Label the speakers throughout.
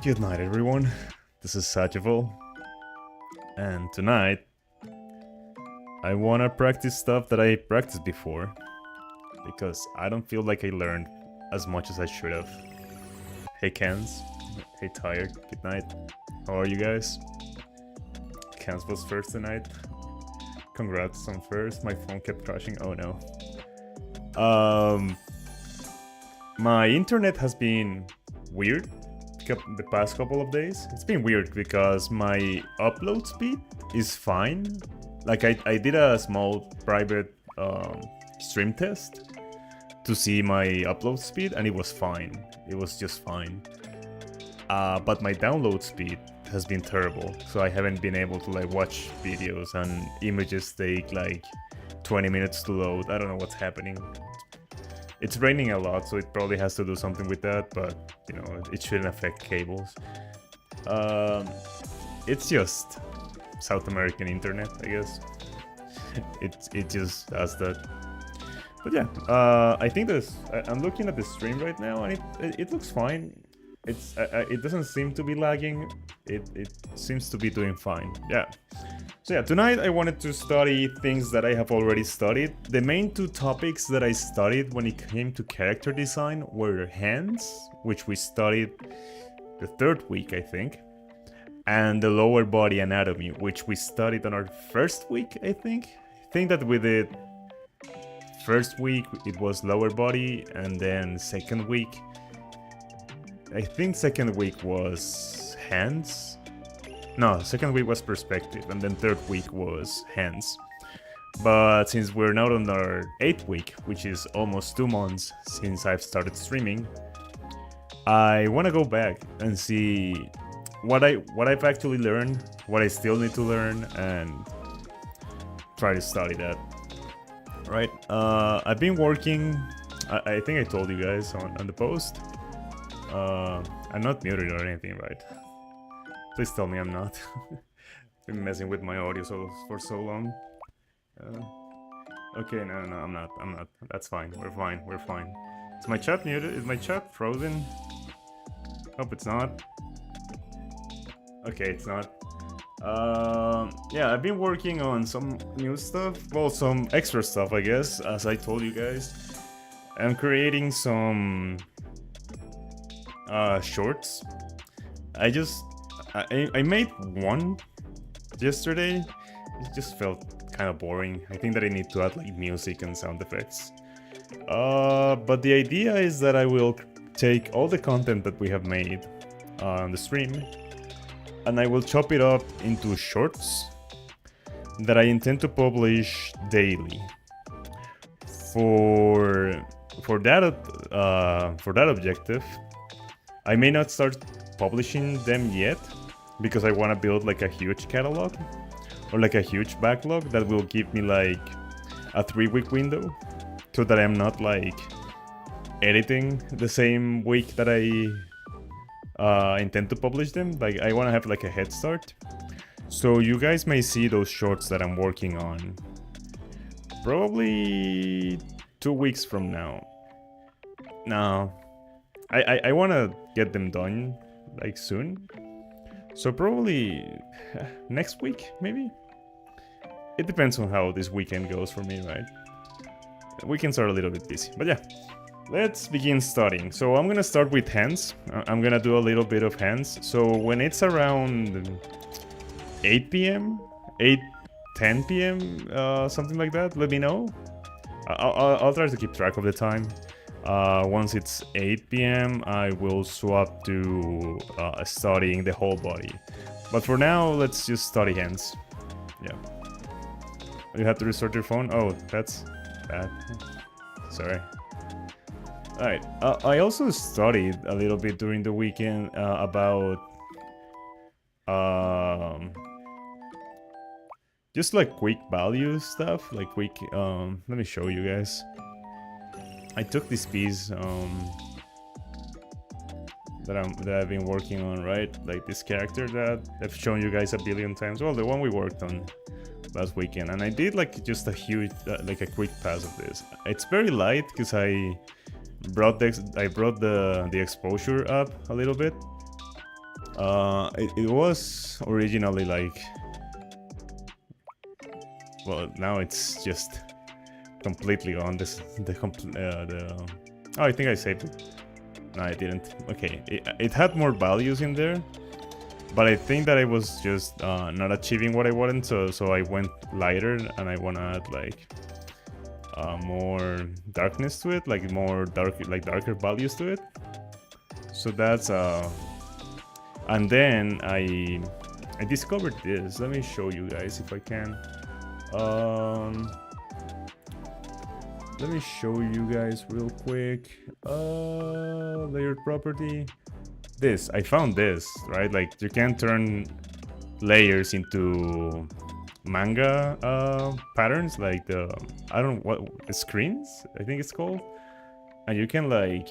Speaker 1: Good night, everyone. This is Sajval, and tonight I wanna practice stuff that I practiced before because I don't feel like I learned as much as I should have. Hey, Kens. Hey, Tired. Good night. How are you guys? Kens was first tonight. Congrats on first. My phone kept crashing. Oh no. My internet has been weird the past couple of days. It's been weird because my upload speed is fine. Like I did a small private stream test to see my upload speed and it was fine. It was just fine. But my download speed has been terrible, so I haven't been able to like watch videos, and images take like 20 minutes to load. I don't know what's happening. It's raining a lot, so it probably has to do something with that, but you know, it shouldn't affect cables. It's just South American internet, I guess. It just does that. But yeah, I think I'm looking at the stream right now, and it looks fine. It doesn't seem to be lagging. It seems to be doing fine. Yeah. So yeah, tonight I wanted to study things that I have already studied. The main two topics that I studied when it came to character design were hands, which we studied the third week, I think, and the lower body anatomy, which we studied on our first week, I think. I think that we did first week it was lower body, and then second week, I think second week was hands. No, second week was perspective, and then third week was hands. But since we're now on our 8th week, which is almost 2 months since I've started streaming, I want to go back and see what I've actually learned, what I still need to learn, and try to study that. Right? I've been working. I think I told you guys on the post. I'm not muted or anything, right? Please tell me I'm not. Been messing with my audio for so long. Okay, no, I'm not. That's fine. We're fine. Is my chat muted? Is my chat frozen? Hope it's not. Okay, it's not. Yeah, I've been working on some new stuff. Well, some extra stuff, I guess, as I told you guys. I'm creating some shorts. I made one yesterday. It just felt kind of boring. I think that I need to add like music and sound effects. But the idea is that I will take all the content that we have made on the stream, and I will chop it up into shorts that I intend to publish daily. For that objective, I may not start publishing them yet, because I want to build like a huge catalog or like a huge backlog that will give me like a 3-week window, so that I'm not like editing the same week that I intend to publish them. Like I want to have like a head start, so you guys may see those shorts that I'm working on probably 2 weeks from now. Now I want to get them done like soon, so probably next week, maybe. It depends on how this weekend goes for me, right? Weekends are a little bit busy, but yeah. Let's begin studying. So I'm gonna start with hands. I'm gonna do a little bit of hands. So when it's around 8 p.m., 10 p.m., something like that, let me know. I'll try to keep track of the time. Once it's 8 p.m., I will swap to studying the whole body. But for now, let's just study hands. Yeah. You have to restart your phone? Oh, that's bad. Sorry. Alright, I also studied a little bit during the weekend about just like quick value stuff, like quick, let me show you guys. I took this piece that I've been working on, right? Like this character that I've shown you guys a billion times. Well, the one we worked on last weekend, and I did like just a huge, like a quick pass of this. It's very light because I brought the exposure up a little bit, It was originally like, well, now it's just completely on this. Oh, I think I saved it. No, I didn't. Okay, it had more values in there, but I think that I was just not achieving what I wanted, so I went lighter, and I want to add like more darkness to it, like more darker values to it. So that's and then I discovered this. Let me show you guys if I can. Let me show you guys real quick. Layered property. I found this, right? Like you can turn layers into manga patterns, like I don't know what, screens, I think it's called. And you can like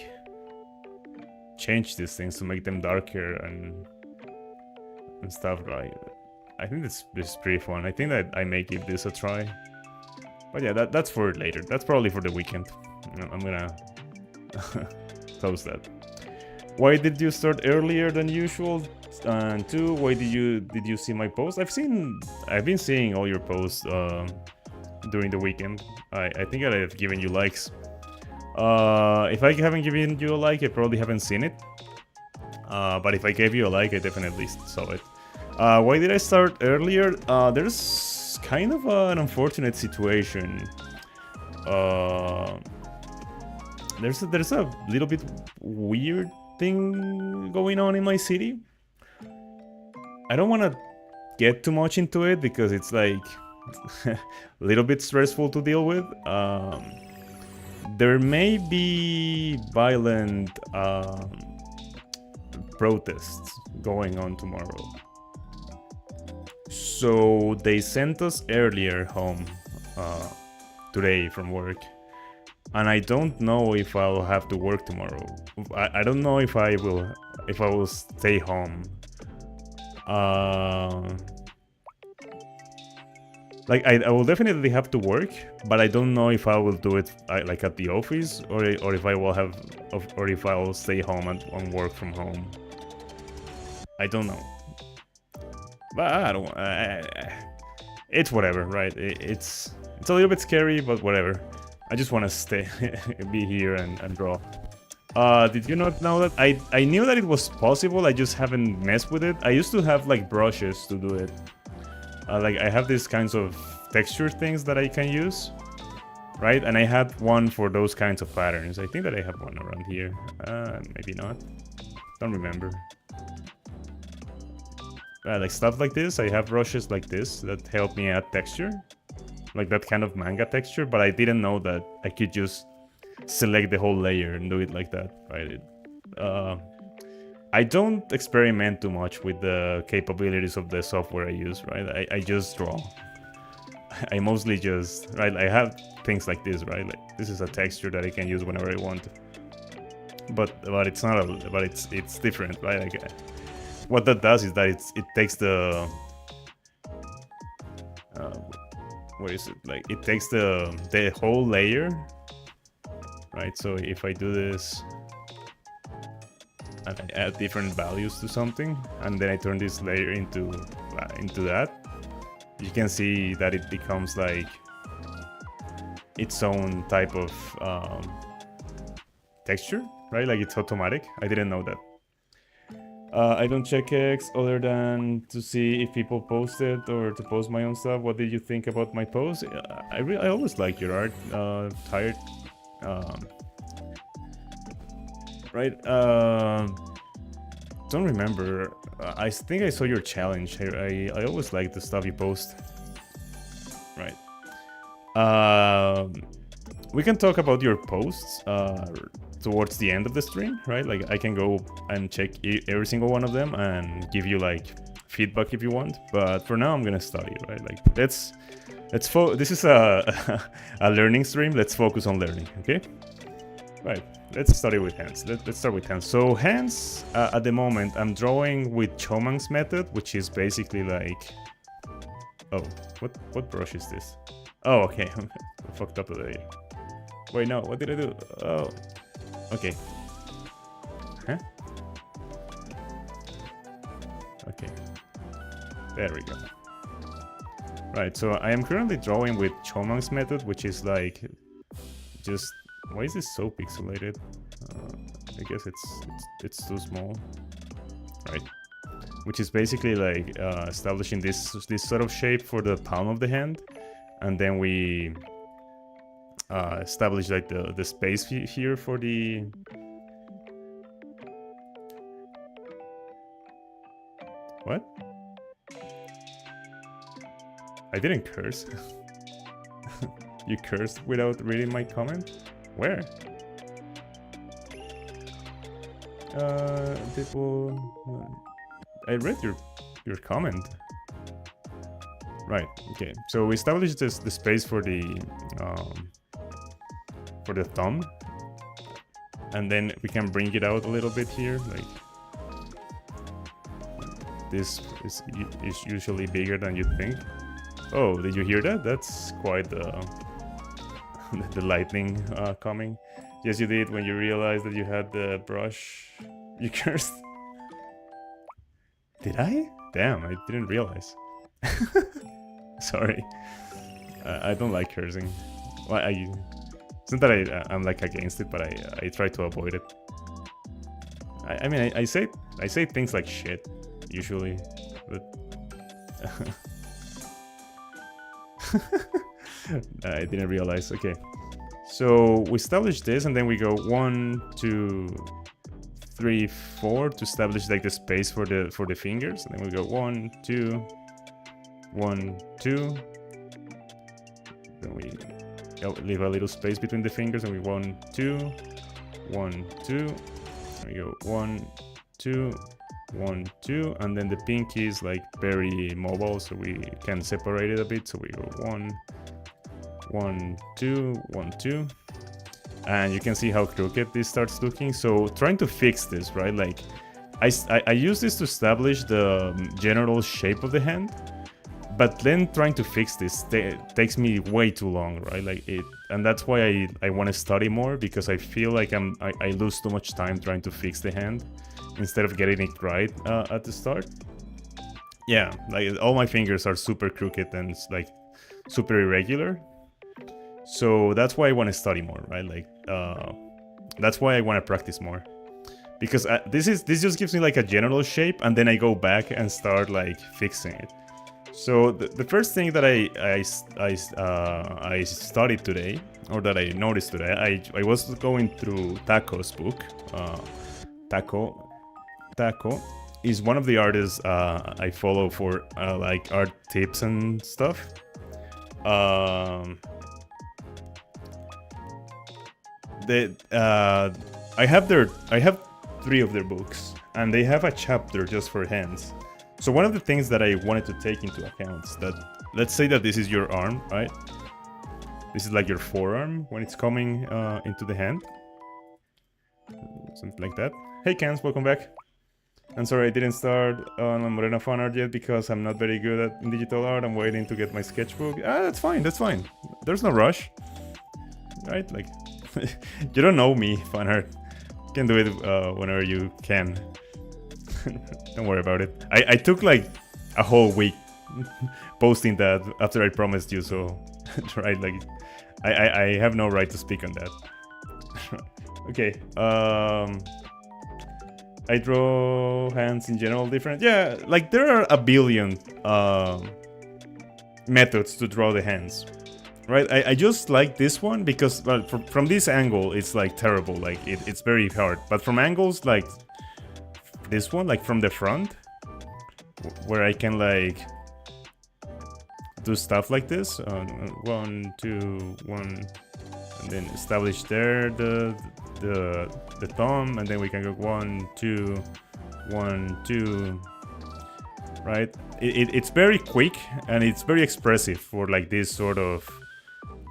Speaker 1: change these things to make them darker and stuff, right? I think this is pretty fun. I think that I may give this a try. But yeah, that's for later. That's probably for the weekend. I'm gonna close that. Why did you start earlier than usual? And two, why did you see my post? I've been seeing all your posts during the weekend. I think I have given you likes. If I haven't given you a like, I probably haven't seen it. But if I gave you a like, I definitely saw it. Why did I start earlier? There's kind of an unfortunate situation. There's a little bit weird thing going on in my city. I don't want to get too much into it because it's like a little bit stressful to deal with. There may be violent protests going on tomorrow. So they sent us earlier home today from work. And I don't know if I'll have to work tomorrow. I don't know if I will stay home. Like I will definitely have to work, but I don't know if I will do it like at the office or if I will have or if I will stay home and work from home. I don't know. But I don't. It's whatever, right? It's a little bit scary, but whatever. I just want to be here and draw. Did you not know that? I knew that it was possible, I just haven't messed with it. I used to have like brushes to do it. Like I have these kinds of texture things that I can use, right? And I had one for those kinds of patterns. I think that I have one around here. Maybe not. Don't remember. Like stuff like this, I have brushes like this that help me add texture. Like that kind of manga texture, but I didn't know that I could just select the whole layer and do it like that, right? I don't experiment too much with the capabilities of the software I use, right? I just draw. I mostly just, right? I have things like this, right? Like this is a texture that I can use whenever I want. But it's not but it's different, right? Like what that does is that it takes the where is it? Like it takes the whole layer, right? So if I do this and I add different values to something, and then I turn this layer into that, you can see that it becomes like its own type of texture, right? Like it's automatic. I didn't know that. I don't check X other than to see if people post it or to post my own stuff. What did you think about my post? I always like your art. Tired. Right. Don't remember. I think I saw your challenge. I always like the stuff you post. Right. We can talk about your posts towards the end of the stream, right? Like I can go and check every single one of them and give you like feedback if you want. But for now, I'm gonna study, right? Like this is a a learning stream. Let's focus on learning, okay? Right. Let's study with hands. Let's start with hands. So hands, at the moment, I'm drawing with Chomang's method, which is basically like, oh, what brush is this? Oh, okay. I fucked up the. Wait, no. What did I do? Oh. Okay. Huh? Okay. There we go. Right, so I am currently drawing with Chomang's method, which is like just... Why is this so pixelated? I guess it's too small. Right. Which is basically like establishing this sort of shape for the palm of the hand, and then we establish like the space here for the... What? I didn't curse. You cursed without reading my comment? Where? People... I read your comment. Right, okay. So we established the space for the thumb. And then we can bring it out a little bit here, like... This is usually bigger than you think. Oh, did you hear that? That's quite the lightning coming. Yes, you did when you realized that you had the brush. You cursed. Did I? Damn, I didn't realize. Sorry. I don't like cursing. Well, it's not that I'm like against it, but I try to avoid it. I mean, I say things like shit usually, but I didn't realize. Okay, so we establish this, and then we go 1, 2, 3, 4 to establish like the space for the fingers, and then we go 1, 2, 1, 2. Then we leave a little space between the fingers, and we 1, 2, 1, 2. There we go 1, 2, 1, 2, and then the pinky is like very mobile, so we can separate it a bit. So we go 1, 1, 2, 1, 2, and you can see how crooked this starts looking. So trying to fix this, right? Like I use this to establish the general shape of the hand, but then trying to fix this takes me way too long, right? Like and that's why I want to study more, because I feel like I lose too much time trying to fix the hand instead of getting it right at the start. Yeah, like all my fingers are super crooked and it's like super irregular. So that's why I want to study more, right? Like that's why I want to practice more, because this just gives me like a general shape, and then I go back and start like fixing it. So the first thing that I studied today, or that I noticed today, I was going through Taco's book. Taco is one of the artists I follow for like art tips and stuff. I have 3 of their books, and they have a chapter just for hands. So one of the things that I wanted to take into account is that, let's say that this is your arm, right? This is like your forearm when it's coming into the hand. Something like that. Hey Cans, welcome back. I'm sorry I didn't start on Morena fan art yet because I'm not very good at digital art. I'm waiting to get my sketchbook. That's fine, that's fine. There's no rush. Right? Like, you don't know me, fan art. You can do it whenever you can. Don't worry about it. I took like a whole week posting that after I promised you, so right, like I have no right to speak on that. Okay, I draw hands in general different. Yeah, like there are a billion methods to draw the hands, right? I just like this one because, well, from this angle it's like terrible, like it's very hard, but from angles like this one, like from the front, where I can like do stuff like this, 1, 2, 1, and then establish there the thumb, and then we can go 1, 2, 1, 2, right? It's very quick and it's very expressive for like this sort of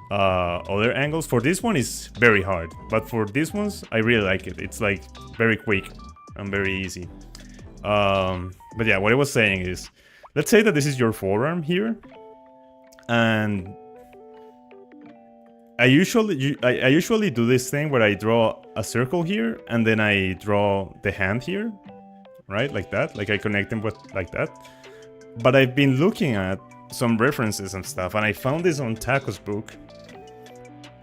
Speaker 1: other angles. For this one is very hard, but for these ones I really like it. It's like very quick and very easy. But yeah, what I was saying is, let's say that this is your forearm here, and I usually do this thing where I draw a circle here and then I draw the hand here, right? Like that, like I connect them with like that. But I've been looking at some references and stuff, and I found this on Taco's book.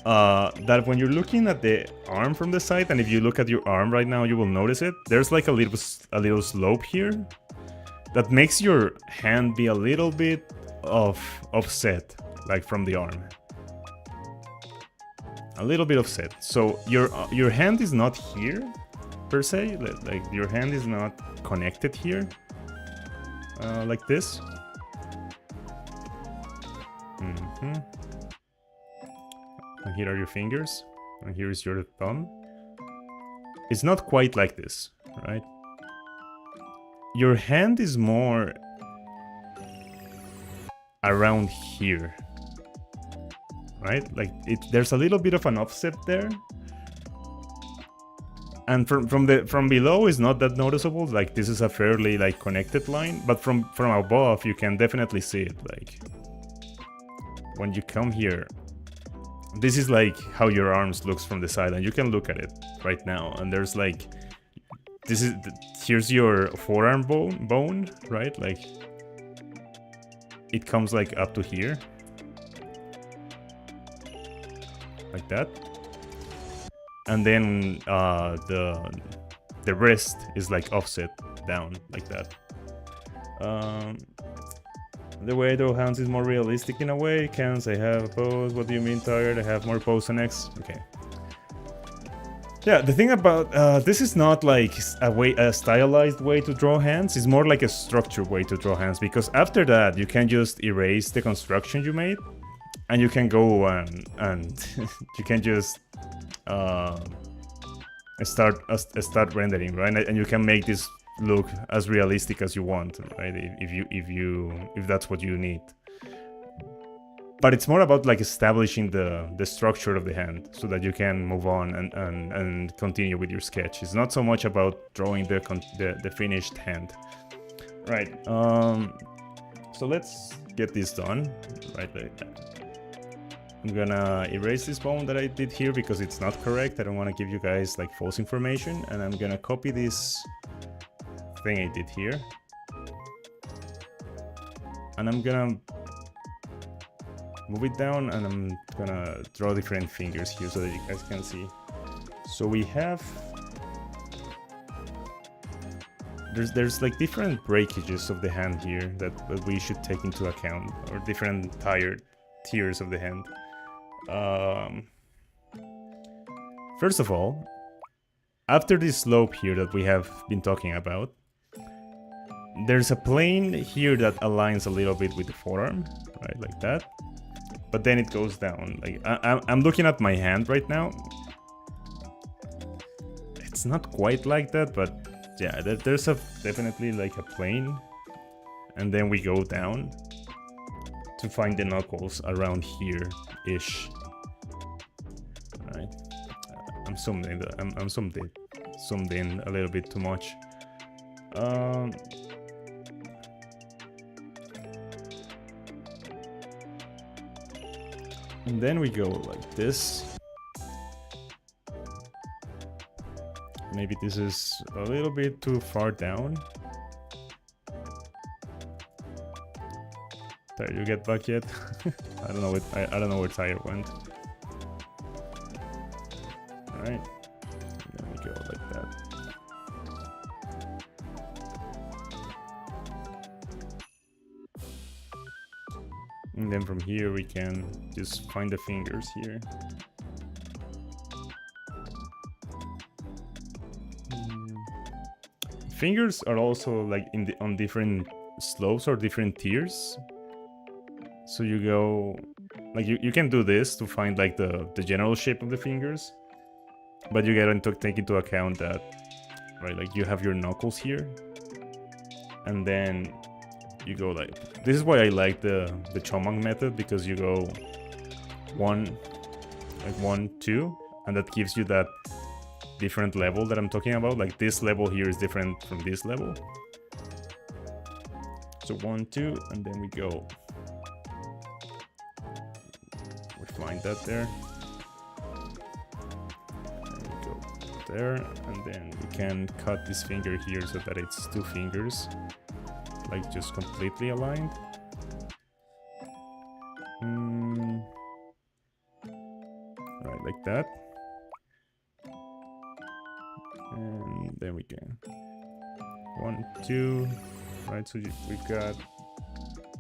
Speaker 1: That when you're looking at the arm from the side, and if you look at your arm right now, you will notice it. There's like a little slope here that makes your hand be a little bit offset, like from the arm. A little bit offset. So your hand is not here per se. Like your hand is not connected here, like this. And here are your fingers, and here is your thumb. It's not quite like this, right? Your hand is more around here, right? Like there's a little bit of an offset there, and from below is not that noticeable. Like this is a fairly like connected line, but from above you can definitely see it. Like when you come here. This is like how your arms looks from the side, and you can look at it right now. And there's like, here's your forearm bone, right? Like it comes like up to here, like that. And then the wrist is like offset down like that. The way I draw hands is more realistic in a way. Cans, I have pose. What do you mean tired? I have more pose on X. Okay. Yeah, the thing about this is not like a stylized way to draw hands. It's more like a structured way to draw hands, because after that you can just erase the construction you made, and you can go and you can just start rendering, right? And you can make this look as realistic as you want, right? If that's what you need. But it's more about like establishing the structure of the hand so that you can move on and continue with your sketch. It's not so much about drawing the finished hand, right? So let's get this done, right? I'm gonna erase this bone that I did here because it's not correct. I don't want to give you guys like false information, and I'm gonna copy this thing I did here, and I'm gonna move it down, and I'm gonna draw different fingers here so that you guys can see. So we have there's like different breakages of the hand here that we should take into account, or different tiers of the hand. First of all, after this slope here that we have been talking about, there's a plane here that aligns a little bit with the forearm, right, like that. But then it goes down. Like I'm looking at my hand right now. It's not quite like that, but yeah, there's definitely like a plane, and then we go down to find the knuckles around here-ish. Right. I'm zoomed in a little bit too much. And then we go like this. Maybe this is a little bit too far down. Did you get back yet? I don't know. I don't know where Tyre went. All right. Then we go like that. And then from here we can just find the fingers here. Fingers are also like on different slopes or different tiers. So you go like you can do this to find like the general shape of the fingers, but you gotta take into account that, right? Like you have your knuckles here, and then you go like, this is why I like the Chomang method, because you go 1, 2, and that gives you that different level that I'm talking about. Like this level here is different from this level. So 1, 2, and then we go. We find that there. There we go. there, and then we can cut this finger here so that it's 2 fingers, like just completely aligned. Right, like that. And then we can 1, 2, right? So we've got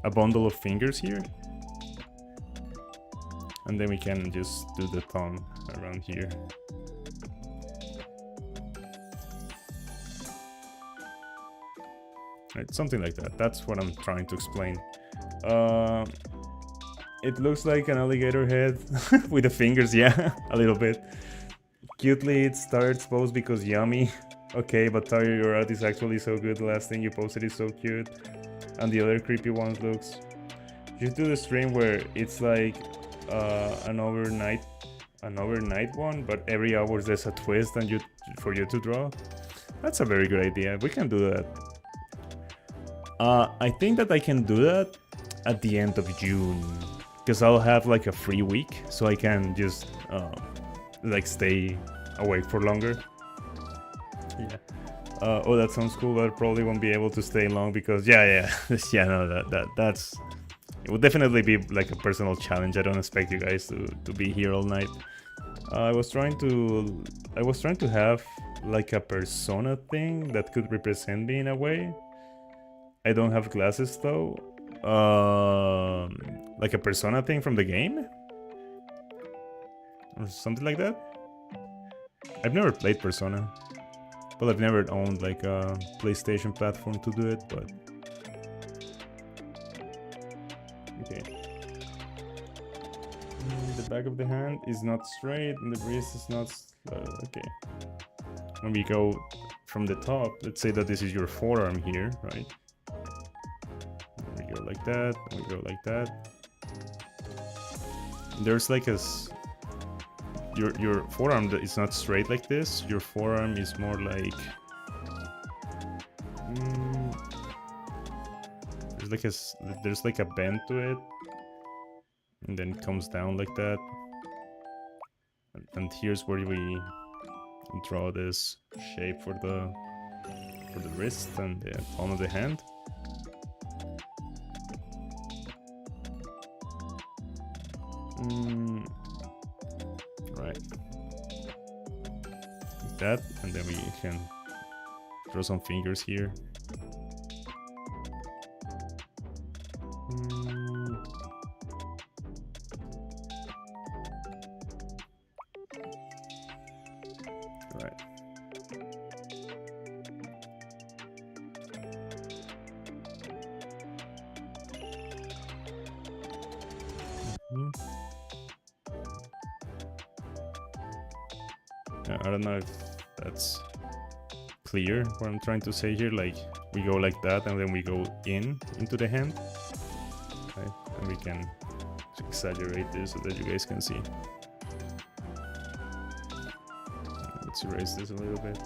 Speaker 1: a bundle of fingers here, and then we can just do the thumb around here. Right, something like that. That's what I'm trying to explain. It looks like an alligator head with the fingers, yeah, a little bit. Cutely, it starts post because yummy. Okay, but Tario, your art is actually so good. The last thing you posted is so cute. And the other creepy ones looks... You do the stream where it's like an overnight one, but every hour there's a twist and for you to draw. That's a very good idea. We can do that. I think that I can do that at the end of June, because I'll have like a free week, so I can just like stay awake for longer. Yeah. Oh, that sounds cool, but I probably won't be able to stay long because yeah, no, that's it would definitely be like a personal challenge. I don't expect you guys to be here all night. I was trying to have like a persona thing that could represent me in a way. I don't have glasses though. Like a persona thing from the game? Or something like that? I've never played Persona. Well, I've never owned like a PlayStation platform to do it, but... Okay. The back of the hand is not straight and the wrist is not... okay. When we go from the top, let's say that this is your forearm here, right? We go like that, and we go like that. There's like a... Your forearm is not straight like this. Your forearm is more like... there's like a bend to it. And then it comes down like that. And here's where we draw this shape for the wrist and the palm of the hand. Right. Like that, and then we can draw some fingers here. Right. I don't know if that's clear what I'm trying to say here. Like we go like that and then we go into the hand, right? And we can exaggerate this so that you guys can see. Let's erase this a little bit.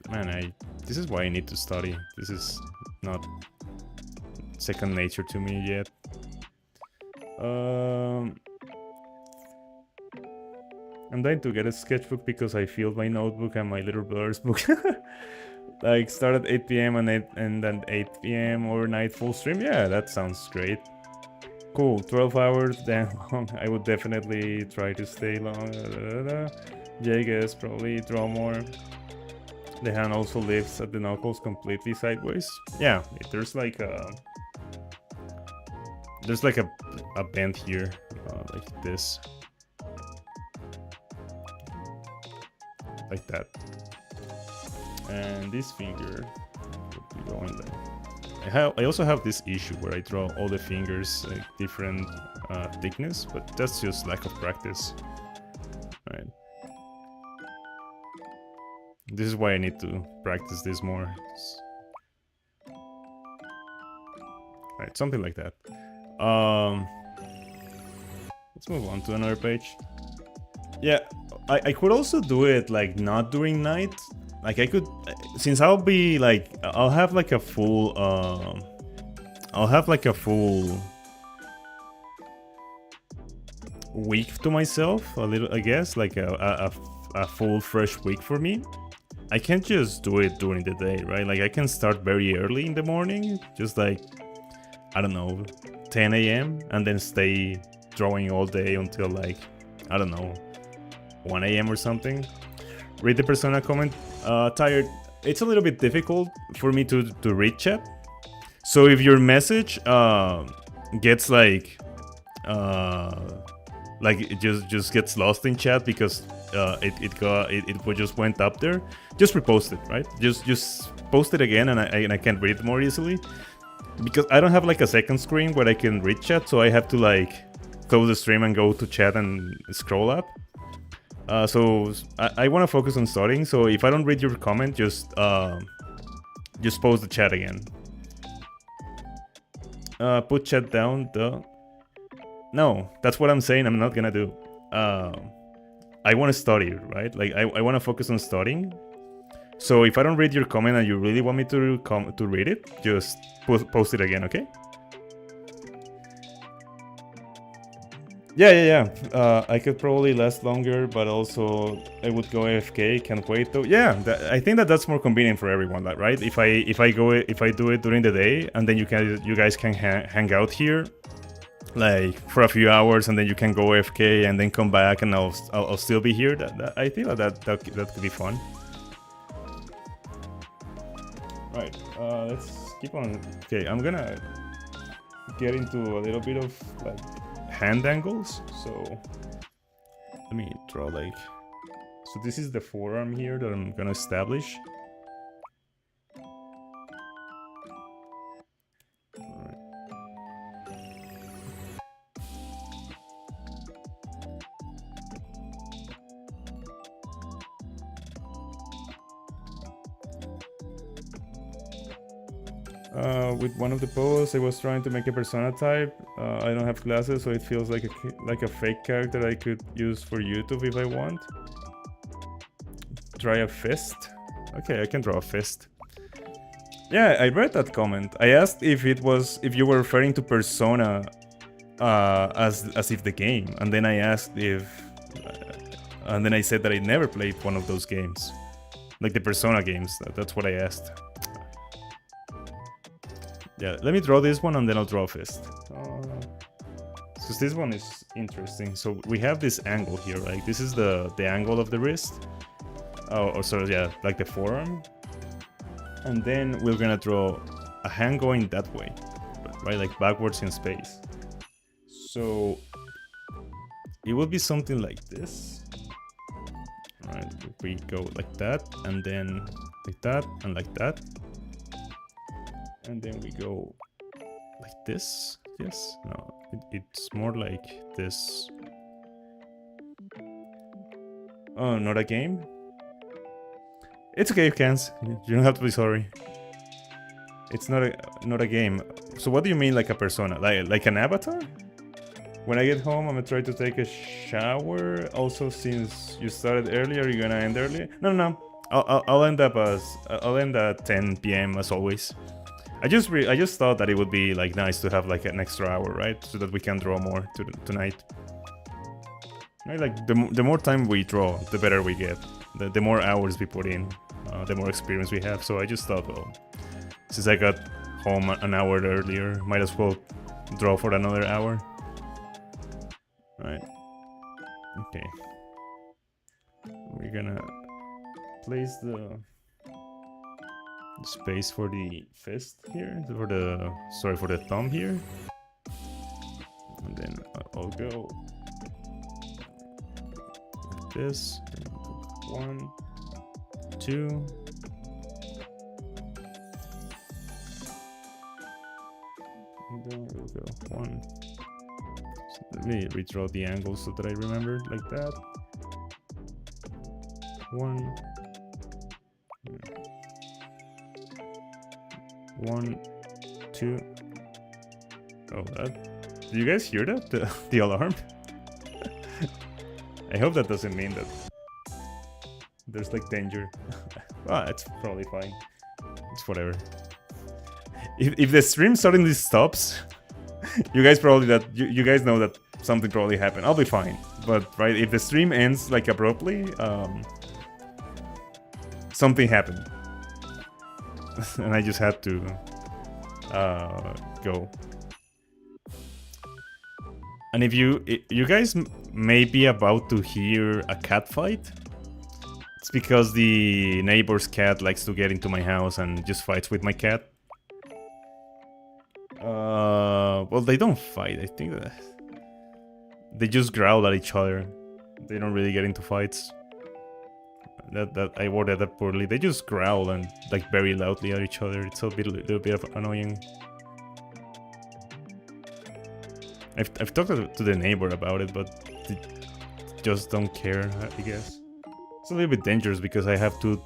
Speaker 1: Man, this is why I need to study. This is not second nature to me yet. I'm dying to get a sketchbook because I feel my notebook and my little brother's book. Like start at 8 p.m. and then 8 p.m. overnight full stream. Yeah, that sounds great. Cool, 12 hours damn long. I would definitely try to stay long. Jagus probably draw more. The hand also lifts at the knuckles completely sideways. Yeah, there's like a bend here, like this, like that, and this finger would be going there. I also have this issue where I draw all the fingers like different thickness, but that's just lack of practice. Right. This is why I need to practice this more. Right, something like that. Let's move on to another page. Yeah, I could also do it like not during night. Like I could, since I'll be like, I'll have like a full week to myself, a little, I guess, like a full fresh week for me. I can't just do it during the day, right? Like I can start very early in the morning, just like, I don't know, 10 a.m. and then stay drawing all day until like, I don't know, 1 a.m. or something. Read the persona comment. Tired. It's a little bit difficult for me to read chat. So if your message gets like it just gets lost in chat because it just went up there, just repost it, right? Just post it again, and I can read it more easily, because I don't have like a second screen where I can read chat, so I have to like close the stream and go to chat and scroll up. So I want to focus on starting. So if I don't read your comment, just post the chat again. Put chat down. No, that's what I'm saying. I'm not gonna do. I want to study, right? Like I want to focus on studying. So if I don't read your comment and you really want me to read it, just post it again, okay? Yeah. I could probably last longer, but also I would go AFK. Can't wait though. Yeah, I think that's more convenient for everyone, right? If I do it during the day, and then you guys can hang out here, like for a few hours, and then you can go AFK and then come back, and I'll still be here. I feel that could be fun. Right. Let's keep on. Okay, I'm gonna get into a little bit of like hand angles. So let me draw like, so this is the forearm here that I'm gonna establish. With one of the posts, I was trying to make a persona type. I don't have glasses, so it feels like a fake character I could use for YouTube if I want. Try a fist. Okay, I can draw a fist. Yeah, I read that comment. I asked if you were referring to Persona as if the game, and then I asked and then I said that I never played one of those games, like the Persona games. That's what I asked. Yeah, let me draw this one and then I'll draw a fist. So this one is interesting. So we have this angle here, right? This is the angle of the wrist. Oh, so yeah, like the forearm. And then we're gonna draw a hand going that way, right? Like backwards in space. So it will be something like this. All right, we go like that, and then like that, and like that. And then we go like this. Yes? No, it's more like this. Oh, not a game? It's okay, Cans. You don't have to be sorry. It's not a game. So what do you mean like a persona? Like an avatar? When I get home, I'm gonna try to take a shower. Also, since you started earlier, you're gonna end earlier? No. I'll end at 10 p.m. as always. I just thought that it would be like nice to have like an extra hour, right? So that we can draw more tonight. Right? Like the more time we draw, the better we get. The more hours we put in, the more experience we have. So I just thought, well, since I got home an hour earlier, might as well draw for another hour. Right. Okay. We're gonna place the space for the fist here, for the thumb here, and then I'll go like this. 1, 2, and then we'll go 1. So let me redraw the angles so that I remember, like that. 1. 1, 2. Oh, that. Do you guys hear that? The alarm? I hope that doesn't mean that there's like danger. Well, it's probably fine. It's whatever. If the stream suddenly stops, you guys probably you guys know that something probably happened. I'll be fine. But right, if the stream ends like abruptly, something happened, and I just had to go. And if you guys may be about to hear a cat fight, it's because the neighbor's cat likes to get into my house and just fights with my cat. Well, they don't fight. I think that they just growl at each other. They don't really get into fights. That I worded that poorly. They just growl and like very loudly at each other. It's a little bit of annoying. I've talked to the neighbor about it, but they just don't care, I guess. It's a little bit dangerous because I have two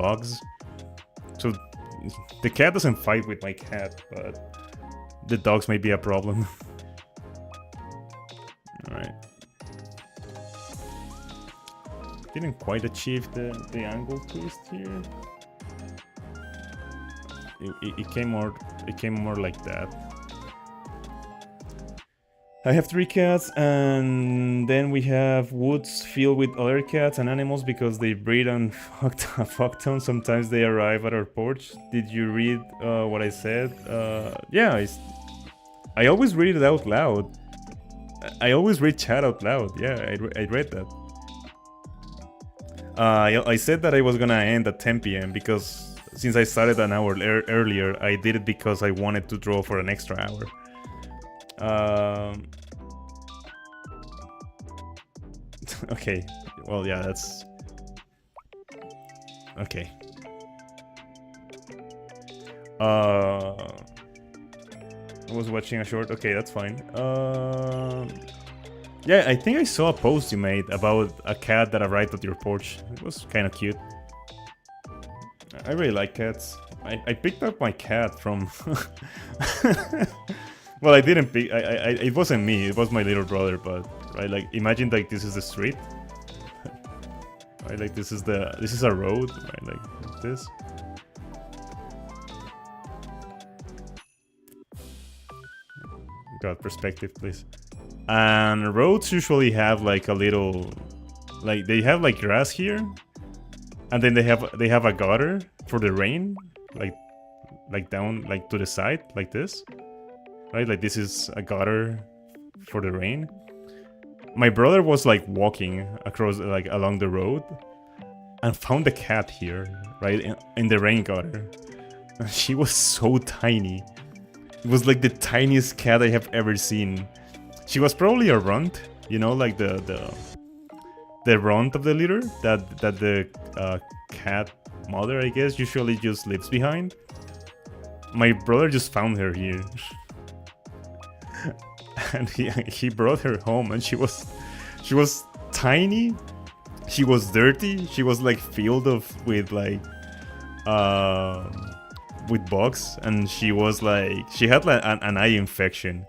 Speaker 1: dogs. So the cat doesn't fight with my cat, but the dogs may be a problem. Alright. Didn't quite achieve the angle twist here. It came more like that. I have 3 cats, and then we have woods filled with other cats and animals because they breed and fuck ton. Sometimes they arrive at our porch. Did you read what I said? Yeah, I always read it out loud. I always read chat out loud. Yeah, I read that. I said that I was gonna end at 10 PM because since I started an hour earlier, I did it because I wanted to draw for an extra hour. Okay, well, yeah, that's okay. I was watching a short. Okay, that's fine. Yeah, I think I saw a post you made about a cat that arrived at your porch. It was kind of cute. I really like cats. I picked up my cat from well, I didn't pick. It wasn't me. It was my little brother. But right, like imagine like this is the street. Right, like this is a road. Right, like this. God, perspective, please. And roads usually have like a little, like they have like grass here, and then they have a gutter for the rain, like down like to the side like this. Right, like this is a gutter for the rain. My brother was like walking across like along the road and found a cat here, right in the rain gutter. And she was so tiny. It was like the tiniest cat I have ever seen. She was probably a runt, you know, like the runt of the litter that the cat mother, I guess, usually just leaves behind. My brother just found her here. And he brought her home, and she was tiny, she was dirty, she was like filled with like with bugs, and she was like she had like an eye infection,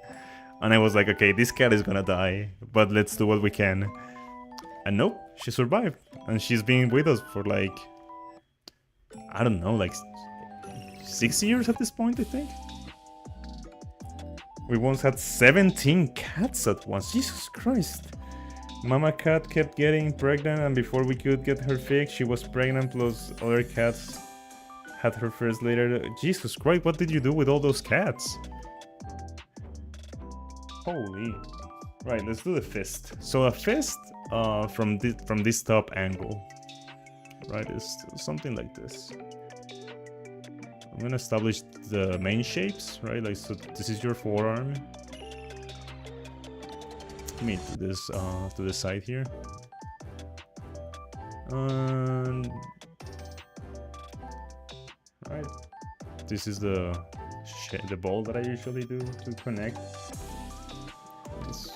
Speaker 1: and I was like, okay, this cat is gonna die, but let's do what we can. And nope, she survived, and she's been with us for like, I don't know, like 6 years at this point, I think. We once had 17 cats at once. Jesus Christ. Mama cat kept getting pregnant, and before we could get her fixed, she was pregnant, plus other cats had her first later. Jesus Christ, what did you do with all those cats? Holy. Right, let's do the fist. So a fist from this top angle. Right, is something like this. I'm gonna establish the main shapes, right? Like, so this is your forearm. Let me do this to the side here. Right. This is the ball that I usually do to connect. Let's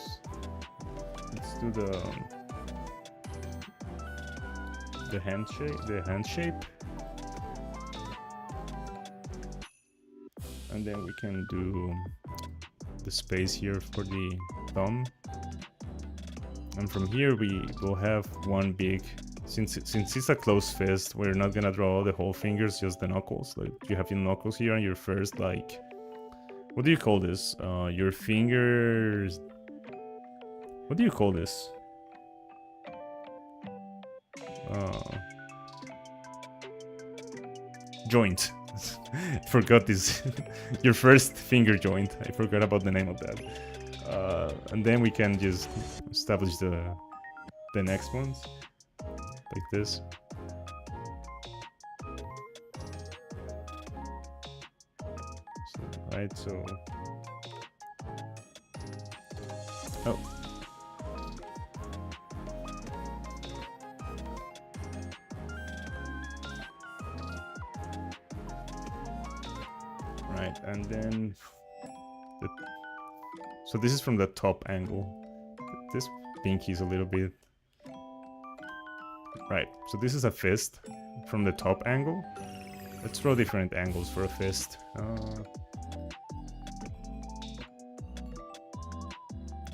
Speaker 1: do the hand shape. And then we can do the space here for the thumb. And from here we will have one big, since it's a closed fist, we're not gonna draw the whole fingers, just the knuckles. Like you have your knuckles here and your first, like, what do you call this? Your fingers, What do you call this? Joint. Forgot this. Your first finger joint. I forgot about the name of that. And then we can just establish the next ones like this. Right, so oh. Right, and then so this is from the top angle. This pinky is a little bit right. So this is a fist from the top angle. Let's draw different angles for a fist.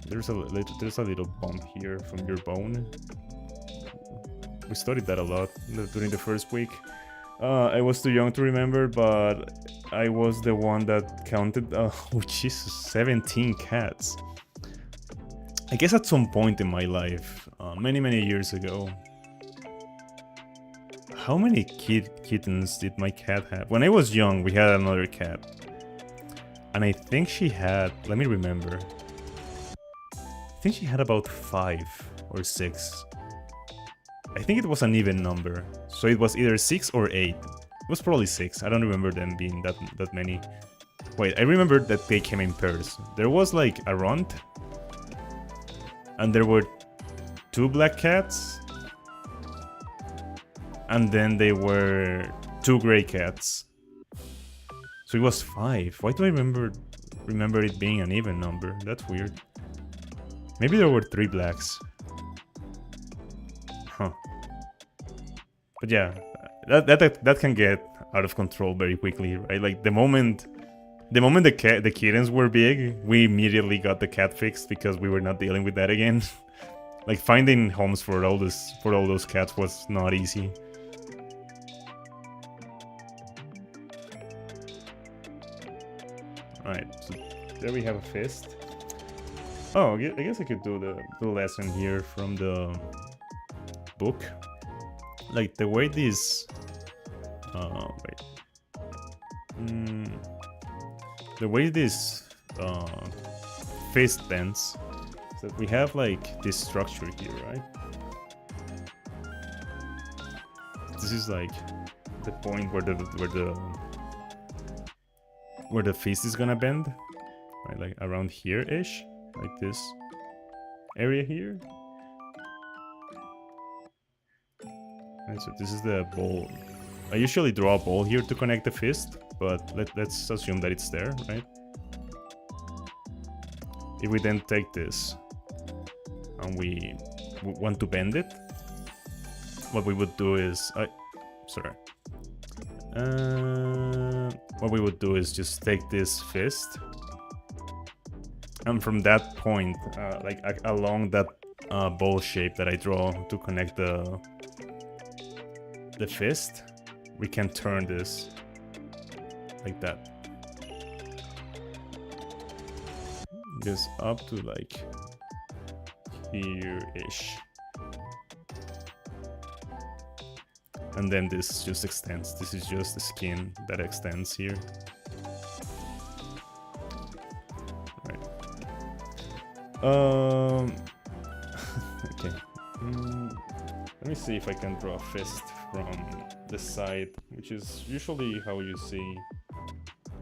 Speaker 1: There's a little bump here from your bone. We studied that a lot during the first week. I was too young to remember, but I was the one that counted, oh Jesus, 17 cats. I guess at some point in my life, many years ago. How many kittens did my cat have? When I was young, we had another cat. And I think she had, let me remember. I think she had about 5 or 6. I think it was an even number. So it was either 6 or 8. It was probably 6. I don't remember them being that many. Wait, I remember that they came in pairs. There was like a runt. And there were 2 black cats. And then there were 2 gray cats. So it was 5. Why do I remember it being an even number? That's weird. Maybe there were 3 blacks. Huh. But yeah, that can get out of control very quickly, right? Like the moment the kittens were big, we immediately got the cat fixed because we were not dealing with that again. Like finding homes for all those cats was not easy. Alright, so there we have a fist. Oh, I guess I could do the lesson here from the book. Like the way this the way this fist bends, so that we have like this structure here, right? This is like the point where the fist is gonna bend, right? Like around here-ish, like this area here. And so this is the ball. I usually draw a ball here to connect the fist, but let's assume that it's there, right? If we then take this and we want to bend it, what we would do is what we would do is just take this fist, and from that point, like along that ball shape that I draw to connect the fist, we can turn this like that. This up to like here-ish. And then this just extends. This is just the skin that extends here. Right. Okay. Let me see if I can draw a fist from the side, which is usually how you see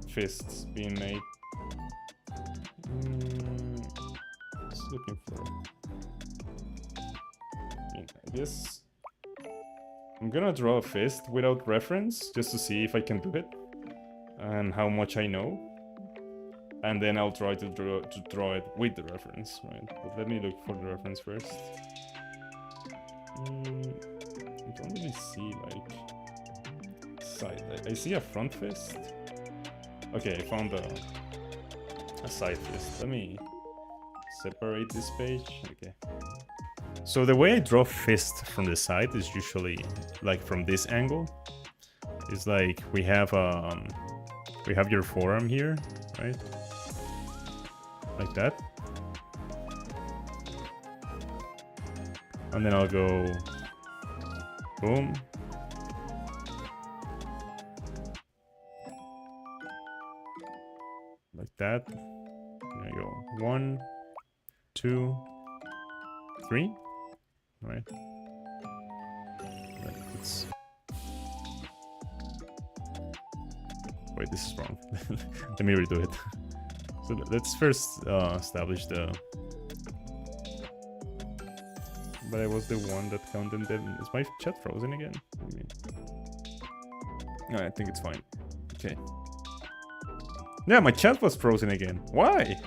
Speaker 1: fists being made. Just looking for. I guess I'm gonna draw a fist without reference just to see if I can do it and how much I know, and then I'll try to draw it with the reference, right? But let me look for the reference first. I don't really see like side. I see a front fist. Okay, I found a side fist. Let me separate this page. Okay. So the way I draw fist from the side is usually like from this angle. It's like we have your forearm here, right? Like that. And then I'll go boom. Like that. There you go. 1, 2, 3. All right. Let's... Wait, this is wrong. Let me redo it. So let's first establish the... But I was the one that counted them. Is my chat frozen again? What do you mean? No, I think it's fine. Okay. Yeah, my chat was frozen again. Why?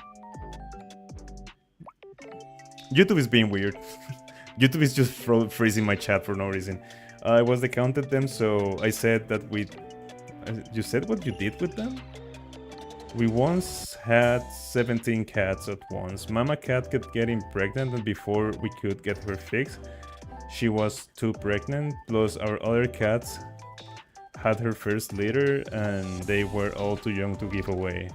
Speaker 1: YouTube is being weird. YouTube is just freezing my chat for no reason. I was the counted them, so I said that we... You said what you did with them? We once had 17 cats at once. Mama cat kept getting pregnant, and before we could get her fixed, she was too pregnant. Plus our other cats had her first litter, and they were all too young to give away.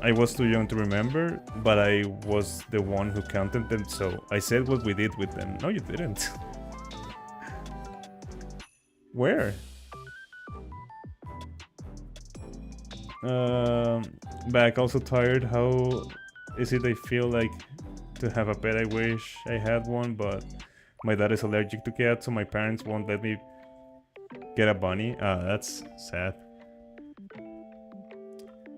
Speaker 1: I was too young to remember, but I was the one who counted them, so I said what we did with them. No, you didn't. Where? Back, also tired. How is it I feel like to have a pet? I wish I had one, but my dad is allergic to cats, so my parents won't let me get a bunny. That's sad.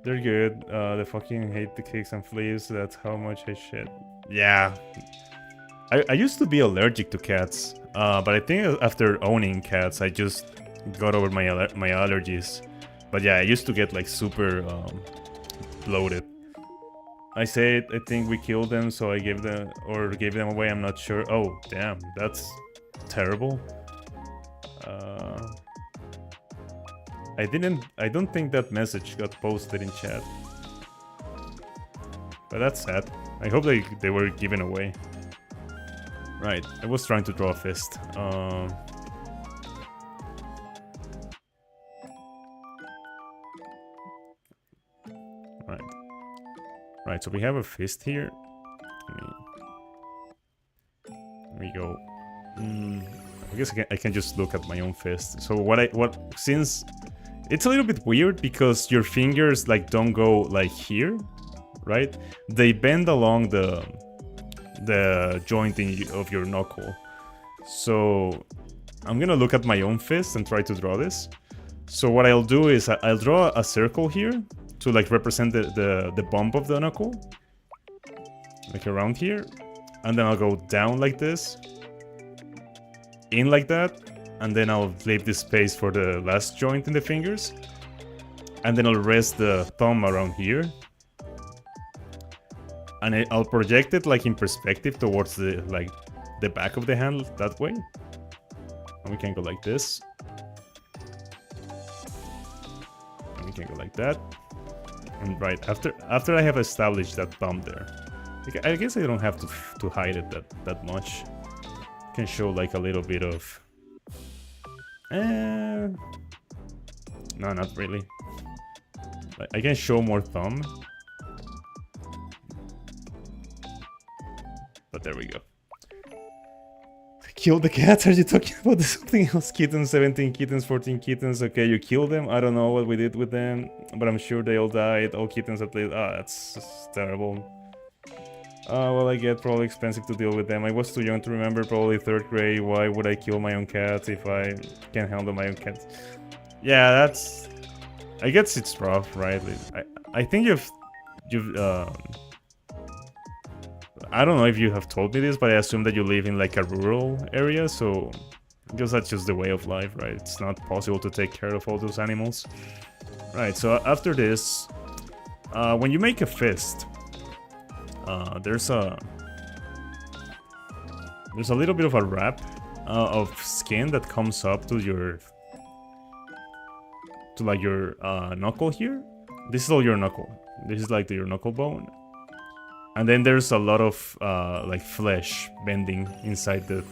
Speaker 1: They're good. They fucking hate the kicks and fleas. That's how much I shit. Yeah. I used to be allergic to cats, but I think after owning cats, I just got over my allergies. But yeah, I used to get like super bloated. I said I think we killed them, so I gave them away. I'm not sure. Oh damn, that's terrible. I don't think that message got posted in chat. But that's sad. I hope they were given away. Right, I was trying to draw a fist. Right, so we have a fist here. There we go. I guess I can just look at my own fist. So since it's a little bit weird because your fingers like don't go like here, right? They bend along the jointing of your knuckle. So I'm gonna look at my own fist and try to draw this. So what I'll do is I'll draw a circle here to like represent the bump of the knuckle, like around here, and then I'll go down like this, in like that, and then I'll leave this space for the last joint in the fingers, and then I'll rest the thumb around here, and I'll project it like in perspective towards the back of the hand that way, and we can go like this, and we can go like that. And right after I have established that thumb there, I guess I don't have to hide it that much. I can show like a little bit of. No, not really. I can show more thumb, but there we go. Kill the cats? Are you talking about something else? Kittens, 17 kittens, 14 kittens. Okay, you killed them. I don't know what we did with them, but I'm sure they all died. All kittens at least. That's terrible. Well, I get probably expensive to deal with them. I was too young to remember, probably 3rd grade. Why would I kill my own cats if I can't handle my own cats? Yeah, that's... I guess it's rough, right? I think you've I don't know if you have told me this, but I assume that you live in like a rural area, so I guess that's just the way of life, right? It's not possible to take care of all those animals. Right, so after this, when you make a fist, there's a little bit of a wrap of skin that comes up to your knuckle here. This is all your knuckle. This is like your knuckle bone. And then there's a lot of like flesh bending inside the,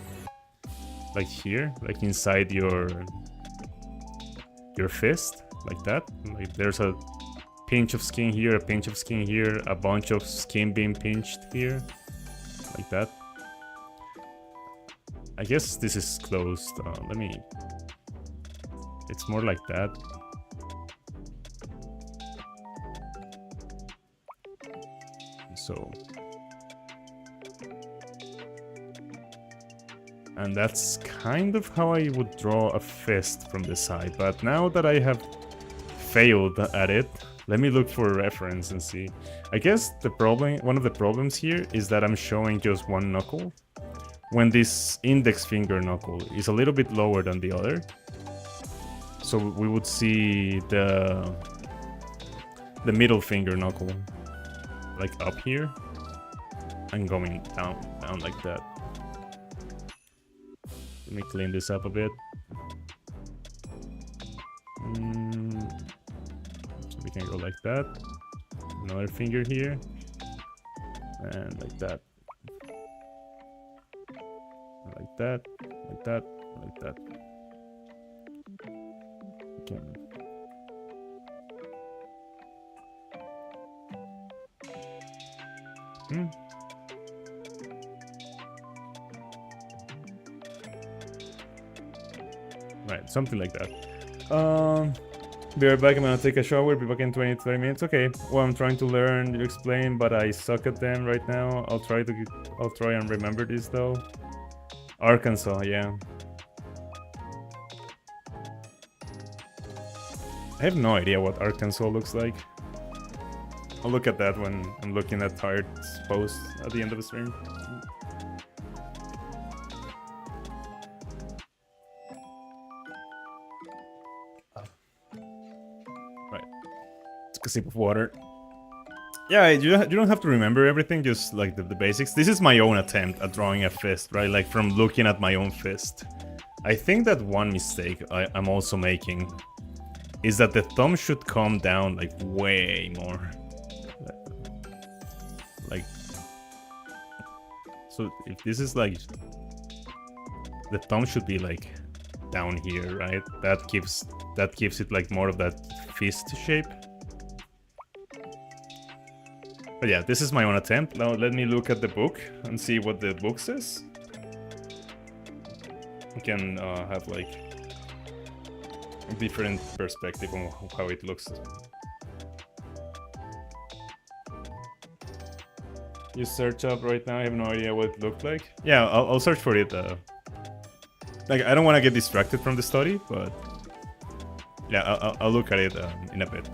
Speaker 1: like here, like inside your fist, like that. Like there's a pinch of skin here, a pinch of skin here, a bunch of skin being pinched here, like that. I guess this is closed. Let me... It's more like that. So... And that's kind of how I would draw a fist from the side. But now that I have failed at it, let me look for a reference and see. I guess the problem, one of the problems here is that I'm showing just one knuckle, when this index finger knuckle is a little bit lower than the other. So we would see the middle finger knuckle like up here and going down like that. Let me clean this up a bit. So we can go like that. Another finger here. And like that. Like that. Like that. Like that. Okay. Right, something like that. Be right back. I'm gonna take a shower. Be back in 20-30 minutes. Okay. Well, I'm trying to learn. You explain, but I suck at them right now. I'll try and remember this though. Arkansas, yeah. I have no idea what Arkansas looks like. I'll look at that when I'm looking at Tired's post at the end of the stream. Right. Take a sip of water. Yeah, you don't have to remember everything, just like the basics. This is my own attempt at drawing a fist, right? Like from looking at my own fist. I think that one mistake I'm also making is that the thumb should come down like way more. Like, so if this is like, the thumb should be like down here, right? That gives it like more of that fist shape. But yeah, this is my own attempt. Now let me look at the book and see what the book says. We can have like a different perspective on how it looks. You search up right now, I have no idea what it looked like. Yeah, I'll search for it. Like, I don't want to get distracted from the study, but yeah, I'll look at it in a bit.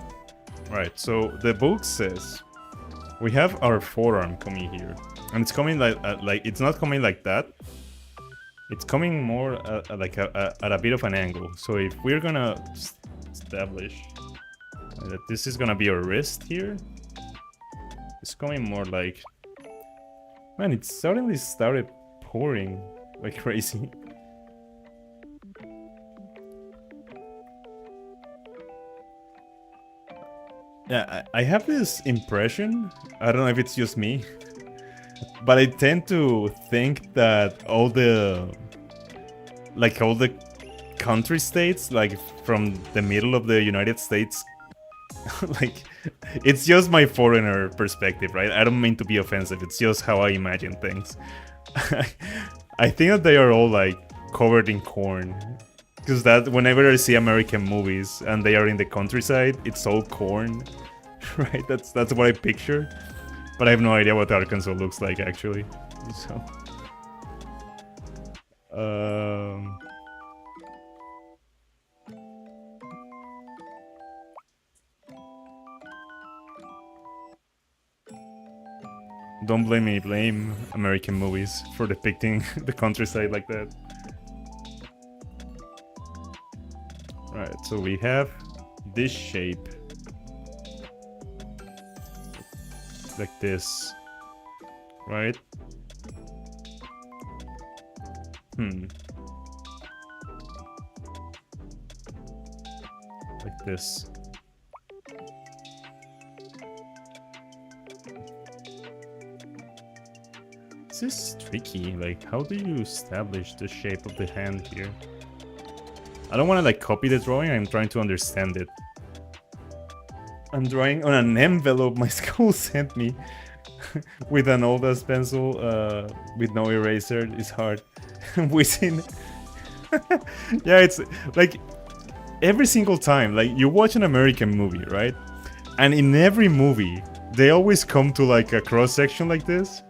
Speaker 1: Alright, so the book says we have our forearm coming here, and it's coming like it's not coming like that. It's coming more like at a bit of an angle. So if we're gonna establish that this is gonna be our wrist here, it's coming more like... Man, it suddenly started pouring like crazy. Yeah, I have this impression, I don't know if it's just me, but I tend to think that all the country states, like from the middle of the United States, like, it's just my foreigner perspective, right? I don't mean to be offensive, it's just how I imagine things. I think that they are all like covered in corn. Because that whenever I see American movies and they are in the countryside, it's all corn, right? That's what I picture. But I have no idea what Arkansas looks like actually. So, don't blame me, blame American movies for depicting the countryside like that. Right, so we have this shape. Like this. Right? Like this. This is tricky. Like, how do you establish the shape of the hand here? I don't want to like copy the drawing, I'm trying to understand it. I'm drawing on an envelope my school sent me with an old-ass pencil with no eraser. It's hard. within. Yeah, it's like every single time, like you watch an American movie, right? And in every movie, they always come to like a cross section like this.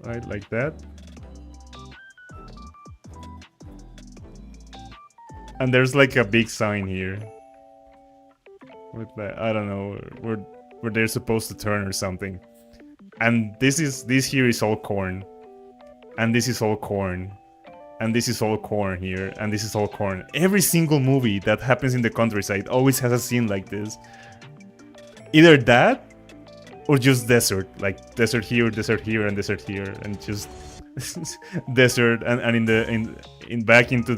Speaker 1: Right, like that. And there's like a big sign here. With that, I don't know where they're supposed to turn or something. And this here is all corn. And this is all corn. And this is all corn here. And this is all corn. Every single movie that happens in the countryside always has a scene like this. Either that or just desert. Like desert here, and desert here, and just desert and in back into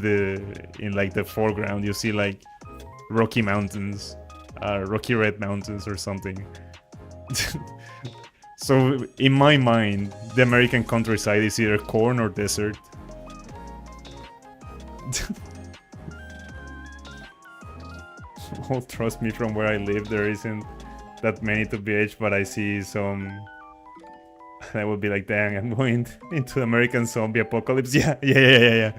Speaker 1: in like the foreground you see like Rocky Mountains, Rocky Red Mountains or something. So in my mind, the American countryside is either corn or desert. Oh, trust me, from where I live, there isn't that many to BH, but I see some. That would be like, dang, I'm going into American zombie apocalypse. Yeah.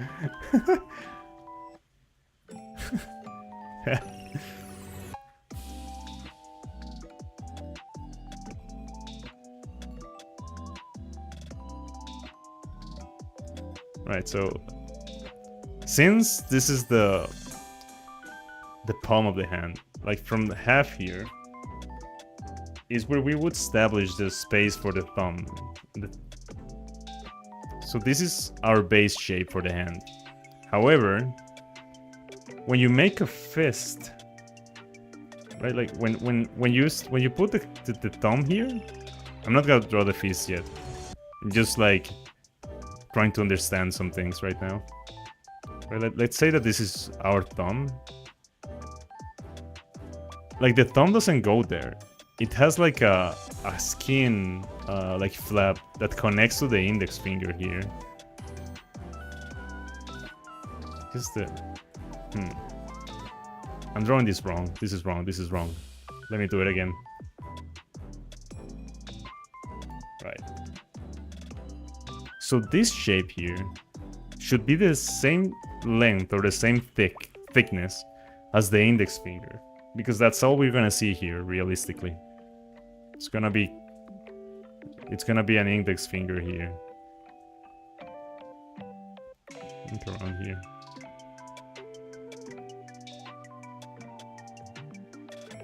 Speaker 1: Right, so since this is the palm of the hand, like from the half here is where we would establish the space for the thumb. So this is our base shape for the hand. However, when you make a fist, right? Like when you put the thumb here, I'm not gonna draw the fist yet. I'm just like trying to understand some things right now. Right, let's say that this is our thumb. Like the thumb doesn't go there. It has like a skin like flap that connects to the index finger here. Just the I'm drawing this wrong. This is wrong. This is wrong. Let me do it again. Right. So this shape here should be the same length or the same thickness as the index finger, because that's all we're gonna see here realistically. It's gonna be an index finger here. Look around here.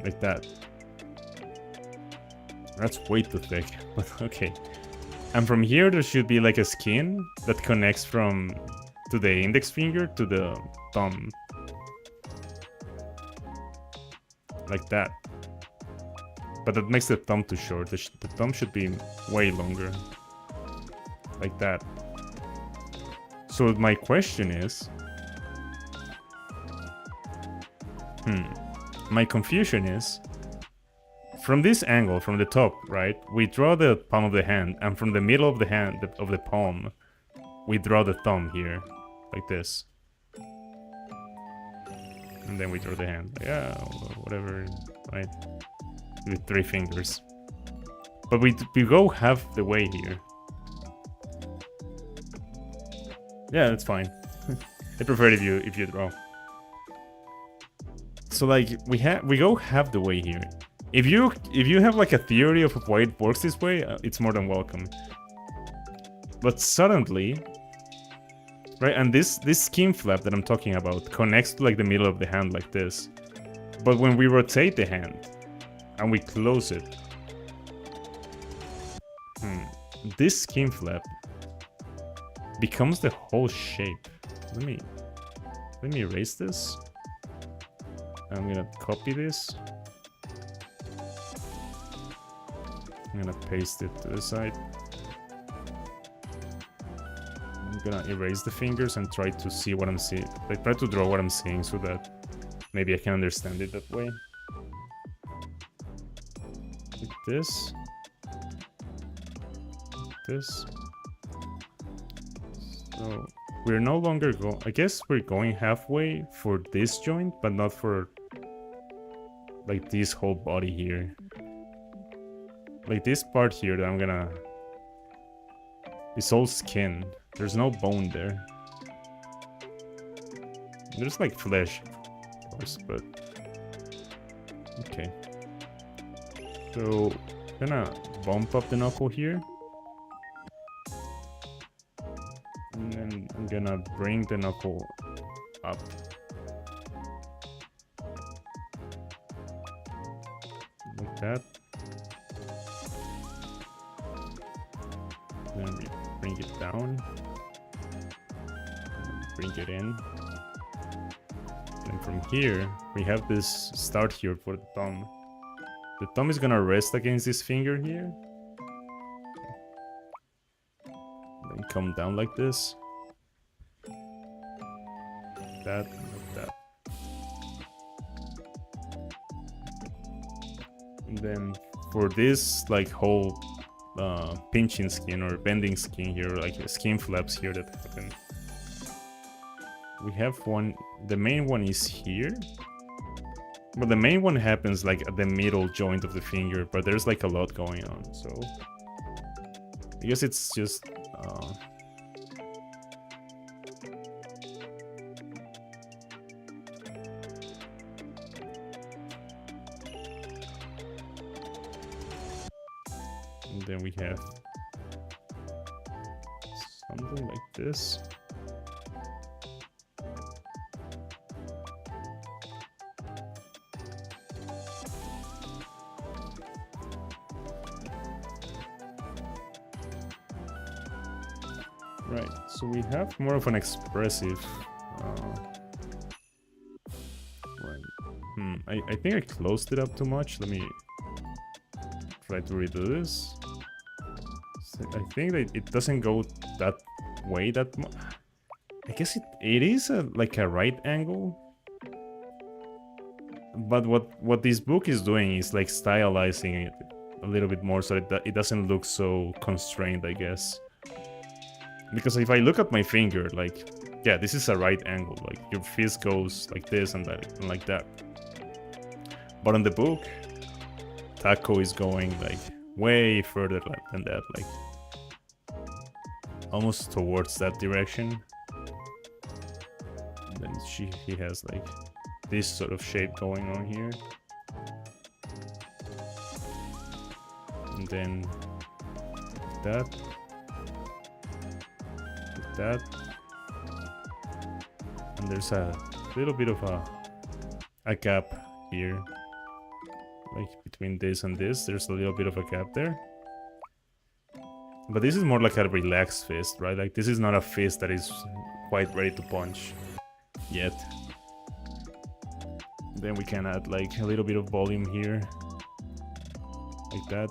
Speaker 1: Like that. That's way too thick, but okay. And from here there should be like a skin that connects to the index finger to the thumb. Like that. But that makes the thumb too short. The thumb should be way longer. Like that. So my question is... My confusion is... From this angle, from the top, right? We draw the palm of the hand, and from the middle of the hand, of the palm, we draw the thumb here. Like this. And then we draw the hand. Yeah, whatever, right? With 3 fingers. But we go half the way here. Yeah, that's fine. I prefer if you draw. So like we go half the way here. If you have like a theory of why it works this way, it's more than welcome. But suddenly, right, and this skin flap that I'm talking about connects to like the middle of the hand like this. But when we rotate the hand and we close it, this skin flap becomes the whole shape. Let me erase this. I'm gonna copy this. I'm gonna paste it to the side. I'm gonna erase the fingers and try to see what I'm seeing. I try to draw what I'm seeing so that maybe I can understand it that way. Like this. Like this. So we're no longer going... I guess we're going halfway for this joint, but not for like this whole body here. like this part here that I'm gonna... It's all skin. There's no bone there. There's like flesh, of course, but... Okay. So, I'm gonna bump up the knuckle here. And then I'm gonna bring the knuckle up. Like that. Then we bring it down. Bring it in. And from here, we have this start here for the thumb. The thumb is gonna rest against this finger here. Then come down like this. Like that. And then for this like whole pinching skin or bending skin here, like the skin flaps here that happen. We have one, the main one is here. But the main one happens like at the middle joint of the finger, but there's like a lot going on, so... I guess it's just... And then we have... something like this. Right, so we have more of an expressive... right. I think I closed it up too much. Let me try to redo this. So I think that it doesn't go that way that much. I guess it is like a right angle. But what this book is doing is like stylizing it a little bit more so it doesn't look so constrained, I guess. Because if I look at my finger, like, yeah, this is a right angle. Like, your fist goes like this and that, and like that. But on the book, Taco is going, like, way further than that. Like, almost towards that direction. And then he has, like, this sort of shape going on here. And then that. That, and there's a little bit of a gap here, like between this and this. There's a little bit of a gap there, but this is more like a relaxed fist, right? Like this is not a fist that is quite ready to punch yet. Then we can add like a little bit of volume here, like that.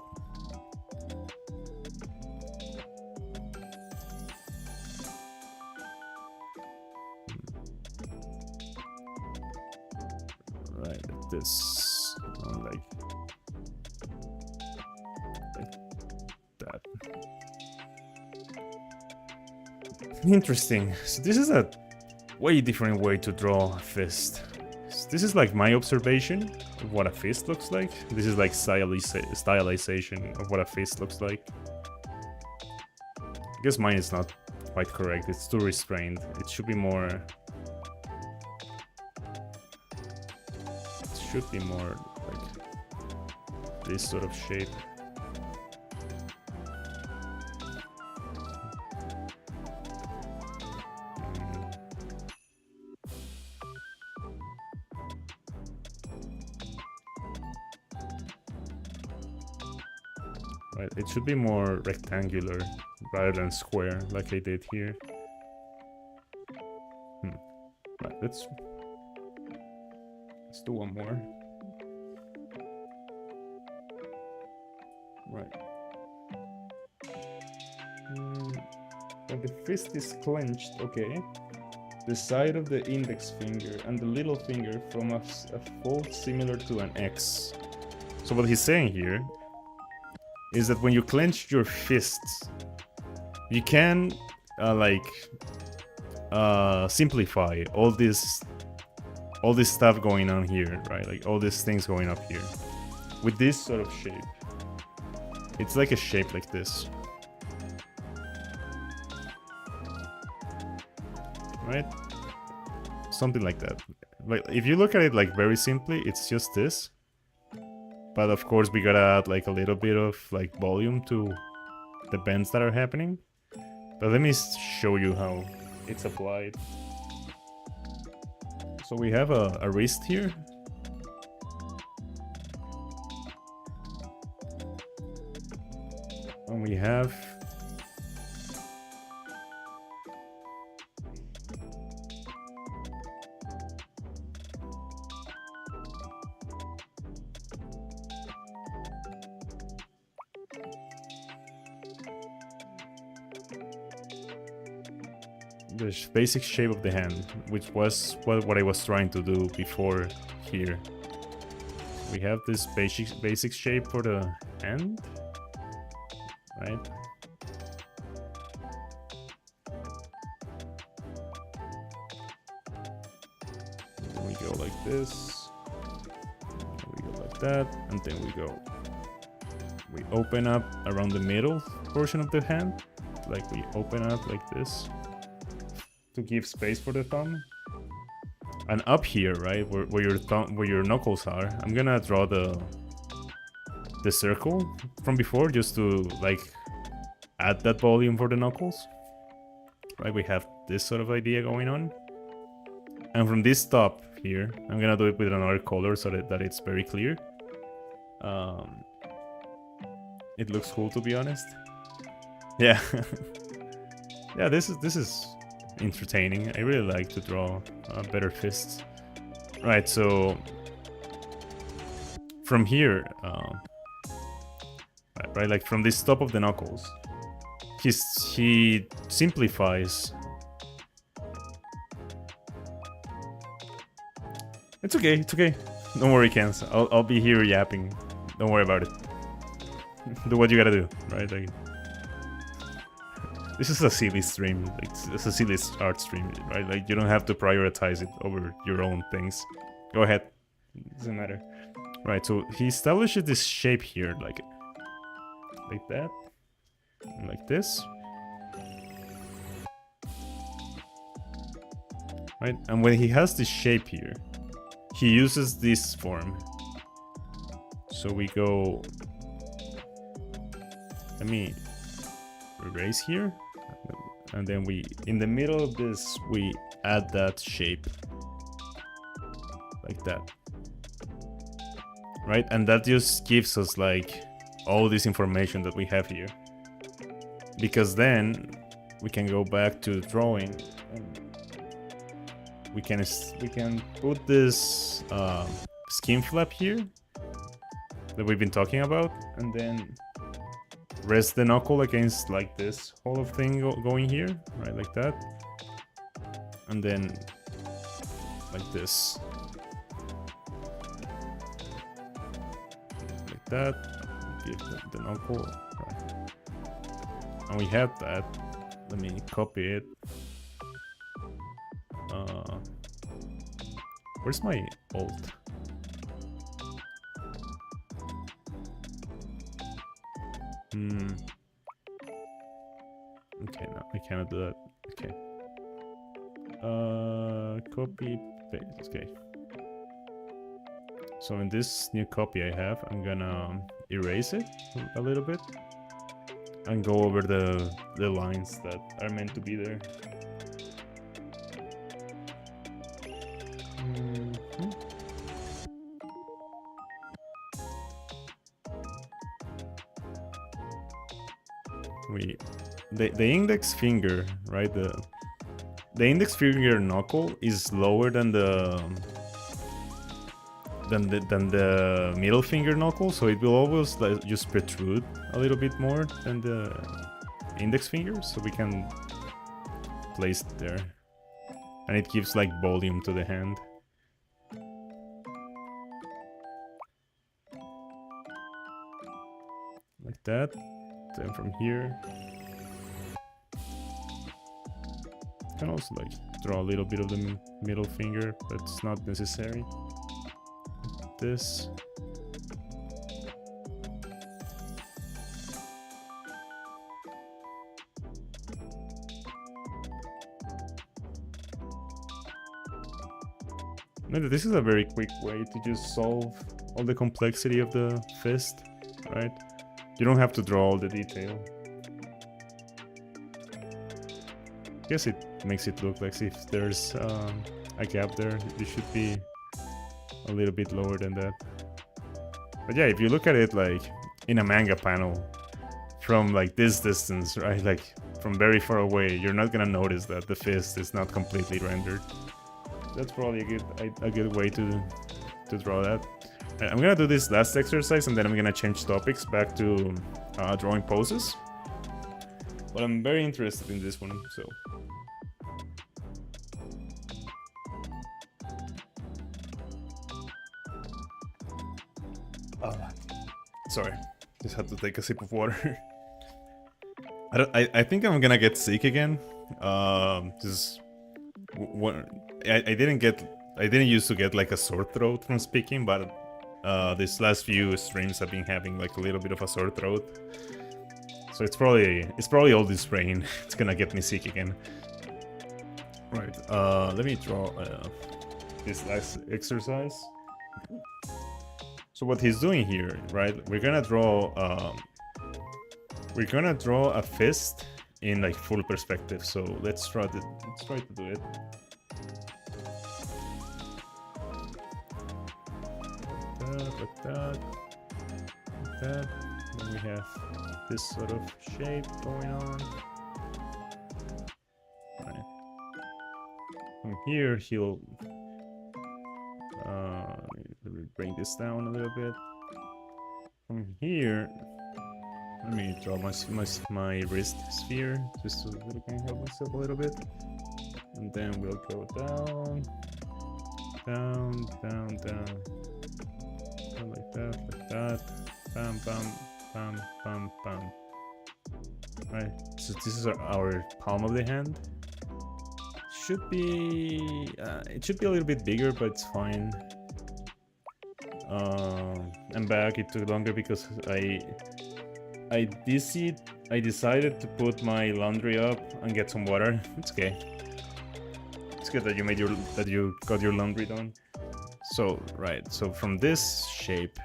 Speaker 1: This like that. Interesting. So this is a way different way to draw a fist. So this is like my observation of what a fist looks like. This is like stylization of what a fist looks like. I guess mine is not quite correct. It's too restrained. It should be more... should be more like this sort of shape. Right, it should be more rectangular rather than square like I did here. Right, let's do one more. Right. When the fist is clenched, okay. The side of the index finger and the little finger from a fold similar to an X. So what he's saying here is that when you clench your fists, you can simplify all this stuff going on here, right? Like all these things going up here with this sort of shape. It's like a shape like this. Right? Something like that. Like, if you look at it like very simply, it's just this. But of course we gotta add like a little bit of like volume to the bends that are happening. But let me show you how it's applied. So we have a wrist here. And we have the basic shape of the hand, which was what I was trying to do before here. We have this basic shape for the hand, right? Then we go like this, then we go like that, and then we open up around the middle portion of the hand, like we open up like this to give space for the thumb. And up here, right, where your knuckles are, I'm gonna draw the circle from before, just to like add that volume for the knuckles. Right, we have this sort of idea going on. And from this top here, I'm gonna do it with another color so that it's very clear. It looks cool, to be honest. Yeah. Yeah, this is entertaining. I really like to draw better fists. Right, so from here, right, like from this top of the knuckles, he simplifies. It's okay, it's okay. Don't worry, Kens. I'll be here yapping. Don't worry about it. Do what you gotta do, right? Like, this is a silly stream. Like, it's a silly art stream, right? Like, you don't have to prioritize it over your own things. Go ahead. Doesn't matter. Right, so he establishes this shape here, like that, and like this. Right, and when he has this shape here, he uses this form. So we go. Let me erase here. And then in the middle of this, we add that shape. Like that. Right? And that just gives us like all this information that we have here. Because then we can go back to the drawing and we can put this skin flap here that we've been talking about, and then rest the knuckle against like this whole of thing going here, right, like that, and then like this, like that, give the knuckle, right. And we have that. Let me copy it. Where's my alt? Okay, no, I cannot do that. Okay. Copy, paste. Okay. So in this new copy I have, I'm gonna erase it a little bit and go over the lines that are meant to be there. The index finger, right? The index finger knuckle is lower than the middle finger knuckle, so it will always like just protrude a little bit more than the index finger, so we can place it there, and it gives like volume to the hand. Like that. Then from here, you can also like draw a little bit of the middle finger, but it's not necessary. Like this. Maybe this is a very quick way to just solve all the complexity of the fist, right? You don't have to draw all the detail. I guess it makes it look like if there's a gap there, it should be a little bit lower than that. But yeah, if you look at it like in a manga panel from like this distance, right, like from very far away, you're not gonna notice that the fist is not completely rendered. That's probably a good way to draw that. I'm gonna do this last exercise and then I'm gonna change topics back to drawing poses. But I'm very interested in this one, so. Sorry, just had to take a sip of water. I think I'm gonna get sick again. Just I didn't used to get like a sore throat from speaking, but these last few streams I've been having like a little bit of a sore throat. So it's probably all this rain. It's gonna get me sick again. Right. Let me draw this last exercise. So what he's doing here, right? We're gonna draw a fist in like full perspective. So let's try to do it. Like that. Then we have this sort of shape going on. Right. From here, he'll bring this down a little bit. From here, let me draw my wrist sphere just so that I can help myself a little bit. And then we'll go down, down, down, down. Like that, bam, bam, bam, bam, bam. Right, so this is our palm of the hand. Should be, it should be a little bit bigger, but it's fine. And back, it took longer because I decided to put my laundry up and get some water. It's okay. It's good that you got your laundry done. So, right, so from this shape,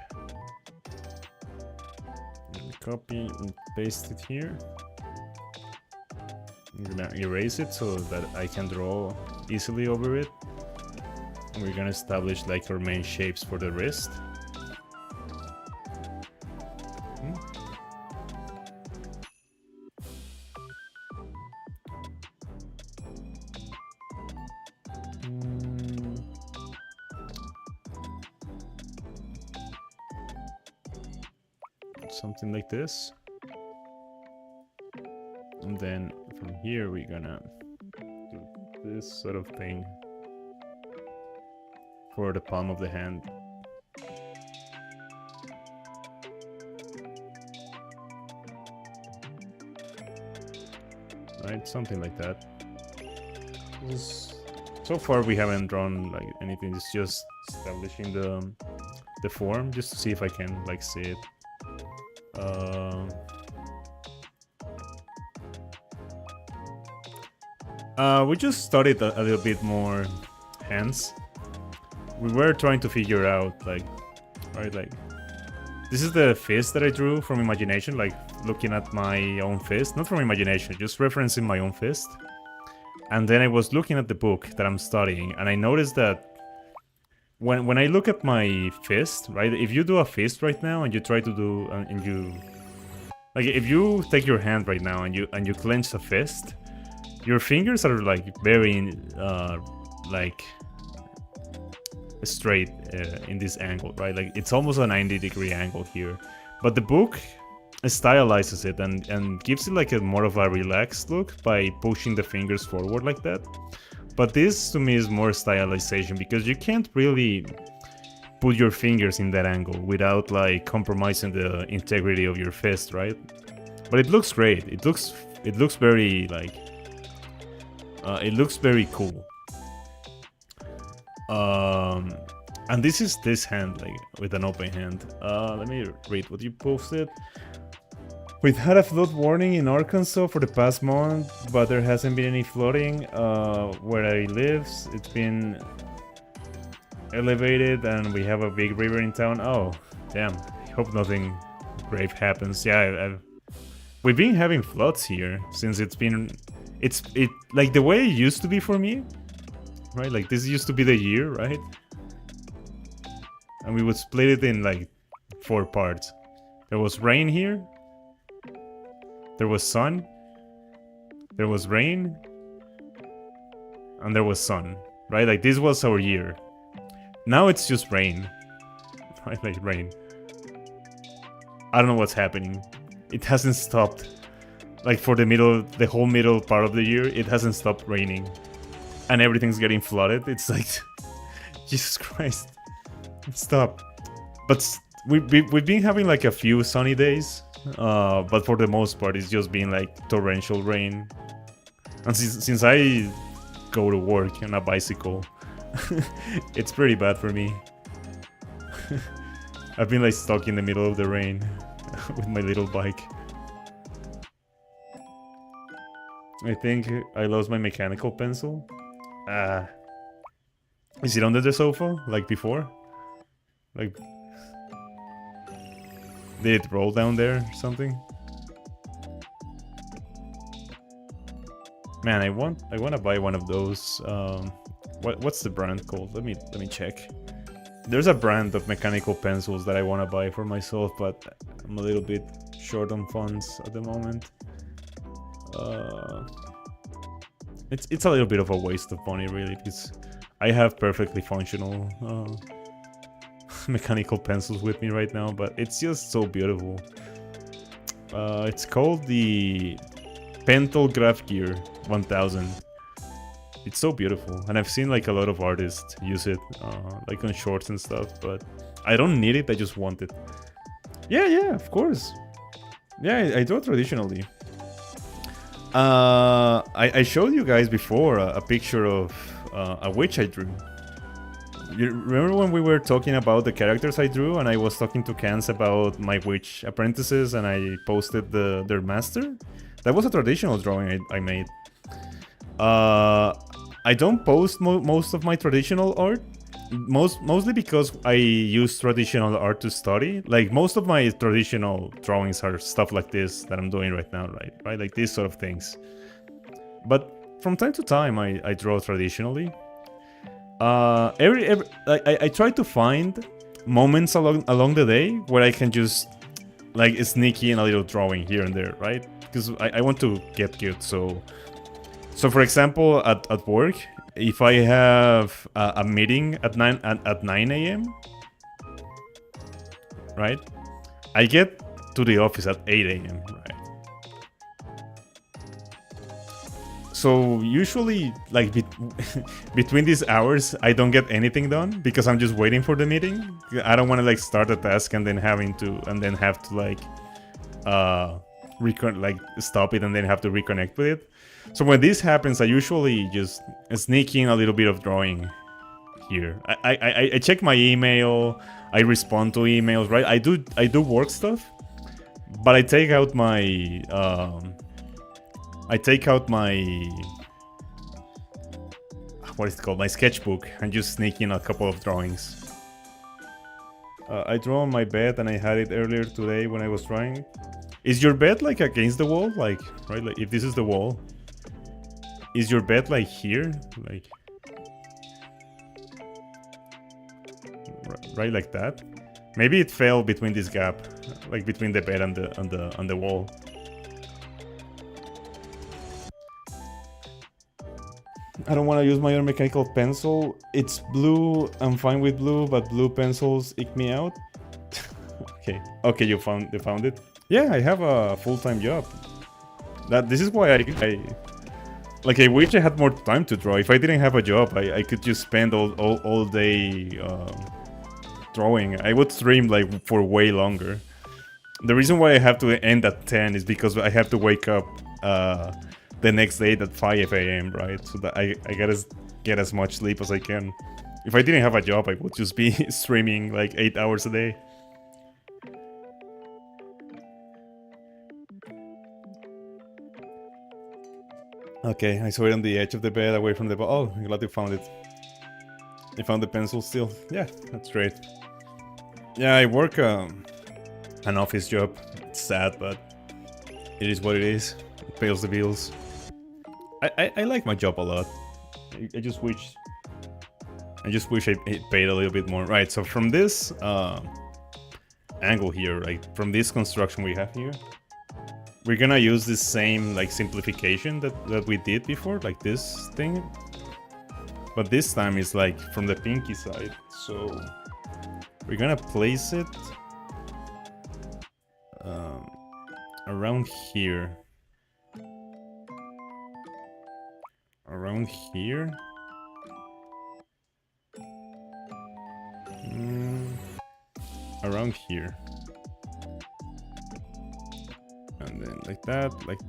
Speaker 1: copy and paste it here. I'm gonna erase it so that I can draw easily over it. And we're gonna establish like our main shapes for the wrist. Something like this. And then from here we're gonna do this sort of thing for the palm of the hand. Right, something like that. So far we haven't drawn like anything, it's just establishing the form just to see if I can like see it. We just studied a little bit more hands. We were trying to figure out like, right, like this is the fist that I drew from imagination, like looking at my own fist, not from imagination, just referencing my own fist. And then I was looking at the book that I'm studying, and I noticed that when I look at my fist, right, if you do a fist right now and you try to do and you like, if you take your hand right now and you clench a fist, your fingers are like very like straight in this angle, right? Like it's almost a 90-degree angle here, but the book stylizes it and gives it like a more of a relaxed look by pushing the fingers forward like that. But this to me is more stylization because you can't really put your fingers in that angle without like compromising the integrity of your fist, right? But it looks great. It looks very like it looks very cool. And this is this hand, like with an open hand. Let me read what you posted. We've had a flood warning in Arkansas for the past month, but there hasn't been any flooding where I live. It's been elevated, and we have a big river in town. Oh, damn. I hope nothing grave happens. Yeah, we've been having floods here since it's like the way it used to be for me, right? Like this used to be the year, right? And we would split it in like 4 parts. There was rain here. There was sun. There was rain. And there was sun, right? Like this was our year. Now it's just rain. Right, like rain. I don't know what's happening. It hasn't stopped. Like for the whole middle part of the year, it hasn't stopped raining. And everything's getting flooded. It's like, Jesus Christ. Stop. But we've been having like a few sunny days. But for the most part, it's just been like torrential rain. And since I go to work on a bicycle, it's pretty bad for me. I've been like stuck in the middle of the rain with my little bike. I think I lost my mechanical pencil. Is it under the sofa like before? Like, did it roll down there or something? Man, I want to buy one of those. What's the brand called? Let me check. There's a brand of mechanical pencils that I want to buy for myself, but I'm a little bit short on funds at the moment. It's a little bit of a waste of money, really, because I have perfectly functional mechanical pencils with me right now, but it's just so beautiful. It's called the Pentel Graph Gear 1000. It's so beautiful, and I've seen like a lot of artists use it, like on shorts and stuff, but I don't need it, I just want it. Yeah, of course. Yeah, I draw traditionally. I showed you guys before a picture of a witch I drew. You remember when we were talking about the characters I drew, and I was talking to Cans about my witch apprentices, and I posted their master? That was a traditional drawing I made. I don't post most of my traditional art, mostly because I use traditional art to study. Like most of my traditional drawings are stuff like this that I'm doing right now, right? Like these sort of things. But from time to time, I draw traditionally. I try to find moments along the day where I can just like sneak in a little drawing here and there, right? Because I want to get good. So for example, at work, if I have a meeting at 9 a.m., right? I get to the office at 8 a.m., right? So usually, like between these hours, I don't get anything done because I'm just waiting for the meeting. I don't want to like start a task and then have to like stop it and then have to reconnect with it. So when this happens, I usually just sneak in a little bit of drawing here. I check my email, I respond to emails, right? I do work stuff, but I take out my what is it called? My sketchbook, and just sneak in a couple of drawings. I draw on my bed, and I had it earlier today when I was drawing. Is your bed like against the wall? Like, right? Like if this is the wall, is your bed like here? Like right like that? Maybe it fell between this gap, like between the bed and the wall. I don't want to use my own mechanical pencil. It's blue. I'm fine with blue, but blue pencils ick me out. Okay, you found it. Yeah, I have a full-time job. This is why I wish I had more time to draw. If I didn't have a job, I could just spend all day drawing. I would stream like for way longer. The reason why I have to end at 10 is because I have to wake up the next day at 5 a.m., right? So that I gotta get as much sleep as I can. If I didn't have a job, I would just be streaming like 8 hours a day. Okay, I saw it on the edge of the bed, away from the... Oh, I'm glad you found it. I found the pencil still. Yeah, that's great. Yeah, I work an office job. It's sad, but it is what it is. It pays the bills. I like my job a lot. I just wish it paid a little bit more. Right, so from this angle here, like from this construction we have here, we're gonna use this same like simplification that we did before, like this thing. But this time it's like from the pinky side. So we're gonna place it around here. Around here. Around here. And then like that, and like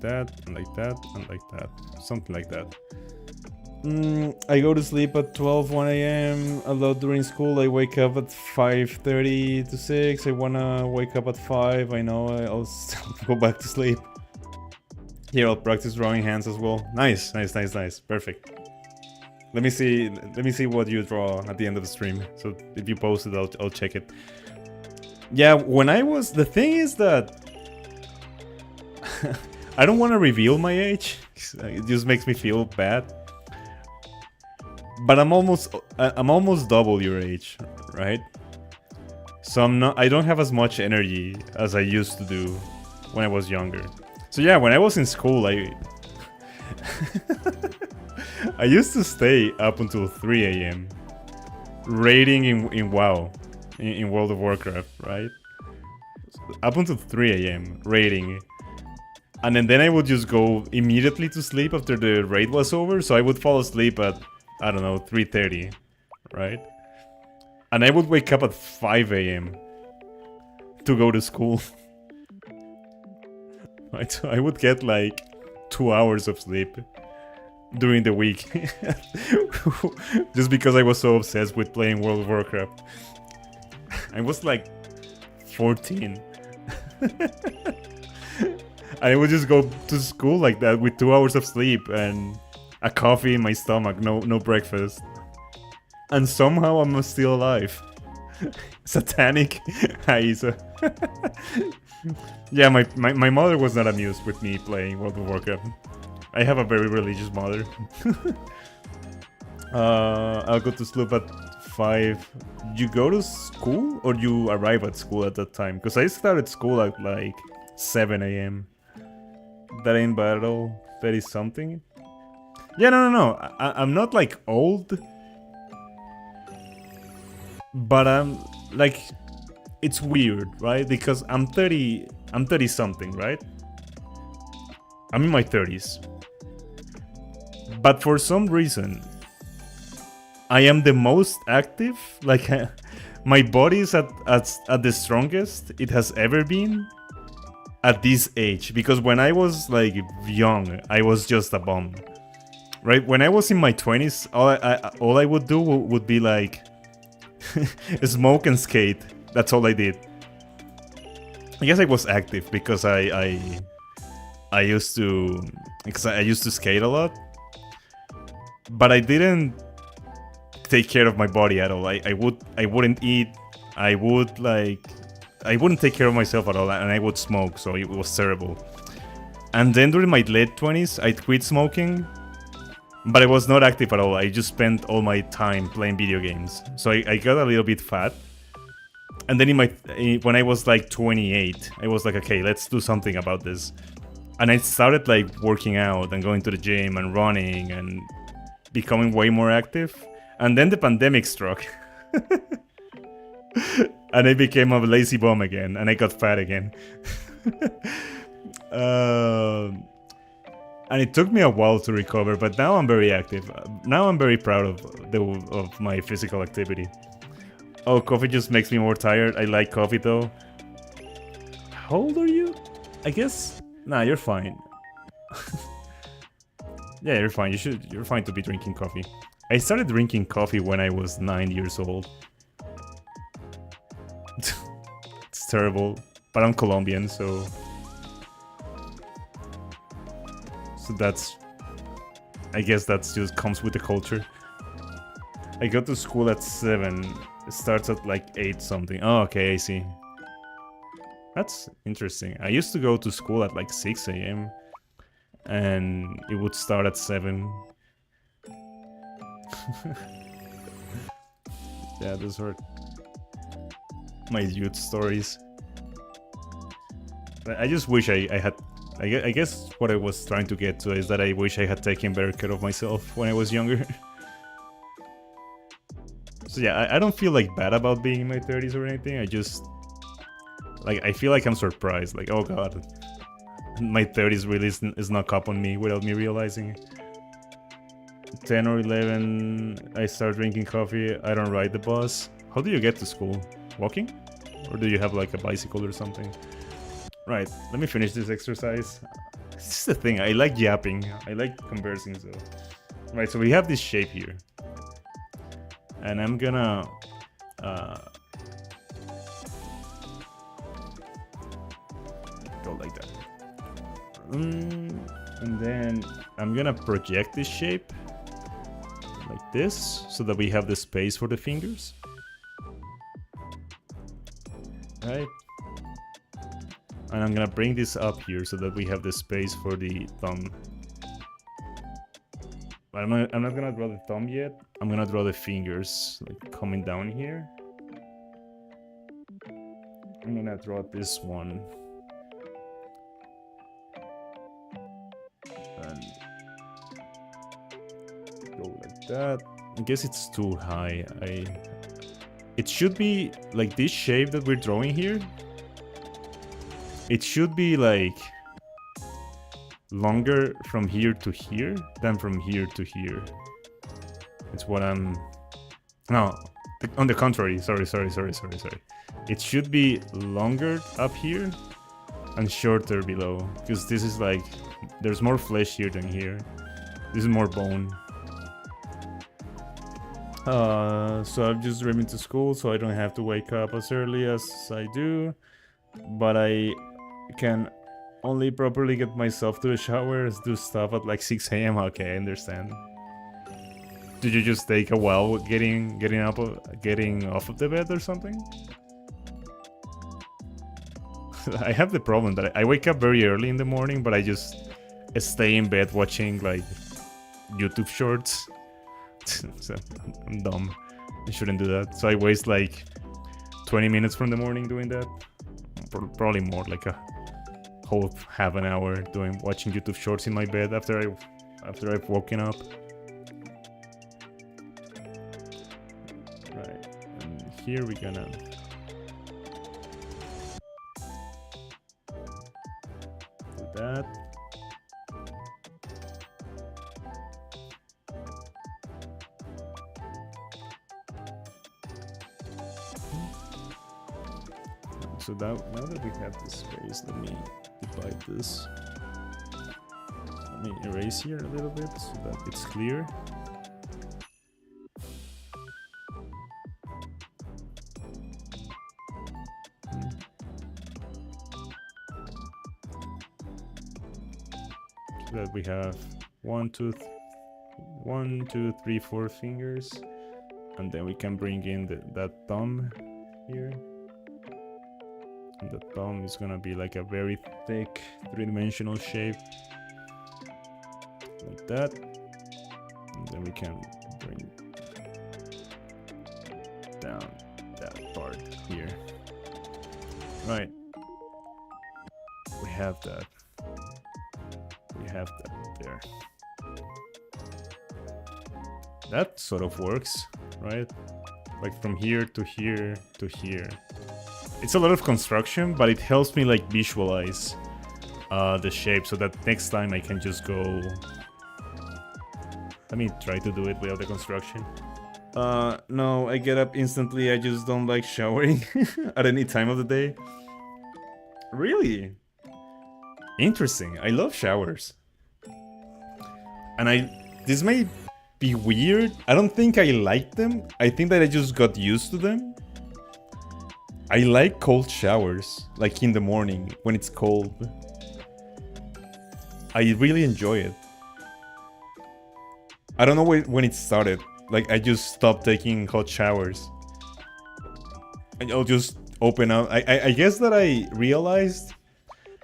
Speaker 1: that, and like that. Something like that. I go to sleep at 1 a.m. a lot during school. I wake up at 5:30 to 6. I wanna wake up at 5. I know I'll still go back to sleep. Here I'll practice drawing hands as well. Nice. Perfect. Let me see what you draw at the end of the stream. So if you post it, I'll check it. Yeah, when I was... The thing is that... I don't want to reveal my age. It just makes me feel bad. But I'm almost double your age, right? So I don't have as much energy as I used to do when I was younger. So yeah, when I was in school, I used to stay up until 3 a.m. raiding in WoW, in World of Warcraft, right? Up until 3 a.m. raiding. And then I would just go immediately to sleep after the raid was over, so I would fall asleep at, I don't know, 3:30, right? And I would wake up at 5 a.m. to go to school. Right, so I would get like 2 hours of sleep during the week. Just because I was so obsessed with playing World of Warcraft. I was like 14. I would just go to school like that with 2 hours of sleep and a coffee in my stomach, no breakfast. And somehow I'm still alive. Satanic Aiza. Yeah, my mother was not amused with me playing World of Warcraft. I have a very religious mother. I'll go to sleep at 5. You go to school or you arrive at school at that time? Because I started school at like 7 a.m. That ain't bad at all. 30 something. Yeah, no. I'm not like old. But I'm like, it's weird, right? Because I'm 30 something, right? I'm in my 30s. But for some reason, I am the most active. Like, my body is at the strongest it has ever been at this age. Because when I was like young, I was just a bum. Right? When I was in my 20s, all I would do would be like smoke and skate. That's all I did. I guess I was active because I used to skate a lot. But I didn't take care of my body at all. I wouldn't eat. I wouldn't take care of myself at all, and I would smoke, so it was terrible. And then during my late 20s, I quit smoking, but I was not active at all. I just spent all my time playing video games, so I got a little bit fat. And then when I was like 28, I was like, okay, let's do something about this. And I started like working out and going to the gym and running and becoming way more active. And then the pandemic struck. And I became a lazy bum again, and I got fat again. And it took me a while to recover, but now I'm very active. Now I'm very proud of my physical activity. Oh, coffee just makes me more tired. I like coffee though. How old are you? I guess... Nah, you're fine. Yeah, you're fine. You're fine to be drinking coffee. I started drinking coffee when I was 9 years old. It's terrible, but I'm Colombian, so that's... I guess that's just comes with the culture. I go to school at 7. It starts at like 8 something. Oh, okay, I see. That's interesting. I used to go to school at like 6 a.m. and it would start at 7. Yeah, those were my youth stories. But I just wish I had... I guess what I was trying to get to is that I wish I had taken better care of myself when I was younger. So yeah, I don't feel like bad about being in my 30s or anything. I just... like, I feel like I'm surprised. Like, oh god, my 30s really is knock up on me without me realizing. 10 or 11, I start drinking coffee. I don't ride the bus. How do you get to school? Walking? Or do you have like a bicycle or something? Right, let me finish this exercise. This is the thing, I like yapping. I like conversing, so... Right, so we have this shape here. And I'm gonna... go like that. And then I'm gonna project this shape like this, so that we have the space for the fingers. Right. And I'm gonna bring this up here so that we have the space for the thumb. But I'm not gonna draw the thumb yet. I'm gonna draw the fingers, like coming down here. I'm gonna draw this one. And go like that. I guess it's too high. It should be like this shape that we're drawing here. It should be like longer from here to here than from here to here. It's what I'm... No, on the contrary. Sorry. It should be longer up here and shorter below. Because this is like... there's more flesh here than here. This is more bone. So I'm just driving to school so I don't have to wake up as early as I do. But I can only properly get myself to the shower, do stuff at like 6 a.m. Okay, I understand. Did you just take a while getting off of the bed or something? I have the problem that I wake up very early in the morning, but I just stay in bed watching like YouTube shorts. So I'm dumb. I shouldn't do that. So I waste like 20 minutes from the morning doing that. Probably more, like a whole half an hour watching YouTube shorts in my bed after I've woken up. Right, and here we're gonna do that. So now that we have this space, let me divide this. Let me erase here a little bit so that it's clear. So that we have 1, 2, 3, 4 fingers, and then we can bring in that thumb here. And the thumb is gonna be like a very thick three-dimensional shape, like that. And then we can bring down that part here. Right. We have that. We have that there. That sort of works, right? Like from here to here to here. It's a lot of construction, but it helps me like visualize the shape so that next time I can just go... Let me try to do it without the construction. No, I get up instantly. I just don't like showering at any time of the day. Really? Interesting. I love showers. And this may be weird. I don't think I like them. I think that I just got used to them. I like cold showers, like in the morning when it's cold. I really enjoy it. I don't know when it started. like I just stopped taking hot showers. I'll just open up. I guess that I realized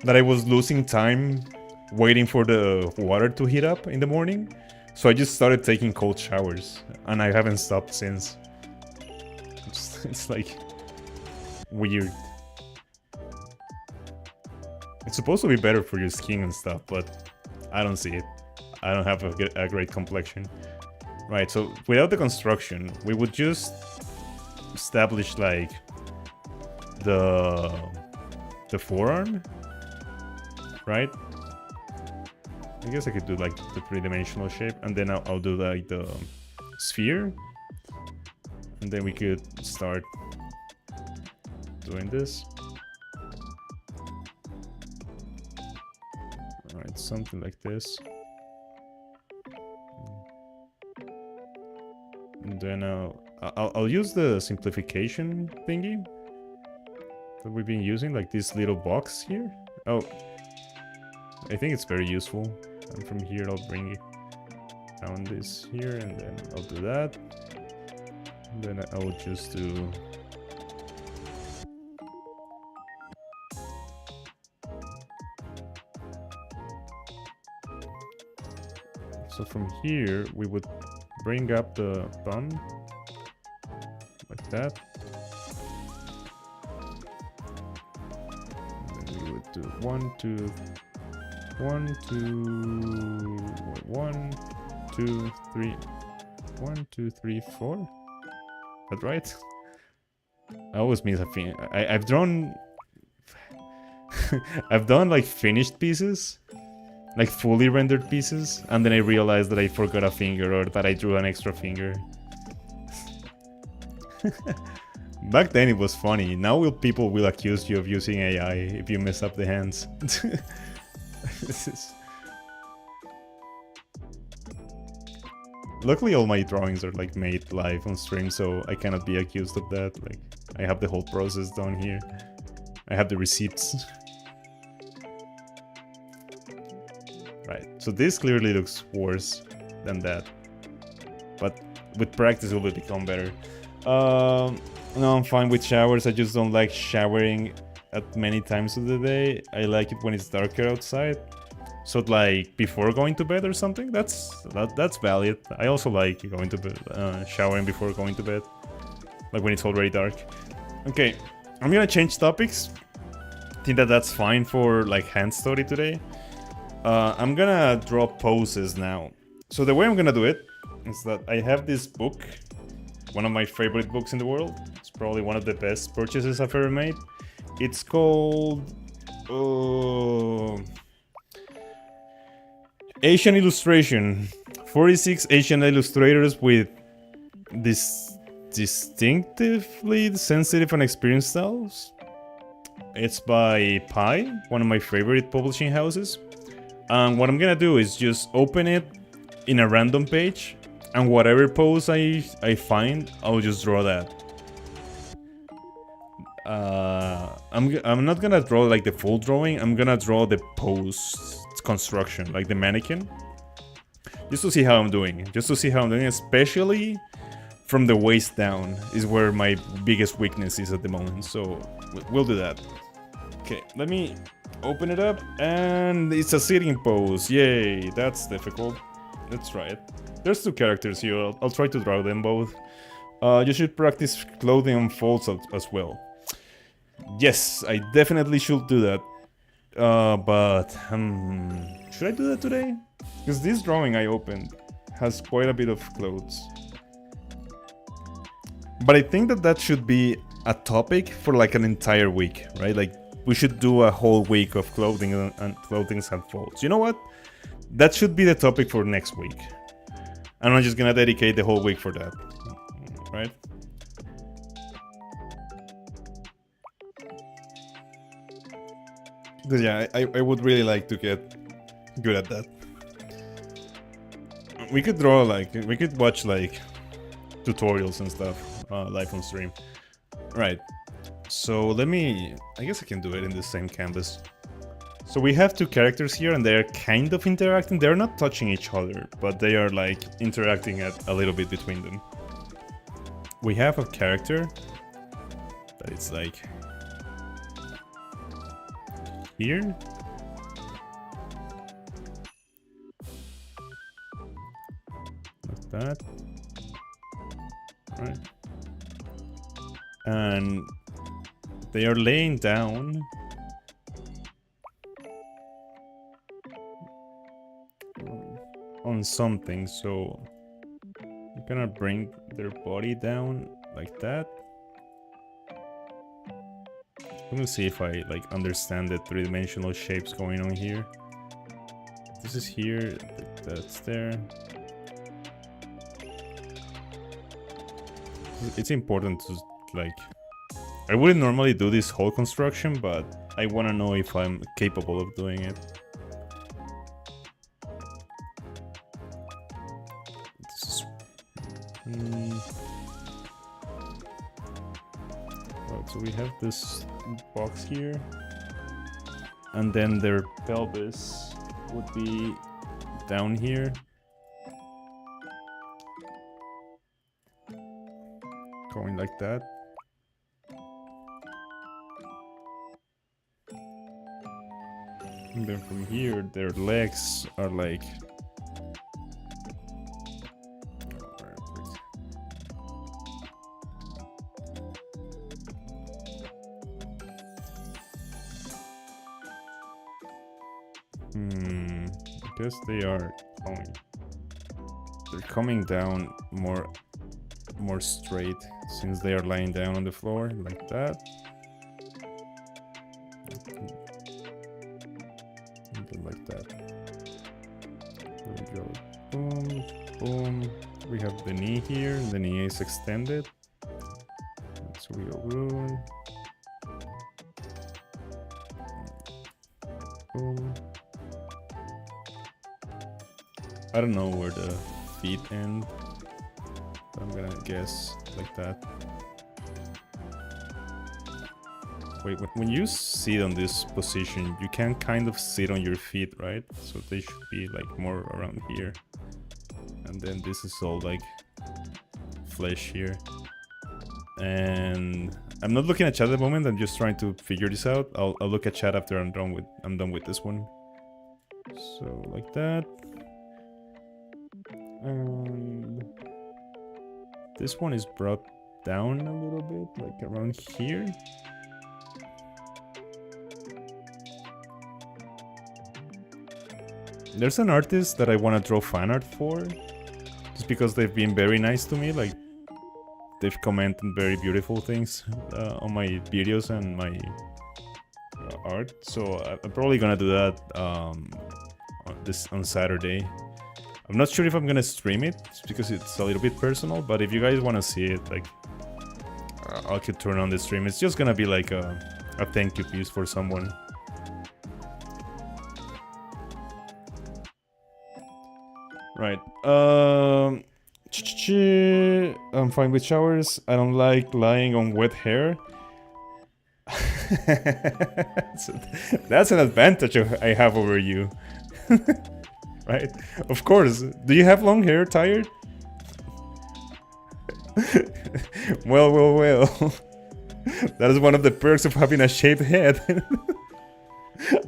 Speaker 1: that I was losing time waiting for the water to heat up in the morning. So I just started taking cold showers, and I haven't stopped since. It's like weird. It's supposed to be better for your skin and stuff, but I don't see it. I don't have a great complexion. Right, so without the construction, we would just establish like the forearm, right? I guess I could do like the three-dimensional shape, and then I'll do like the sphere, and then we could start doing this. Alright, something like this. And then I'll use the simplification thingy that we've been using, like this little box here. Oh, I think it's very useful. And from here I'll bring it down this here, and then I'll do that. And then I will just do... So from here we would bring up the thumb like that. And then we would do 1, 2, 1, 2, 3, 1, 2, 3, 4. That right? I always miss a thing. I've drawn. I've done like finished pieces, like fully rendered pieces, and then I realized that I forgot a finger or that I drew an extra finger. Back then it was funny. Now people will accuse you of using AI if you mess up the hands. Luckily all my drawings are like made live on stream, so I cannot be accused of that. Like, I have the whole process down here. I have the receipts. Right, so this clearly looks worse than that. But with practice it will become better. No, I'm fine with showers. I just don't like showering at many times of the day. I like it when it's darker outside. So like before going to bed or something. That's valid. I also like going to bed, showering before going to bed, like when it's already dark. Okay, I'm gonna change topics. I think that's fine for like hand study today. I'm gonna draw poses now. So the way I'm gonna do it is that I have this book, one of my favorite books in the world. It's probably one of the best purchases I've ever made. It's called Asian Illustration. 46 Asian illustrators with distinctively sensitive and experienced styles. It's by Pi, one of my favorite publishing houses. And what I'm gonna do is just open it in a random page, and whatever pose I find, I'll just draw that. I'm not gonna draw like the full drawing. I'm gonna draw the pose construction, like the mannequin, just to see how I'm doing. Especially from the waist down is where my biggest weakness is at the moment. So we'll do that. Okay, let me open it up, and it's a sitting pose. Yay, that's difficult. Let's try it. There's two characters here. I'll try to draw them both. You should practice clothing on folds as well. Yes, I definitely should do that. But should I do that today? Because this drawing I opened has quite a bit of clothes. But I think that should be a topic for like an entire week, right? Like we should do a whole week of clothing and clothings and folds. You know what? That should be the topic for next week. And I'm just gonna dedicate the whole week for that, right? Because yeah, I would really like to get good at that. We could draw like, we could watch like tutorials and stuff live on stream. Right, so let me, I guess I can do it in the same canvas. So we have two characters here and they're kind of interacting. They're not touching each other, but they are like interacting a little bit between them. We have a character that is like here. Like that. Right. And they are laying down on something, so I'm gonna bring their body down like that. Let me see if I like understand the three-dimensional shapes going on here. This is here, that's there. It's important to like, I wouldn't normally do this whole construction, but I want to know if I'm capable of doing it. Right, so we have this box here, and then their pelvis would be down here. Going like that. And then from here, their legs are like... I guess they are coming. They're coming down more straight since they are lying down on the floor like that. And then like that. There we go. Boom, boom. We have the knee here, and the knee is extended. So we go boom. Boom. I don't know where the feet end. I'm gonna guess like that. Wait, when you sit on this position, you can kind of sit on your feet, right? So they should be like more around here. And then this is all like flesh here. And I'm not looking at chat at the moment, I'm just trying to figure this out. I'll look at chat after I'm done with this one. So like that. And this one is brought down a little bit, like around here. There's an artist that I want to draw fan art for, just because they've been very nice to me. Like, they've commented very beautiful things on my videos and my art. So I'm probably gonna do that on Saturday. I'm not sure if I'm gonna stream it, because it's a little bit personal, but if you guys want to see it, like, I could turn on the stream. It's just gonna be like a thank you piece for someone. Right. I'm fine with showers. I don't like lying on wet hair. That's an advantage I have over you. Right? Of course. Do you have long hair, Tired? Well. That is one of the perks of having a shaved head.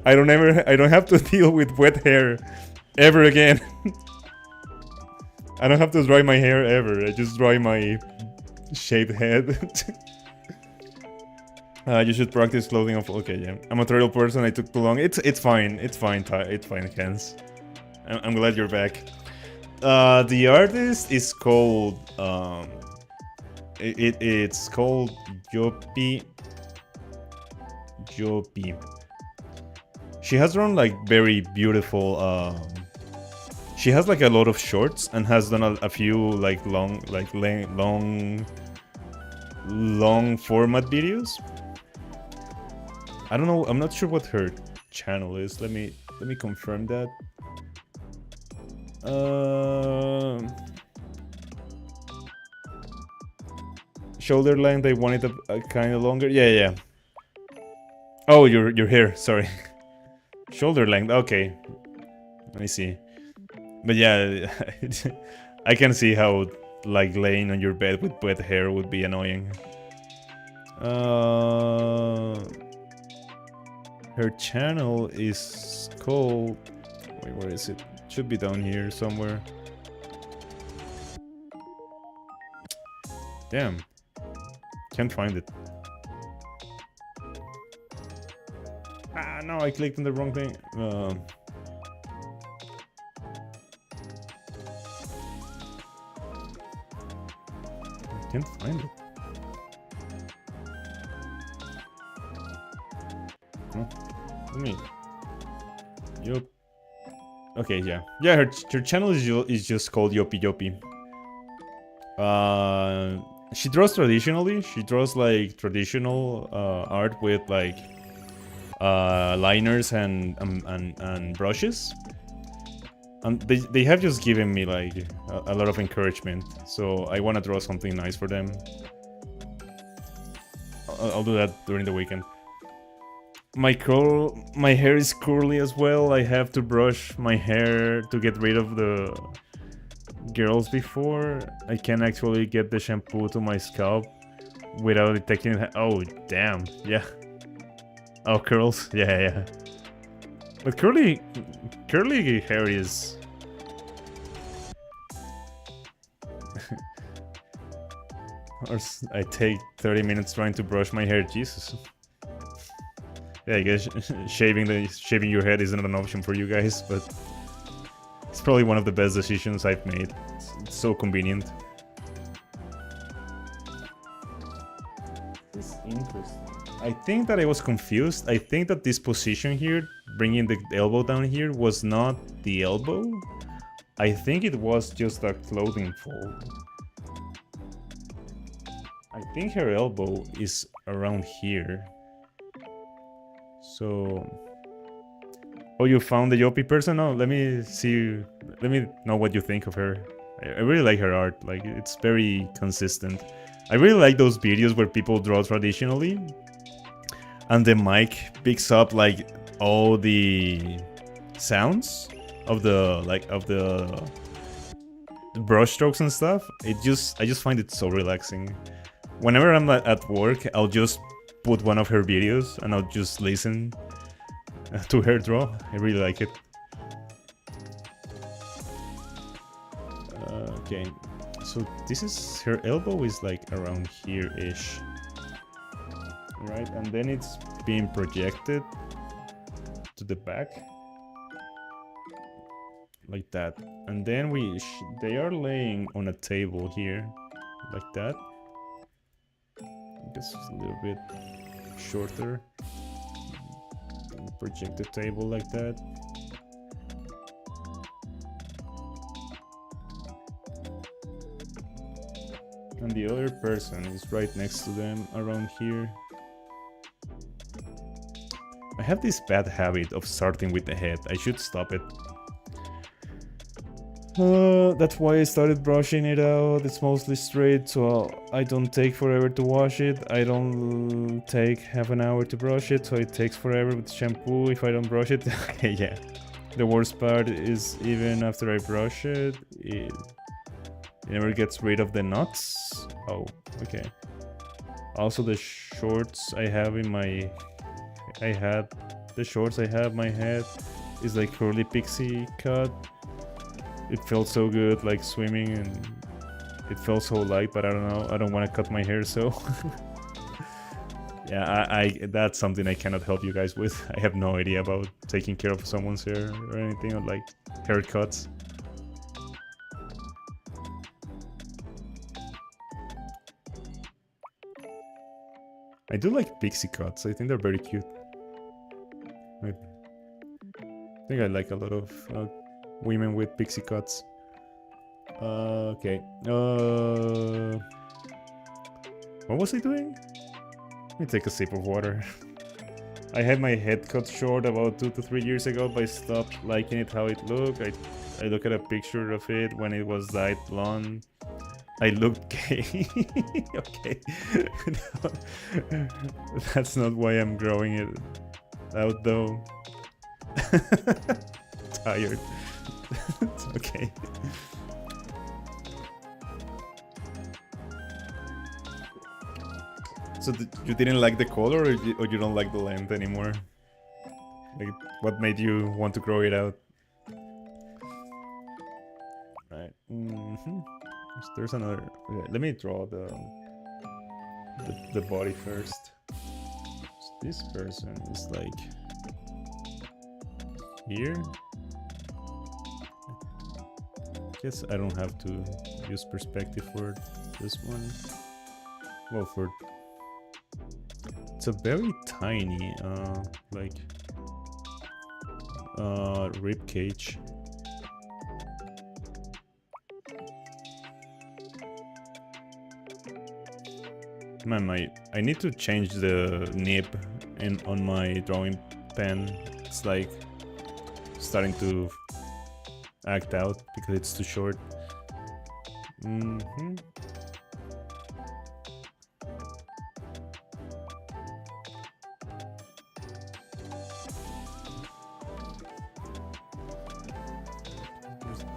Speaker 1: I don't have to deal with wet hair ever again. I don't have to dry my hair ever. I just dry my shaved head. You should practice clothing of... Okay, yeah. I'm a turtle person. I took too long. It's fine. It's fine, Kens. I'm glad you're back. The artist is called... It's called Jopi. She has drawn like very beautiful... she has like a lot of shorts and has done a few like long format videos. I don't know. I'm not sure what her channel is. Let me confirm that. Shoulder length. I want it a kind of longer. Yeah. Oh, you're here. Sorry. Shoulder length, okay. Let me see. But yeah, I can see how like laying on your bed with wet hair would be annoying. Her channel is called... Wait, where is it? Should be down here somewhere. Damn. Can't find it. Ah, no, I clicked on the wrong thing. I can't find it. Let me... Yup. Okay, yeah. Yeah, her channel is just called Yopi Yopi. She draws traditionally. She draws like traditional art with like liners and brushes. And they have just given me like a lot of encouragement. So I want to draw something nice for them. I'll do that during the weekend. My hair is curly as well. I have to brush my hair to get rid of the girls before. I can actually get the shampoo to my scalp without detecting it. Oh, damn. Yeah. Oh, curls. Yeah. But curly hair is... Or I take 30 minutes trying to brush my hair. Jesus. Yeah, I guess shaving your head isn't an option for you guys, but it's probably one of the best decisions I've made. It's so convenient. It's interesting. I think that I was confused. I think that this position here, bringing the elbow down here, was not the elbow. I think it was just a clothing fold. I think her elbow is around here. So... Oh, you found the Yopi person? Oh, let me see. Let me know what you think of her. I really like her art. Like, it's very consistent. I really like those videos where people draw traditionally, and the mic picks up like all the sounds of the brush strokes and stuff. I just find it so relaxing. Whenever I'm at work, I'll just put one of her videos and I'll just listen to her draw. I really like it. Okay, so this is... her elbow is like around here-ish. Right, and then it's being projected to the back. Like that. And then they are laying on a table here. Like that. I guess it's a little bit shorter. Project the table like that. And the other person is right next to them around here. I have this bad habit of starting with the head. I should stop it. That's why I started brushing it out. It's mostly straight, so I don't take forever to wash it. I don't take half an hour to brush it, so it takes forever with shampoo if I don't brush it. Okay, yeah. The worst part is even after I brush it, it never gets rid of the knots. Oh, okay. Also the shorts I have in my... my head is like curly pixie cut. It felt so good, like swimming, and it felt so light, but I don't know, I don't want to cut my hair, so... Yeah, that's something I cannot help you guys with. I have no idea about taking care of someone's hair or anything, or like haircuts. I do like pixie cuts, I think they're very cute. I think I like a lot of women with pixie cuts. Okay. What was I doing? Let me take a sip of water. I had my head cut short about 2 to 3 years ago, but I stopped liking it how it looked. I look at a picture of it when it was dyed blonde. I looked gay. Okay. No, that's not why I'm growing it out though. Tired. It's okay. So you didn't like the color, or you don't like the length anymore? Like, what made you want to grow it out? Right. There's another. Okay, let me draw the body first. So this person is like here. Guess I don't have to use perspective for this one. Well, for it's a very tiny like rib cage. Man, I need to change the nib on my drawing pen. It's like starting to act out because it's too short.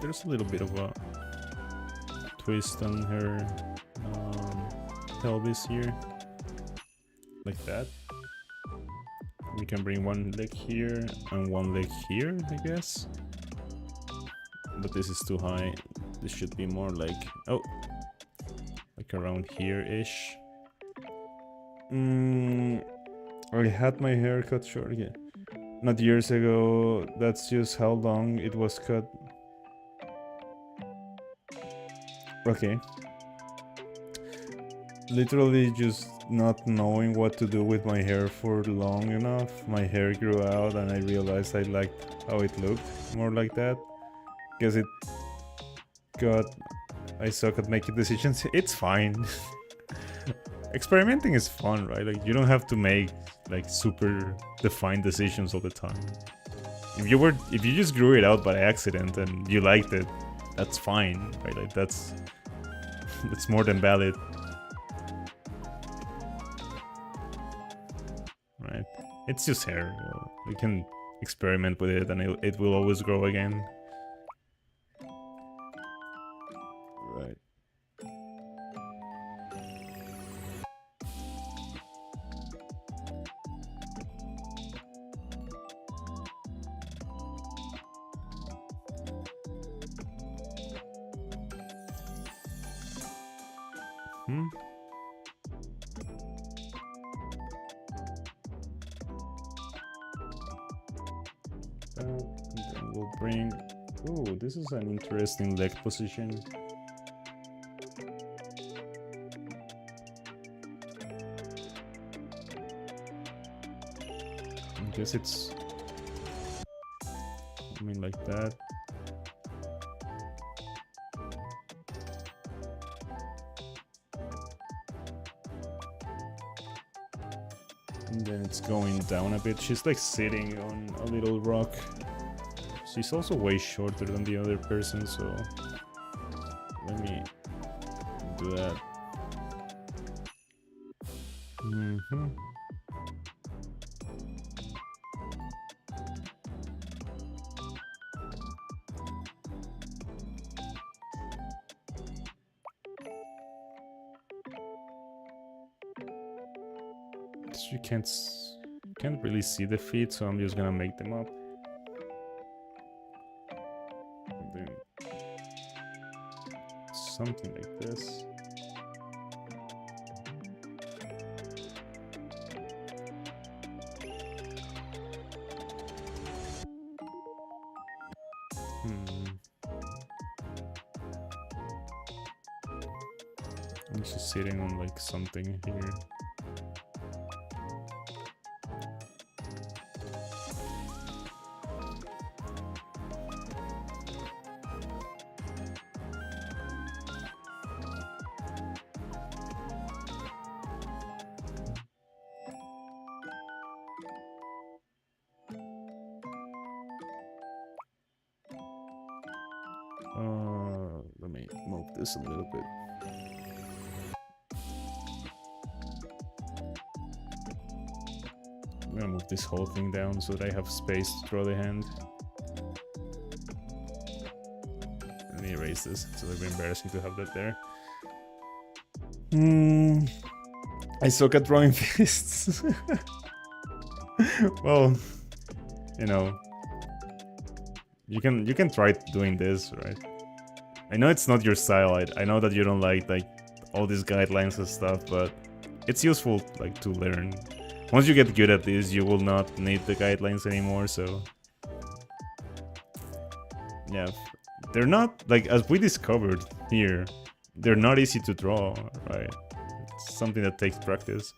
Speaker 1: There's a little bit of a twist on her pelvis here, like that. We can bring one leg here and one leg here, I guess. But this is too high. This should be more like, oh, like around here-ish. I had my hair cut short, yeah. Not years ago, that's just how long it was cut. Okay. Literally just not knowing what to do with my hair for long enough. My hair grew out and I realized I liked how it looked more like that. Because it got... I suck at making decisions. It's fine. Experimenting is fun, right? Like, you don't have to make like super defined decisions all the time. If you just grew it out by accident and you liked it, that's fine, right? Like that's more than valid. Right? It's just hair. You can experiment with it and it will always grow again. Right. And then we'll bring... Oh, this is an interesting leg position. I guess it's... I mean, like that. And then it's going down a bit. She's like sitting on a little rock. She's also way shorter than the other person, so let me do that. You can't really see the feet, so I'm just gonna make them up. And then something like this. And she's sitting on like something here. Let me move this a little bit. I'm gonna move this whole thing down so that I have space to draw the hand. Let me erase this. It's a little bit embarrassing to have that there. I suck at drawing fists. Well, you know, you can try doing this, right? I know it's not your style. I know that you don't like all these guidelines and stuff, but it's useful like to learn. Once you get good at this, you will not need the guidelines anymore. So yeah, they're not like, as we discovered here, they're not easy to draw, right? It's something that takes practice.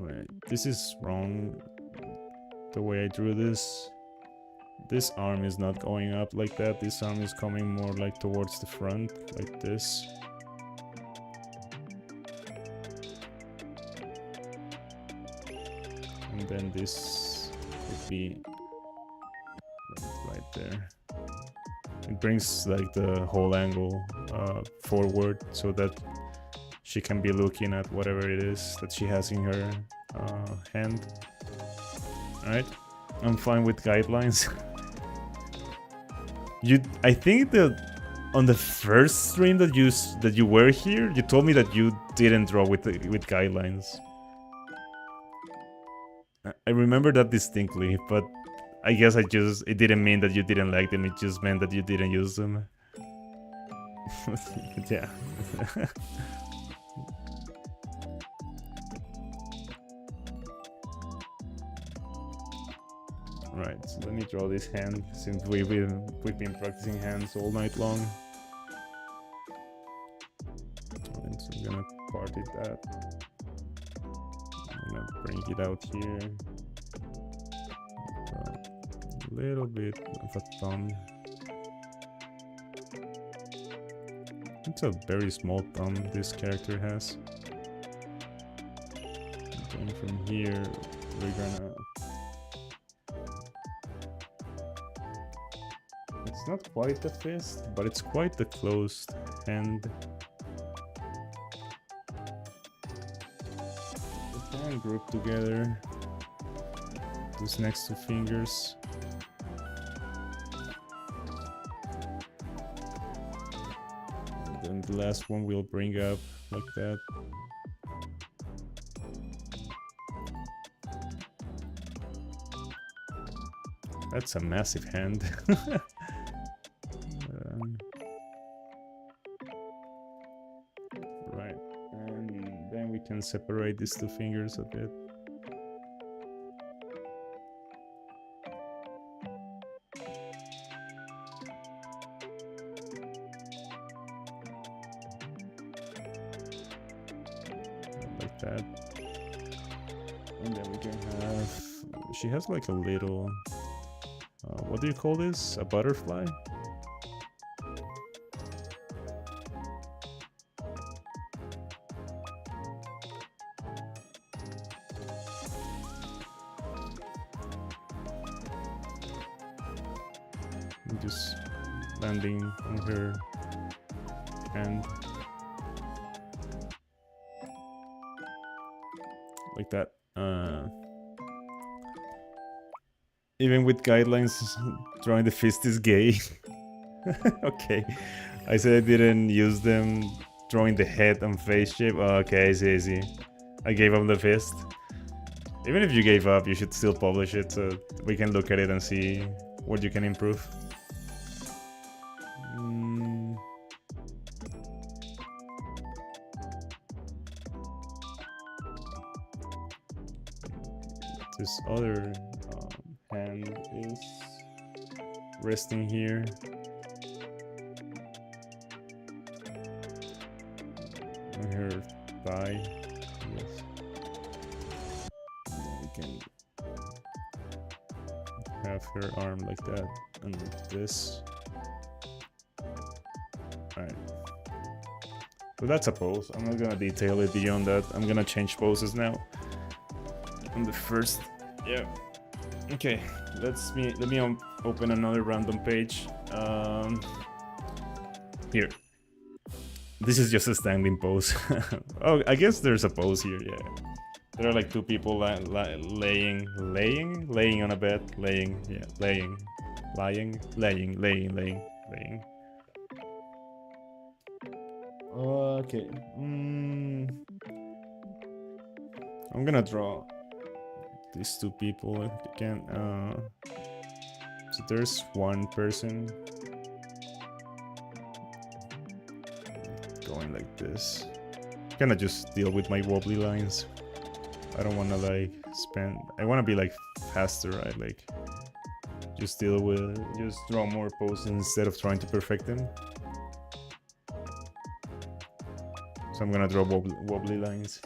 Speaker 1: Right. This is wrong, the way I drew this. This arm is not going up like that. This arm is coming more like towards the front, like this. And then this would be right there. It brings like the whole angle forward so that she can be looking at whatever it is that she has in her hand. Alright, I'm fine with guidelines. I think that on the first stream that you were here, you told me that you didn't draw with guidelines. I remember that distinctly, but I guess it didn't mean that you didn't like them, it just meant that you didn't use them. Yeah. Right, so let me draw this hand since we've been practicing hands all night long. And so I'm gonna party that. I'm gonna bring it out here. A little bit of a thumb. It's a very small thumb this character has. Going from here, we're gonna. It's not quite a fist, but it's quite the closed hand. The hand grouped together. These next two fingers. And then the last one we'll bring up like that. That's a massive hand. Right, and then we can separate these two fingers a bit. Like that. And then we can have... She has like a little... what do you call this? A butterfly? Just landing on her hand. Like that. Even with guidelines, drawing the fist is gay. Okay. I said I didn't use them. Drawing the head and face shape. Oh, okay, I see. I gave up the fist. Even if you gave up, you should still publish it so we can look at it and see what you can improve. This other hand is resting here. On her thigh. Yes. We can her arm like that, and this. Alright. So that's a pose. I'm not gonna detail it beyond that. I'm gonna change poses now. On the first, yeah. Okay, let me open another random page. Here. This is just a standing pose. Oh, I guess there's a pose here. Yeah. There are like two people laying on a bed, laying. Okay. I'm gonna draw these two people again. So there's one person going like this. Gonna just deal with my wobbly lines. I don't wanna like I wanna be like faster, right? Like just draw more poses instead of trying to perfect them. So I'm gonna draw wobbly lines.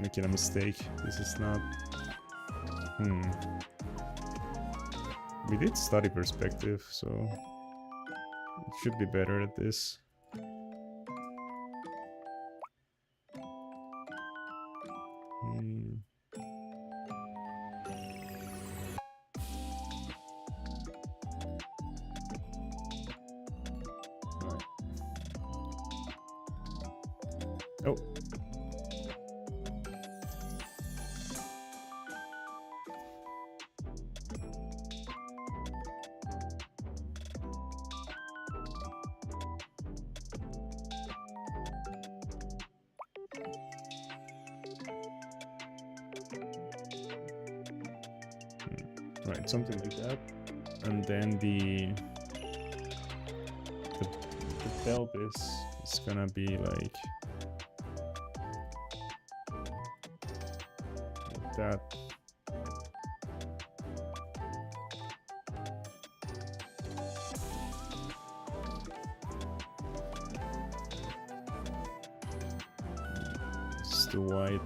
Speaker 1: Making a mistake. This is not. We did study perspective, so it should be better at this. Right. Oh. Right, something like that, and then the pelvis is gonna be like that. It's too wide.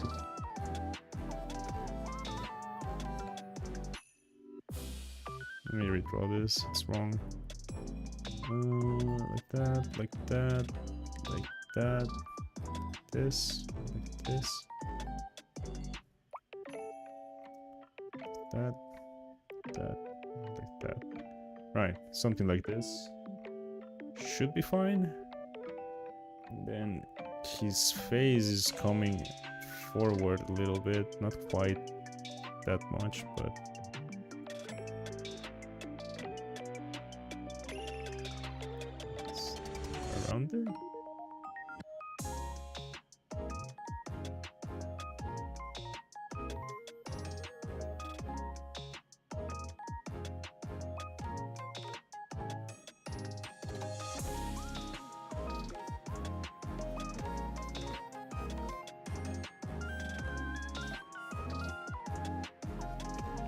Speaker 1: Let me redraw this. It's wrong. Like that, like that, like that. This, like this. That, like that. Right, something like this. Should be fine. And then his face is coming forward a little bit. Not quite that much, but. Around there?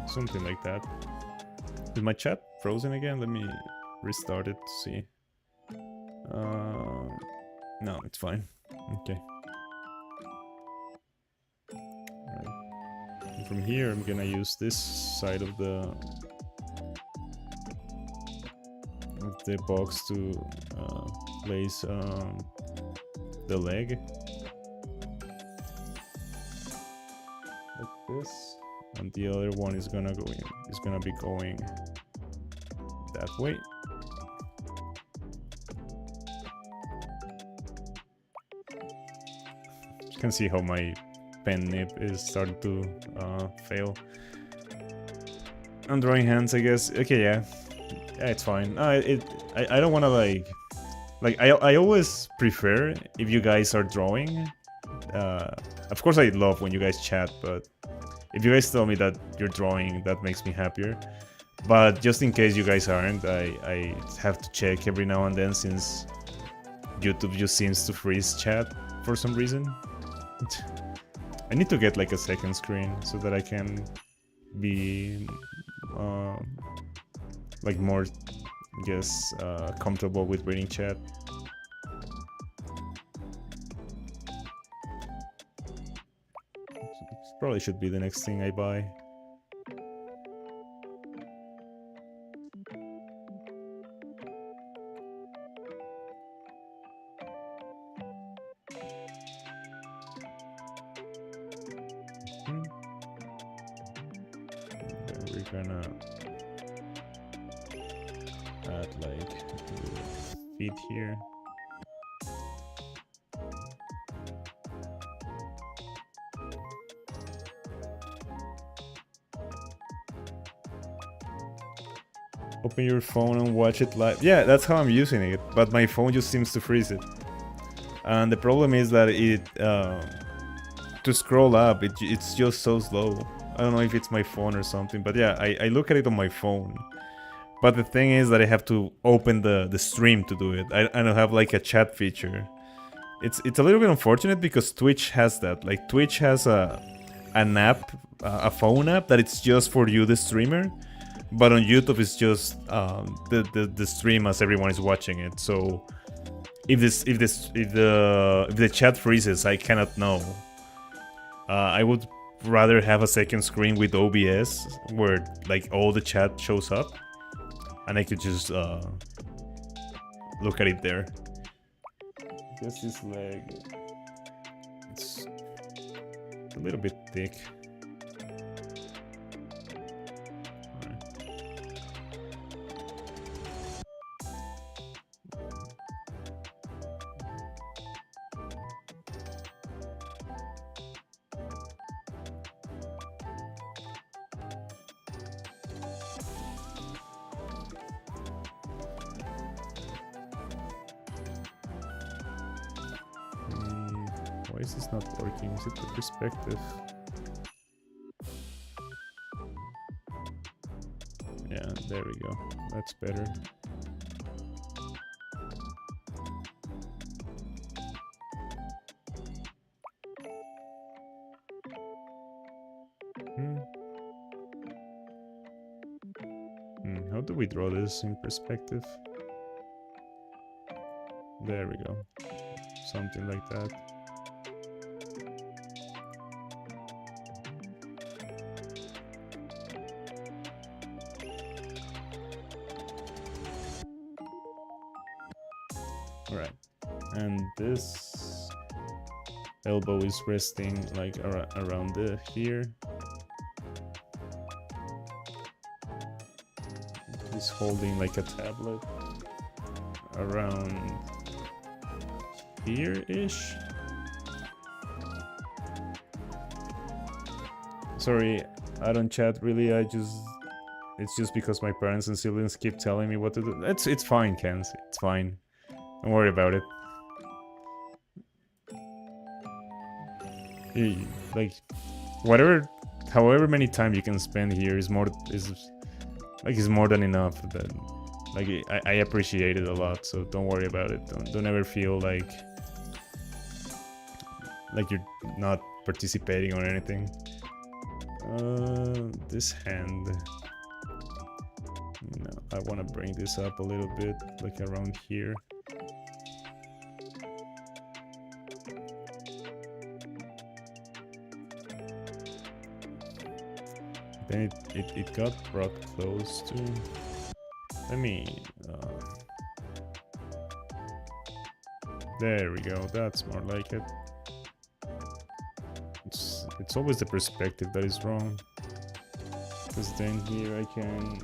Speaker 1: Something like that. Is my chat frozen again? Let me restart it to see. No, it's fine. Okay. Right. And from here, I'm gonna use this side of the box to place the leg like this, and the other one is gonna be going that way. You can see how my pen nib is starting to fail. I'm drawing hands, I guess. Okay, yeah, it's fine. I don't want to like I always prefer if you guys are drawing. Of course, I love when you guys chat, but if you guys tell me that you're drawing, that makes me happier. But just in case you guys aren't, I have to check every now and then, since YouTube just seems to freeze chat for some reason. I need to get like a second screen so that I can be like more, I guess, comfortable with reading chat. probably should be the next thing I buy. Then we're gonna add like feet here. Open your phone and watch it live. Yeah, that's how I'm using it, but my phone just seems to freeze it. And the problem is that it to scroll up, it's just so slow. I don't know if it's my phone or something, but yeah, I look at it on my phone. But the thing is that I have to open the stream to do it. I don't have like a chat feature. It's a little bit unfortunate because Twitch has that. Like Twitch has an app, a phone app that it's just for you, the streamer. But on YouTube it's just the stream as everyone is watching it. So if the chat freezes, I cannot know. I would rather have a second screen with OBS where like all the chat shows up, and I could just look at it there. I guess this leg, it's a little bit thick. Why is this not working? Is it the perspective? Yeah, there we go. That's better. How do we draw this in perspective? There we go. Something like that. Alright, and this elbow is resting like around here. He's holding like a tablet around here-ish. Sorry, I don't chat really, it's just because my parents and siblings keep telling me what to do. It's fine, Kens, it's fine. Don't worry about it. Like, however many time you can spend here is more than enough. That, like, I appreciate it a lot. So don't worry about it. Don't ever feel like you're not participating or anything. This hand. No, I want to bring this up a little bit, like around here. Then it got brought close to. Let me. There we go. That's more like it. It's always the perspective that is wrong. Because then here I can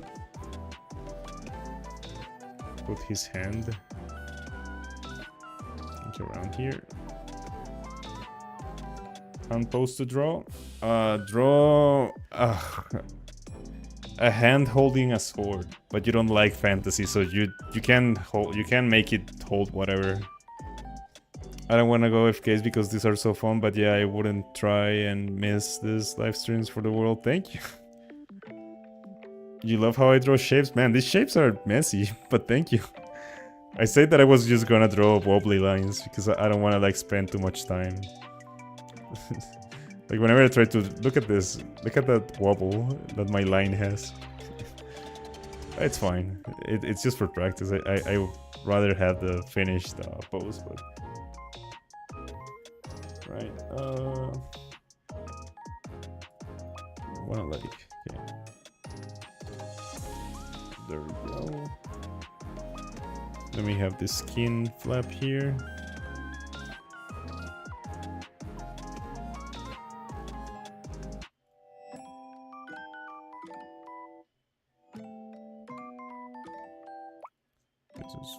Speaker 1: put his hand like around here. I'm supposed to draw. Draw a hand holding a sword, but you don't like fantasy, so you can make it hold whatever. I don't want to go FKs because these are so fun, but yeah, I wouldn't try and miss these live streams for the world. Thank you. You love how I draw shapes? Man, these shapes are messy, but thank you. I said that I was just gonna draw wobbly lines because I don't want to like spend too much time. Like whenever I try to look at this, look at that wobble that my line has. It's fine. It's just for practice. I would rather have the finished pose, but right. wanna like, okay. There we go. Then we have the skin flap here. This is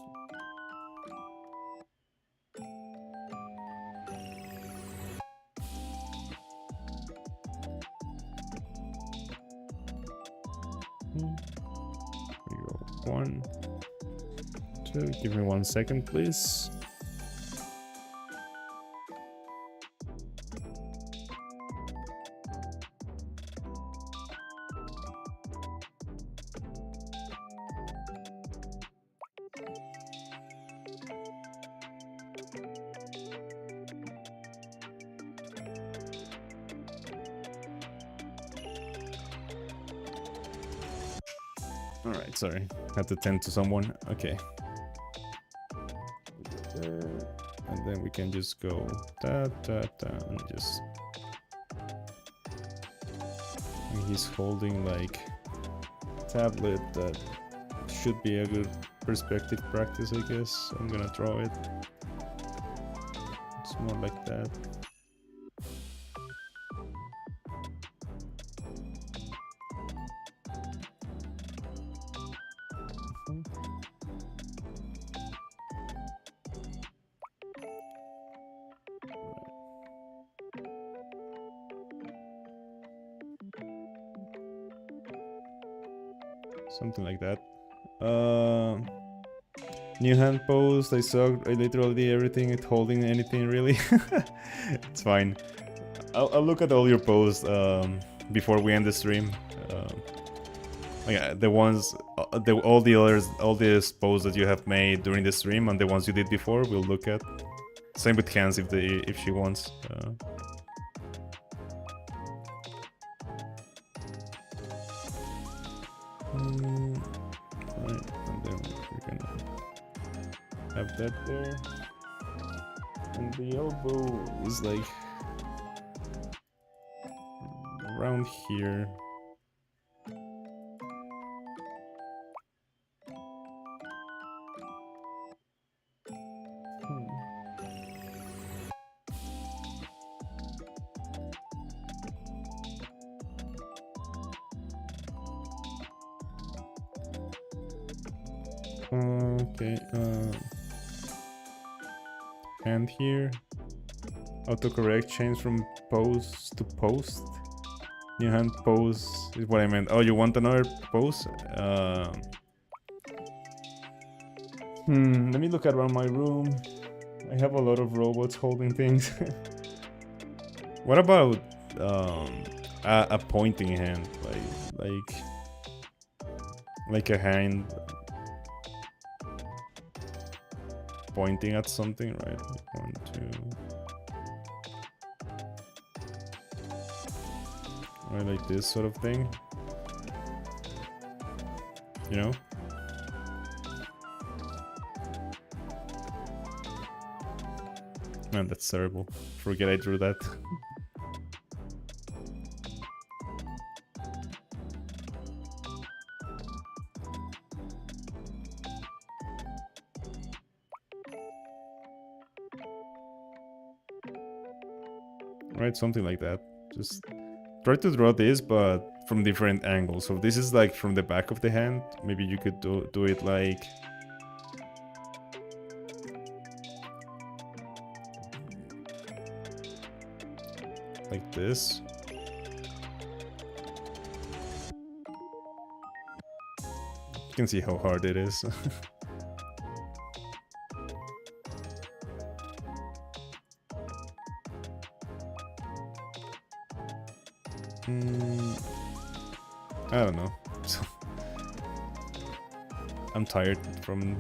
Speaker 1: we go 1, 2. Give me 1 second, please. Alright, sorry. Had to tend to someone. Okay. And then we can just go da da da and just. And he's holding like tablet that should be a good perspective practice, I guess. So I'm gonna draw it. It's more like that. Something like that. New hand pose. I saw literally everything. It's holding anything really. It's fine. I'll look at all your posts before we end the stream. Yeah, the ones, all the others, all these posts that you have made during the stream and the ones you did before, we'll look at. Same with Hans if she wants. Right, and then we're gonna have that there. And the elbow is like around here. Okay, hand here. Autocorrect, change from pose to post. New hand pose is what I meant. Oh, you want another pose? Let me look around my room. I have a lot of robots holding things. What about a pointing hand, like a hand pointing at something, right? 1, 2. Right, like this sort of thing. You know? Man, that's terrible. Forget I drew that. Right, something like that. Just try to draw this, but from different angles. So this is like from the back of the hand. Maybe you could do it like this. You can see how hard it is. I don't know. I'm tired from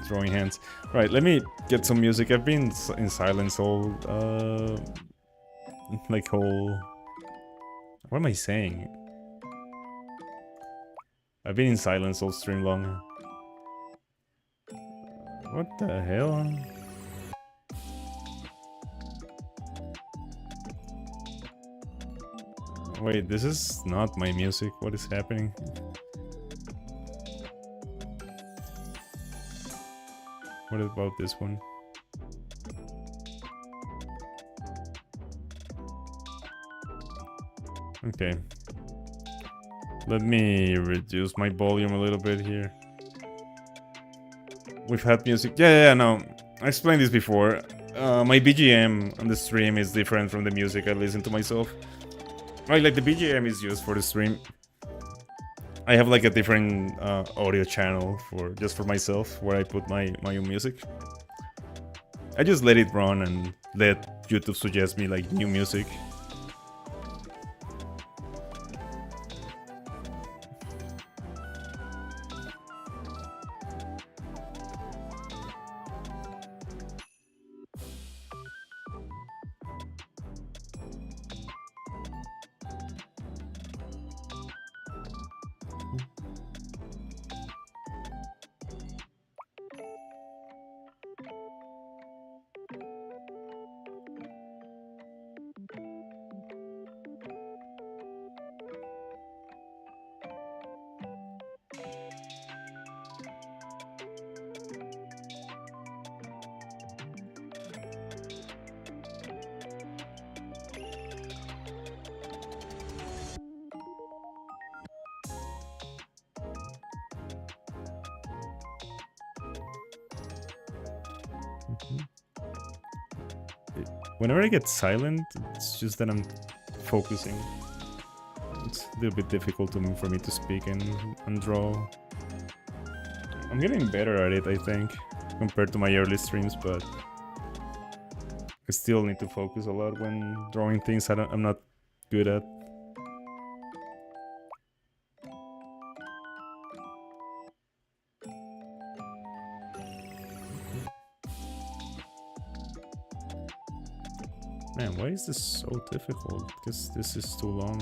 Speaker 1: drawing hands. Right, let me get some music. I've been in silence all like whole. What am I saying? I've been in silence all stream long. What the hell? Wait, this is not my music. What is happening? What about this one? Okay. Let me reduce my volume a little bit here. We've had music. Yeah, no. I explained this before. My BGM on the stream is different from the music I listen to myself. Right, like the BGM is used for the stream. I have like a different audio channel for just for myself where I put my own music. I just let it run and let YouTube suggest me like new music. Whenever I get silent, it's just that I'm focusing. It's a little bit difficult for me to speak and draw. I'm getting better at it, I think, compared to my early streams, but I still need to focus a lot when drawing things I'm not good at. Man, why is this so difficult? Because this is too long.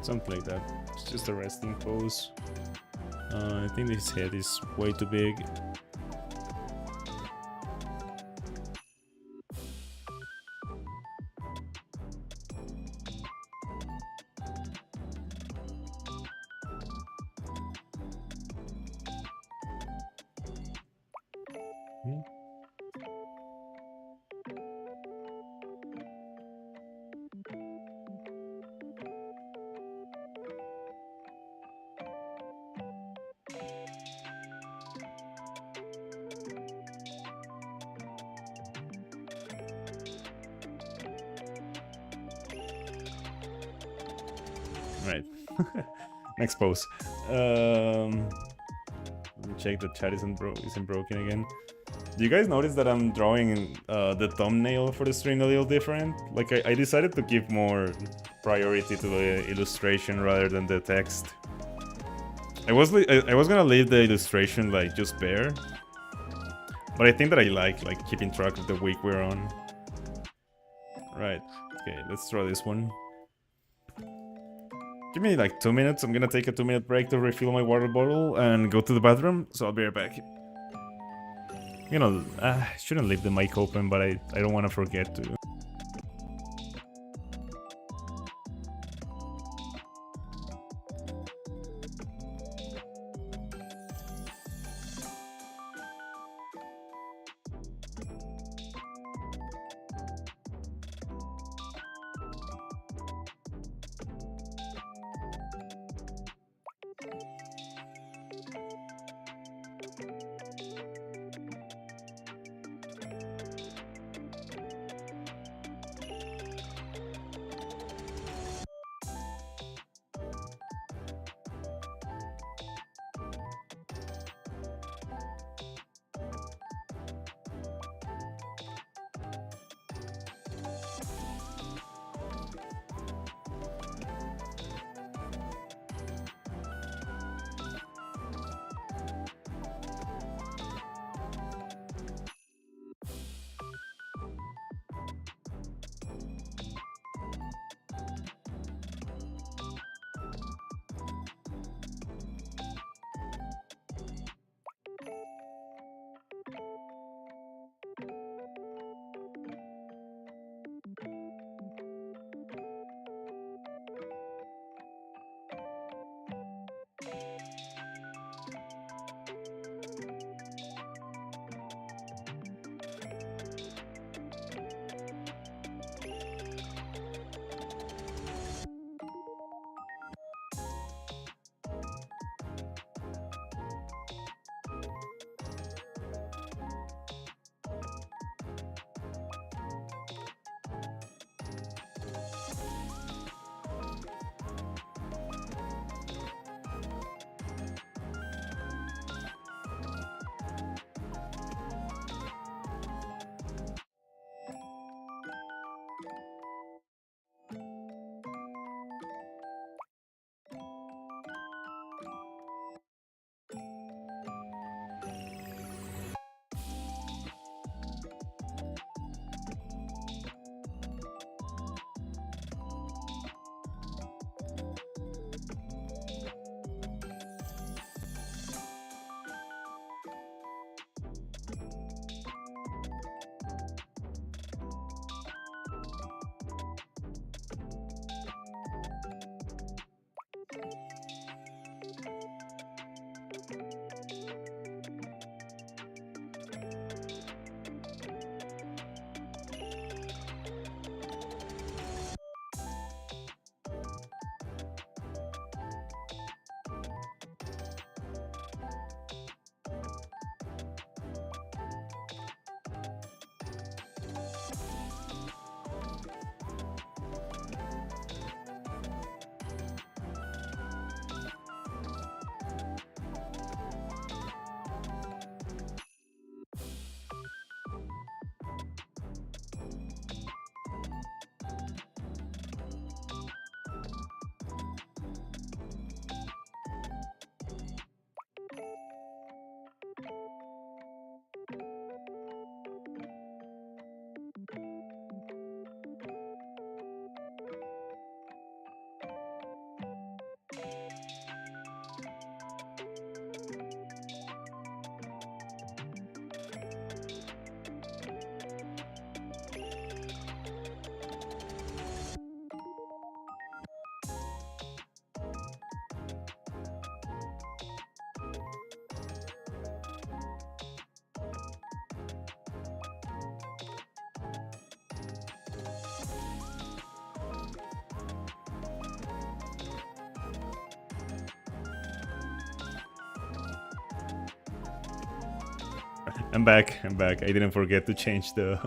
Speaker 1: Something like that. It's just a resting pose. I think his head is way too big. Right. Next pose. Let me check the chat isn't broken again. Do you guys notice that I'm drawing the thumbnail for the stream a little different? Like I decided to give more priority to the illustration rather than the text. I was gonna leave the illustration like just bare, but I think that I like keeping track of the week we're on. Right. Okay, let's draw this one. Give me like 2 minutes. I'm gonna take a 2-minute break to refill my water bottle and go to the bathroom, so I'll be right back. You know, I shouldn't leave the mic open, but I don't want to forget to. I'm back. I'm back. I didn't forget to change the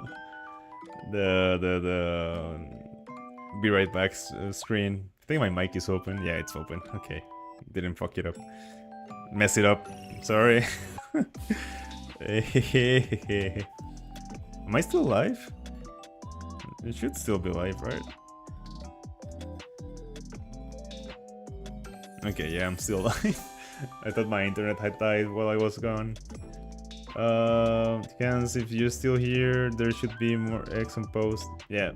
Speaker 1: be right back screen. I think my mic is open. Yeah, it's open. Okay, didn't fuck it up. Mess it up. Sorry. Am I still live? It should still be live, right? Okay, yeah, I'm still live. I thought my internet had died while I was gone. Cans, if you're still here, there should be more X on post. Yeah.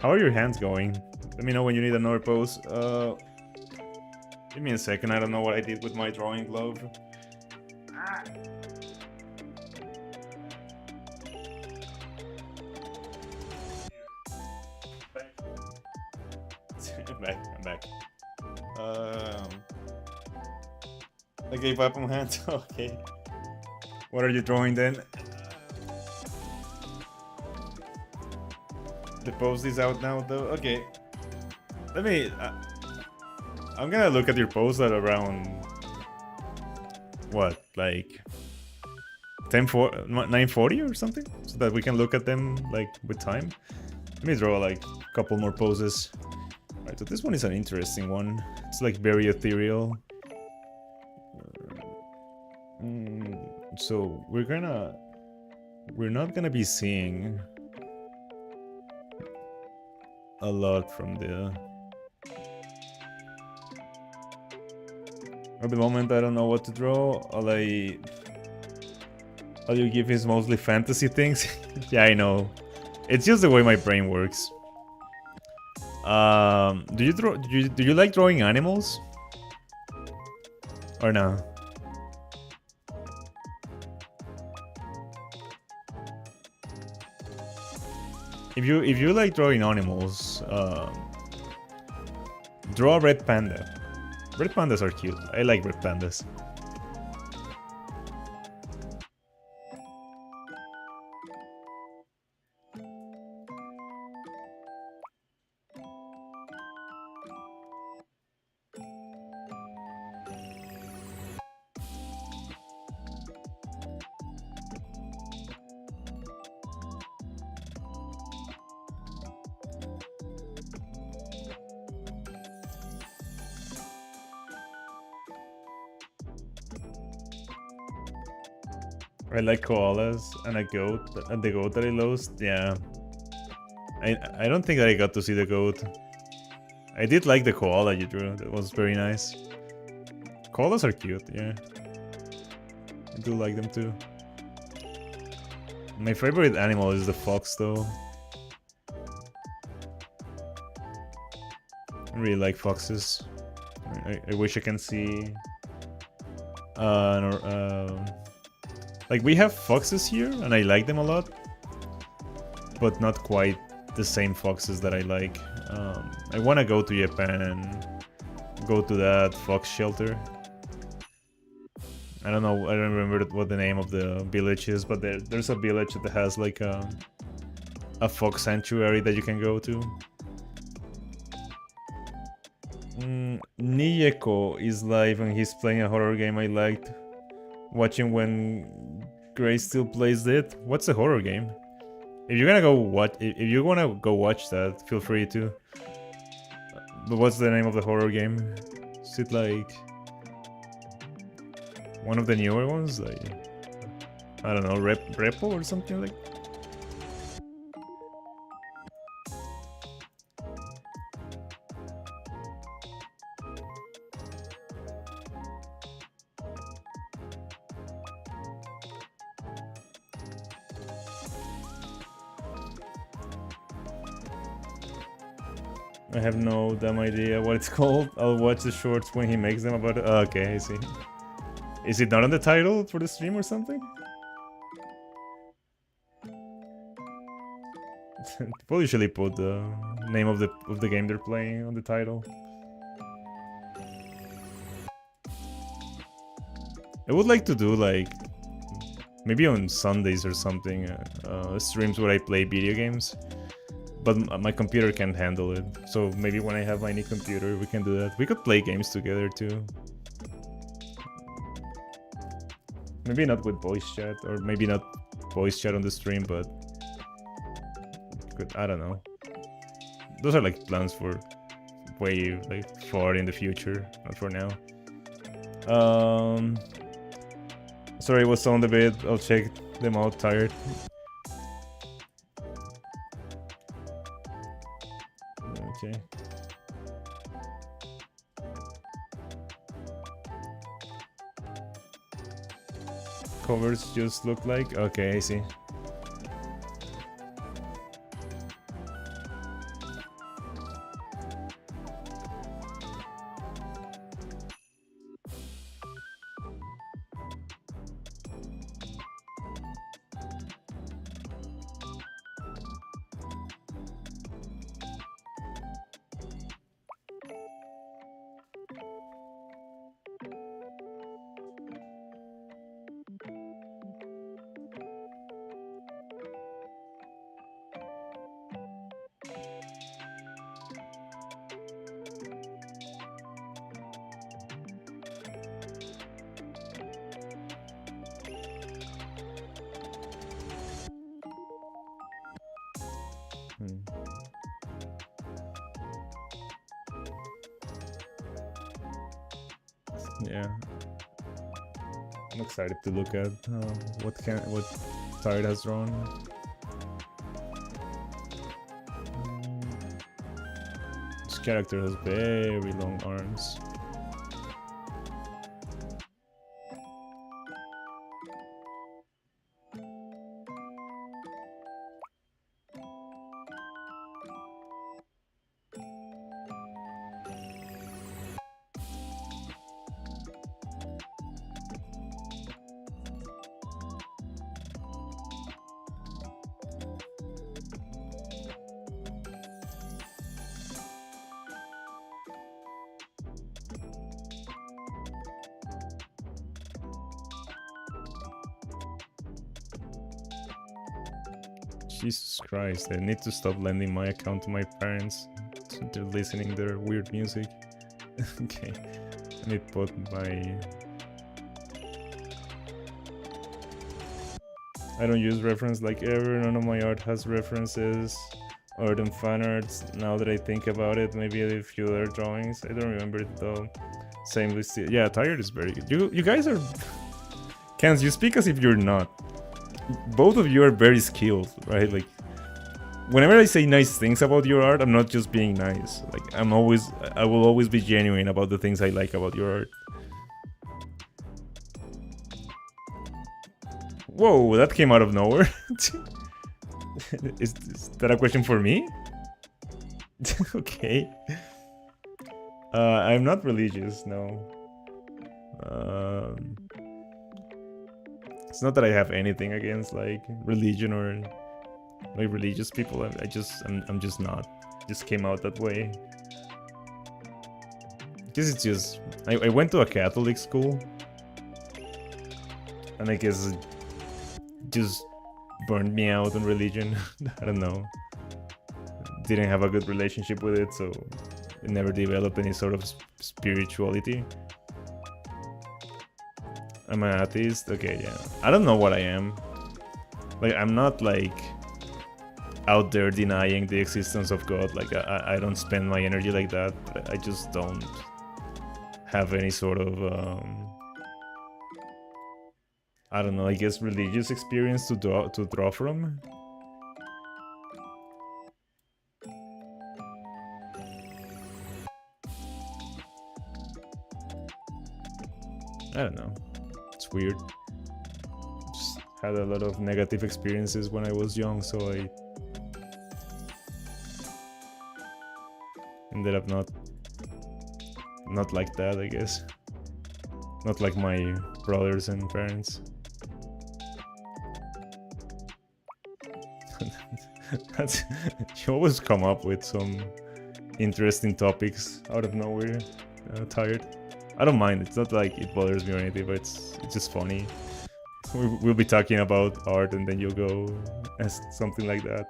Speaker 1: How are your hands going? Let me know when you need another pose. Give me a second, I don't know what I did with my drawing glove. I'm back. I gave up on hands. Okay. What are you drawing then? The post is out now though. Okay. Let me. I'm gonna look at your post at around what, like 9:40 or something, so that we can look at them like with time. Let me draw like a couple more poses. Right, so this one is an interesting one. It's like very ethereal. So we're not gonna be seeing a lot from the. At the moment, I don't know what to draw. All you give is mostly fantasy things. Yeah, I know. It's just the way my brain works. Do you like drawing animals? Or no? If you like drawing animals, draw a red panda. Red pandas are cute. I like red pandas. I like koalas and a goat, and the goat that I lost. Yeah, I don't think that I got to see the goat. I did like the koala you drew. That was very nice. Koalas are cute. Yeah, I do like them too. My favorite animal is the fox, though. I really like foxes. I wish I can see. Like, we have foxes here, and I like them a lot, but not quite the same foxes that I like. I want to go to Japan and go to that fox shelter. I don't know, I don't remember what the name of the village is, but there's a village that has like a fox sanctuary that you can go to. Niyeko is live and he's playing a horror game I liked. Watching when Grace still plays it. What's a horror game? If you're gonna go watch, if you wanna go watch that, feel free to. But what's the name of the horror game? Is it like one of the newer ones? Like, I don't know, Repo or something like. I have no damn idea what it's called. I'll watch the shorts when he makes them about it. Oh, okay, I see. Is it not on the title for the stream or something? People usually put the name of the game they're playing on the title. I would like to do like maybe on Sundays or something streams where I play video games. But my computer can't handle it, so maybe when I have my new computer, we can do that. We could play games together too. Maybe not with voice chat, or maybe not voice chat on the stream, but I don't know. Those are like plans for way like far in the future, not for now. Sorry, it was on the bed. I'll check them out. Tired. Okay. Covers just look like. Okay, I see. Yeah, I'm excited to look at what Tired has drawn. This character has very long arms. Jesus Christ, I need to stop lending my account to my parents. They're listening to their weird music. Okay, I need to put my... I don't use reference like ever, none of my art has references. Art and fan arts, now that I think about it, maybe a few other drawings. I don't remember it though. Same with... Yeah, Tired is very good. You guys are... Kans, you speak as if you're not. Both of you are very skilled, right? Like, whenever I say nice things about your art, I'm not just being nice. Like, I will always be genuine about the things I like about your art. Whoa, that came out of nowhere. Is that a question for me? Okay. I'm not religious, no. It's not that I have anything against like religion or like religious people. I'm just not. It just came out that way. Guess it's just I went to a Catholic school, and I guess it just burned me out on religion. I don't know. Didn't have a good relationship with it, so it never developed any sort of spirituality. I'm an atheist? Okay, yeah. I don't know what I am. Like, I'm not, like, out there denying the existence of God. Like, I don't spend my energy like that. I just don't have any sort of, I don't know, I guess religious experience to draw from. I don't know. It's weird. Just had a lot of negative experiences when I was young, so I ended up not like that, I guess. Not like my brothers and parents. You always come up with some interesting topics out of nowhere. Tired. I don't mind. It's not like it bothers me or anything, but it's just funny. We'll be talking about art, and then you'll go ask something like that.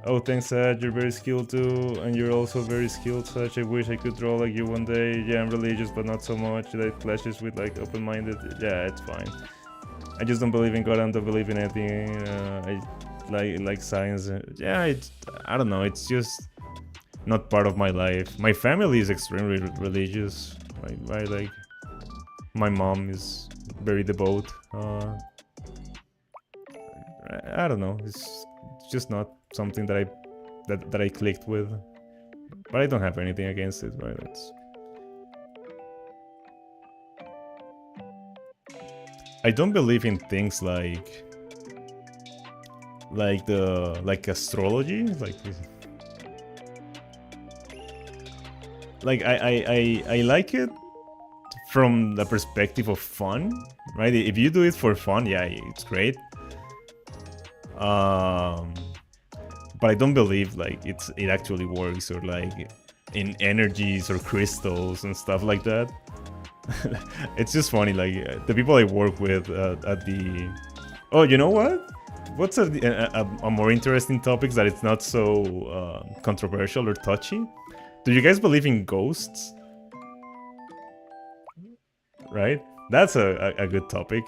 Speaker 1: Oh, thanks, Sad. You're very skilled too, and you're also very skilled, Such. I wish I could draw like you one day. Yeah, I'm religious, but not so much. That clashes with like open-minded. Yeah, it's fine. I just don't believe in God. I don't believe in anything. I like science. Yeah, I don't know. It's just not part of my life. My family is extremely religious. Right, like my mom is very devout. I don't know. It's just not something that I clicked with. But I don't have anything against it, right? I don't believe in things like astrology, like I like it from the perspective of fun, right? If you do it for fun, yeah, it's great. But I don't believe like it actually works, or like in energies or crystals and stuff like that. It's just funny, like the people I work with at the... Oh, you know what? What's a more interesting topic that it's not so controversial or touchy? Do you guys believe in ghosts? Right? That's a good topic.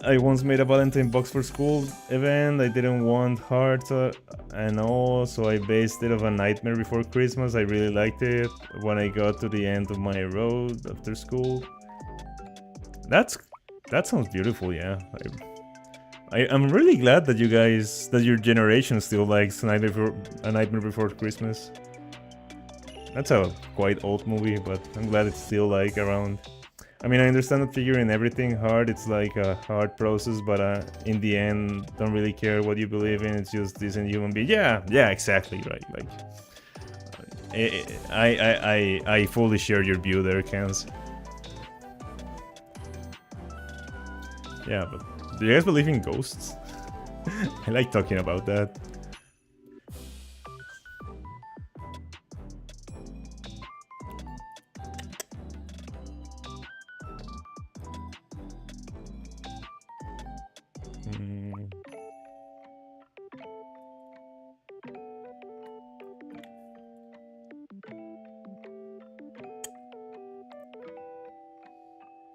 Speaker 1: I once made a Valentine box for school event. I didn't want hearts and all, so I based it on A Nightmare Before Christmas. I really liked it. When I got to the end of my road after school, that sounds beautiful. Yeah, I'm really glad that your generation still likes A Nightmare Before Christmas. That's a quite old movie, but I'm glad it's still like around. I mean, I understand that figuring everything hard, it's like a hard process, but in the end, don't really care what you believe in. It's just decent human being. Yeah, exactly, right. Like, I fully share your view there, Kans. Yeah, but do you guys believe in ghosts? I like talking about that.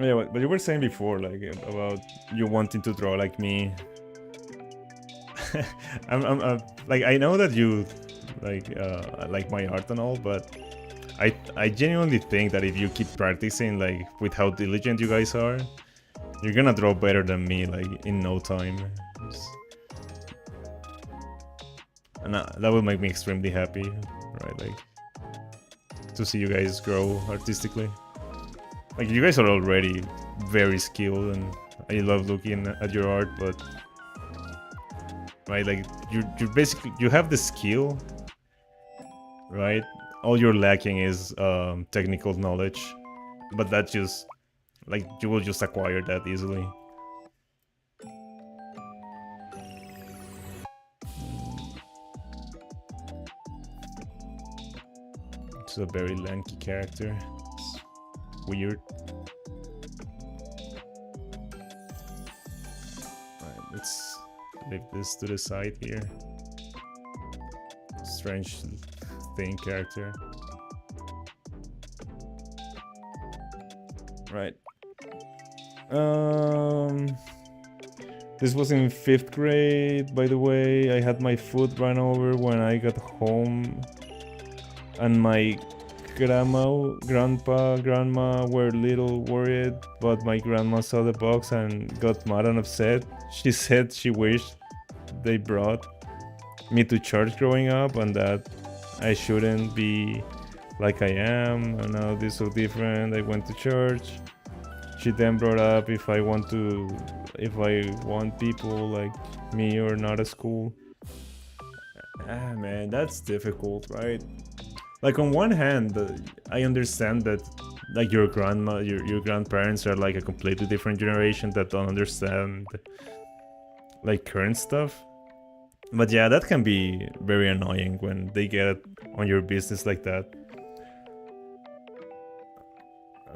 Speaker 1: Yeah, but you were saying before, like, about you wanting to draw like me. I'm like, I know that you like my art and all, but I genuinely think that if you keep practicing, like, with how diligent you guys are, you're gonna draw better than me, like, in no time. And that would make me extremely happy, right? Like, to see you guys grow artistically. Like, you guys are already very skilled, and I love looking at your art, but... Right, like, you basically... You have the skill, right? All you're lacking is technical knowledge. But that's just... Like, you will just acquire that easily. It's a very lanky character. Weird. Right, let's leave this to the side here. Strange thing character. Right. This was in 5th grade, by the way. I had my foot run over when I got home, and my grandma were little worried, but my grandma saw the box and got mad and upset. She said she wished they brought me to church growing up, and that I shouldn't be like I am, and now this is so different. I went to church. She then brought up if I want people like me or not at school. Ah, man, that's difficult, right? Like, on one hand, I understand that, like, your grandma, your grandparents are like a completely different generation that don't understand, like, current stuff. But yeah, that can be very annoying when they get on your business like that.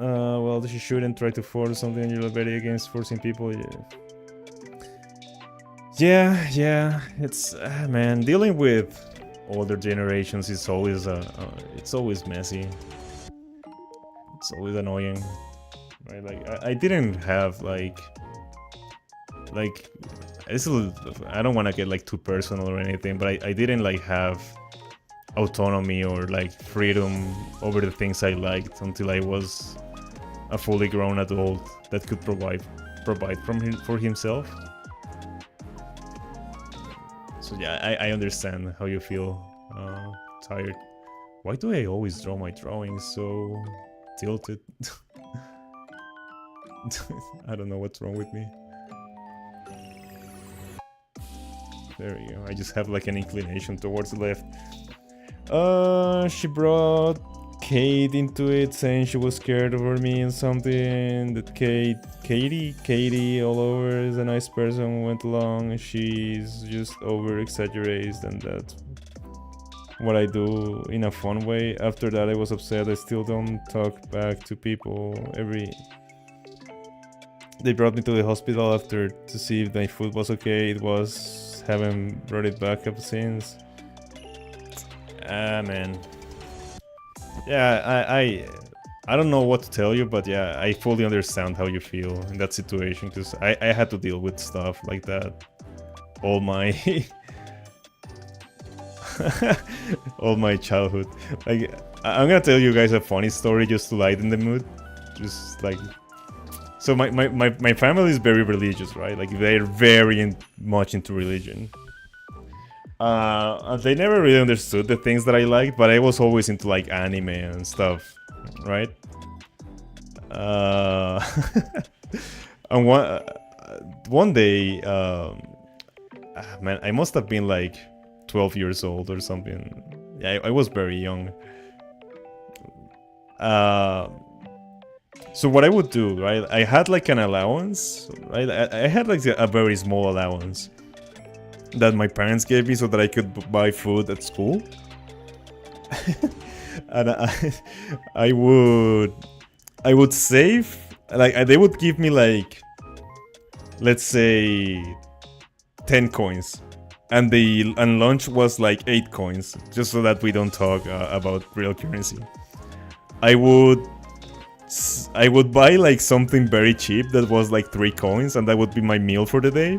Speaker 1: Well, she shouldn't try to force something on your very against forcing people. Yeah. It's man, dealing with older generations is always it's always messy. It's always annoying, right? Like I didn't have like this is, I don't want to get like too personal or anything, but I didn't like have autonomy or like freedom over the things I liked until I was a fully grown adult that could provide for himself. So yeah, I understand how you feel tired. Why do I always draw my drawings so tilted? I don't know what's wrong with me. There we go. I just have like an inclination towards the left. She brought Kate into it, saying she was scared over me and something. That Katie all over is a nice person, went along. She's just over exaggerates, and that's what I do in a fun way. After that, I was upset. I still don't talk back to people. They brought me to the hospital after to see if my foot was okay. It was. Haven't brought it back up since. Man. Yeah, I don't know what to tell you, but yeah, I fully understand how you feel in that situation, because I had to deal with stuff like that all my all my childhood. Like, I'm gonna tell you guys a funny story just to lighten the mood. Just like, so my family is very religious, right? Like, they're very much into religion. They never really understood the things that I liked, but I was always into like anime and stuff, right? And one day, man, I must have been like 12 years old or something. Yeah, I was very young. So what I would do, right? I had like an allowance, right? I had like a very small allowance that my parents gave me so that I could buy food at school. And I would save, like, they would give me like, let's say 10 coins. And lunch was like 8 coins, just so that we don't talk about real currency. I would buy like something very cheap that was like 3 coins, and that would be my meal for the day.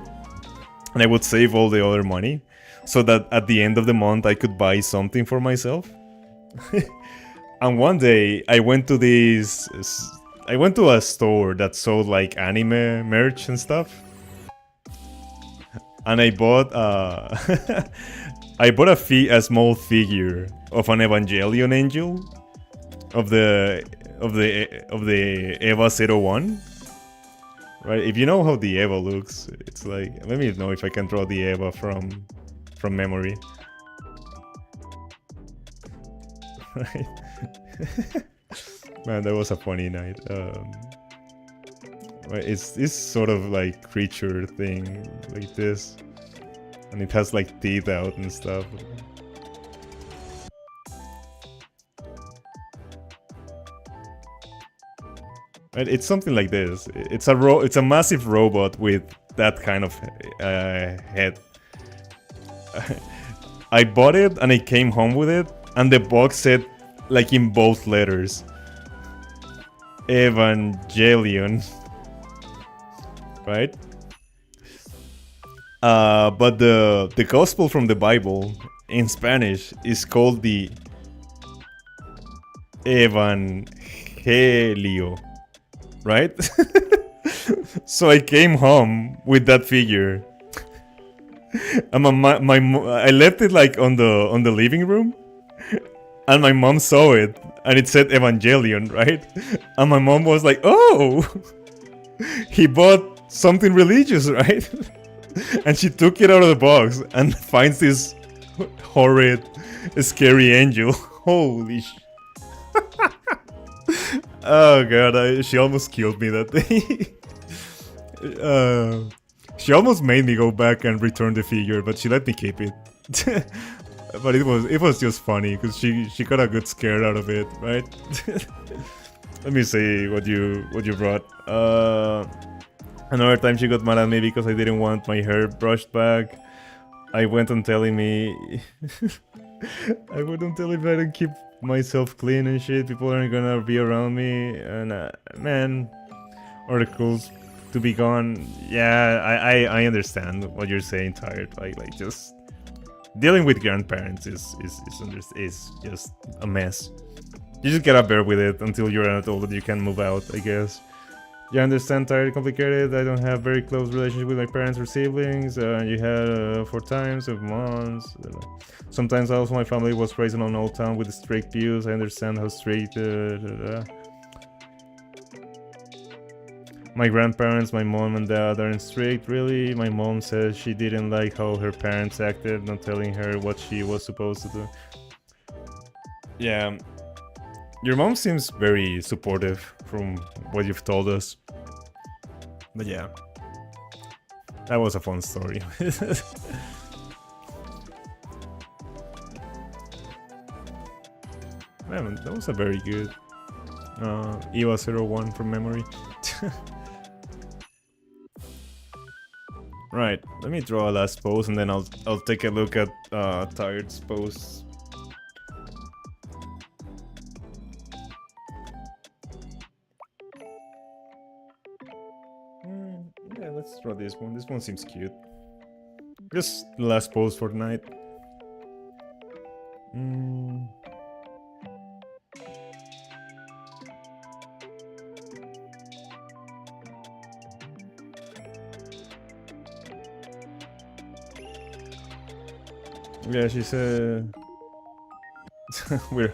Speaker 1: And I would save all the other money so that at the end of the month I could buy something for myself. And one day I went to a store that sold like anime merch and stuff. And I bought a small figure of an Evangelion angel of the Eva 01. Right? If you know how the Eva looks, it's like, let me know if I can draw the Eva from memory. Right? Man, that was a funny night. It's this sort of like creature thing like this, and it has like teeth out and stuff. Right, it's something like this. It's a massive robot with that kind of head. I bought it and I came home with it, and the box said, like in both letters, Evangelion. Right? But the gospel from the Bible in Spanish is called the Evangelio. Right? So I came home with that figure. And I left it like on the living room, and my mom saw it, and it said Evangelion, right? And my mom was like, "Oh, he bought something religious, right?" And she took it out of the box and finds this horrid, scary angel. Holy sh! Oh god, she almost killed me that day. She almost made me go back and return the figure, but she let me keep it. But it was just funny because she got a good scare out of it, right? Let me see what you brought. Another time she got mad at me because I didn't want my hair brushed back. I went on telling me I went on telling me I don't keep myself clean and shit. People aren't gonna be around me, and man, articles to be gone. Yeah, I understand what you're saying, Tired. Like just dealing with grandparents is just a mess. You just gotta bear with it until you're an adult and you can move out, I guess. You understand, Tired, complicated. I don't have very close relationship with my parents or siblings. You had 4 times of moms. Sometimes also my family was raised in an old town with strict views. I understand how strict. My grandparents, my mom and dad aren't strict, really. My mom says she didn't like how her parents acted, not telling her what she was supposed to do. Yeah. Your mom seems very supportive from what you've told us. But yeah. That was a fun story. Man, that was a very good EVA-01 from memory. Right, let me draw a last pose and then I'll take a look at Tired's pose. Yeah, let's draw this one. This one seems cute. Just the last pose for tonight. Yeah, she said we're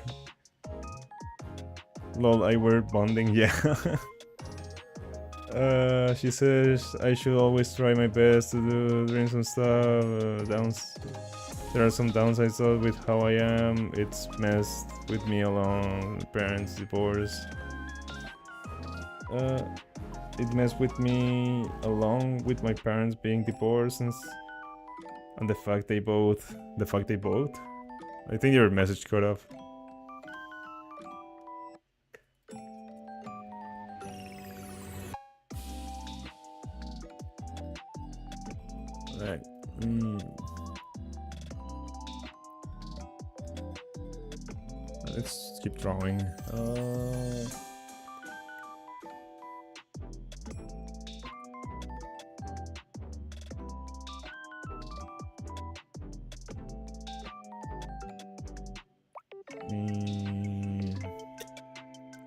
Speaker 1: lol, we're bonding, yeah. She says I should always try my best to doing some stuff. There are some downsides though with how I am. It's messed with me along. Parents divorce. It messed with me along with my parents being divorced and the fact they both. I think your message cut off. Right. Let's keep drawing.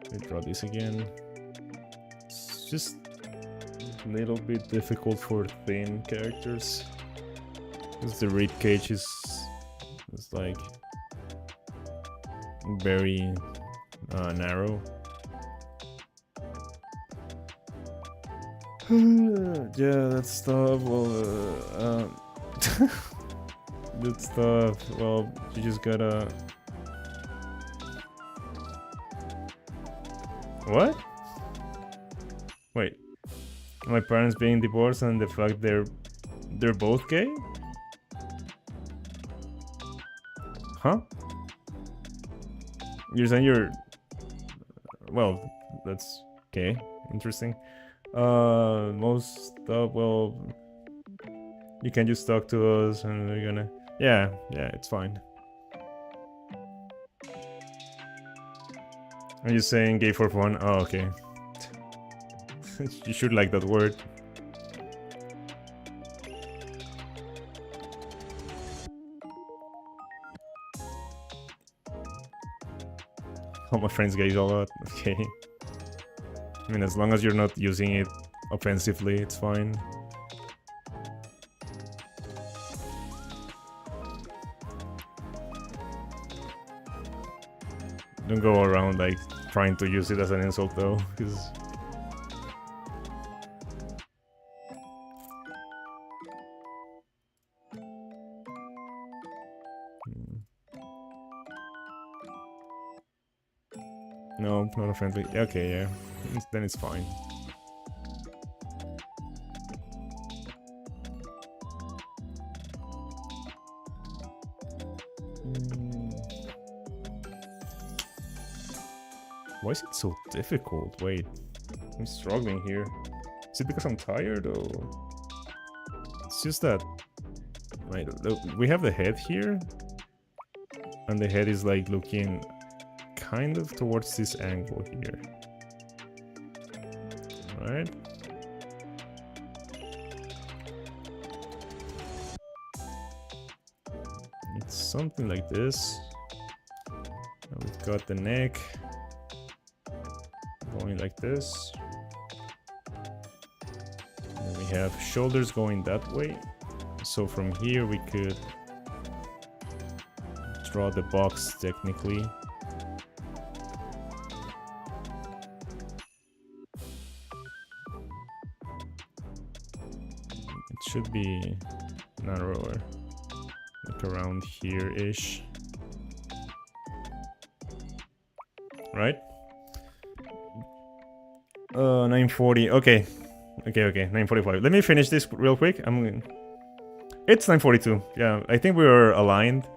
Speaker 1: Let me draw this again. It's just a little bit difficult for thin characters because the rib cage is like very narrow. Yeah, that stuff. Well, that stuff. Well, you just gotta. What? Wait. My parents being divorced and the fact they're both gay? Huh? You're saying you're... Well, that's okay. Interesting. Most stuff, well... You can just talk to us and we're gonna... Yeah, it's fine. Are you saying gay for fun? Oh, okay. You should like that word. All my friends gays a lot. Okay. I mean, as long as you're not using it offensively, it's fine. Don't go around like trying to use it as an insult though, because no, not a friendly. Okay, yeah, then it's fine. Why is it so difficult? Wait, I'm struggling here. Is it because I'm tired or? It's just that. Right, we have the head here, and the head is like looking kind of towards this angle here. Right. It's something like this. And we've got the neck going like this. And then we have shoulders going that way. So from here we could draw the box technically. It should be narrower, like around here-ish. Right? 940. Okay. Okay. 945. Let me finish this real quick. It's 942. Yeah, I think we are aligned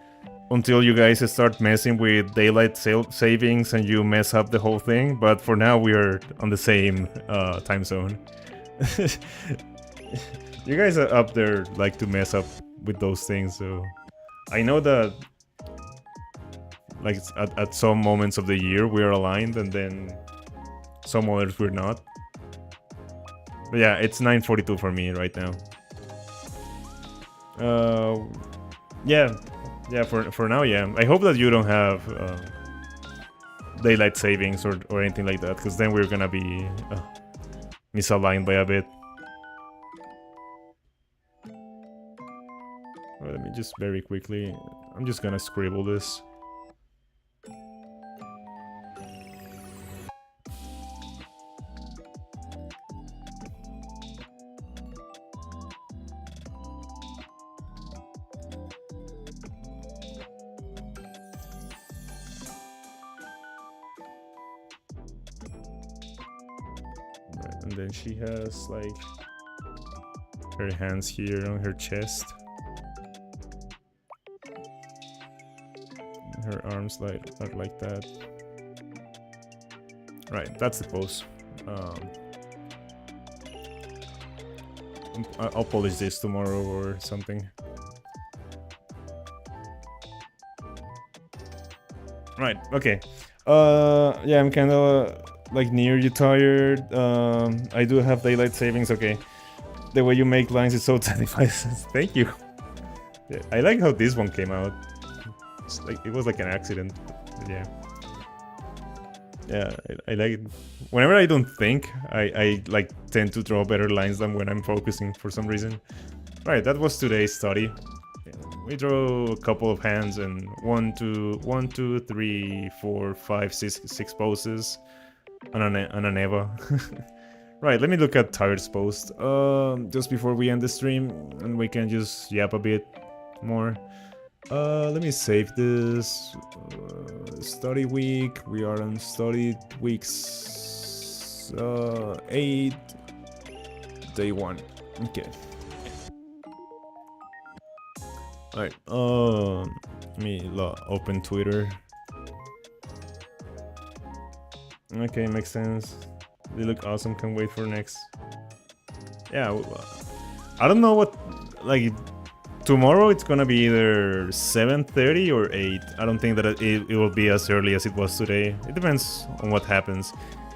Speaker 1: until you guys start messing with daylight savings and you mess up the whole thing. But for now, we are on the same time zone. You guys are up there like to mess up with those things, so I know that like at some moments of the year we're aligned and then some others we're not. But yeah, it's 9:42 for me right now. Yeah, for now, yeah. I hope that you don't have daylight savings or anything like that, because then we're gonna be misaligned by a bit. Well, let me just very quickly, I'm just gonna scribble this. And then she has like her hands here on her chest. And her arms are like that. Right, that's the pose. I'll polish this tomorrow or something. Right, okay. Yeah, I'm kind of like near you tired. I do have daylight savings, okay. The way you make lines is so satisfying. Thank you. Yeah, I like how this one came out. It's like, it was like an accident. Yeah. Yeah, I like it. Whenever I don't think, I like tend to draw better lines than when I'm focusing for some reason. Right, that was today's study. We draw a couple of hands and 1, 2, 3, 4, 5, 6 poses and an Eva. Right, let me look at Tired's post just before we end the stream, and we can just yap a bit more. Let me save this. Study week. We are on study weeks 8, day 1. Okay. Alright, let me open Twitter. Okay, makes sense. They look awesome, can't wait for next. Yeah, I don't know what, like, tomorrow it's gonna be either 7:30 or 8. I don't think that it will be as early as it was today. It depends on what happens.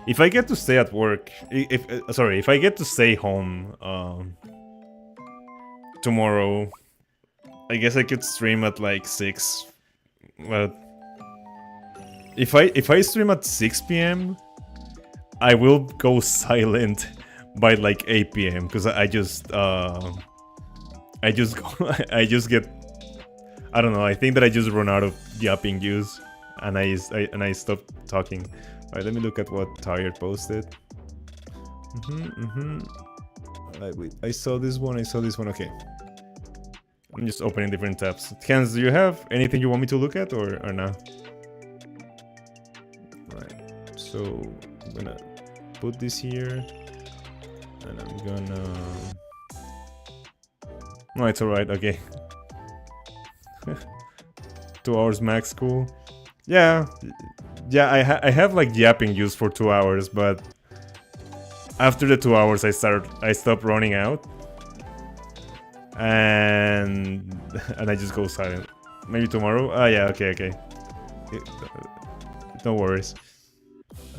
Speaker 1: If I get to stay at work, if I get to stay home tomorrow, I guess I could stream at like 6. But if I stream at 6 p.m, I will go silent by like 8 p.m. because I just go, I just get, I don't know, I think that I just run out of yapping use and I stop talking. Alright, let me look at what Tired posted. I saw this one, okay. I'm just opening different tabs. Hans, do you have anything you want me to look at or not? Right, so I'm gonna put this here and I'm gonna... No, it's alright, okay. 2 hours max, cool. Yeah, Yeah, I have like yapping use for 2 hours, but after the 2 hours I stop running out, and I just go silent. Maybe tomorrow. Ah, yeah, okay. No worries.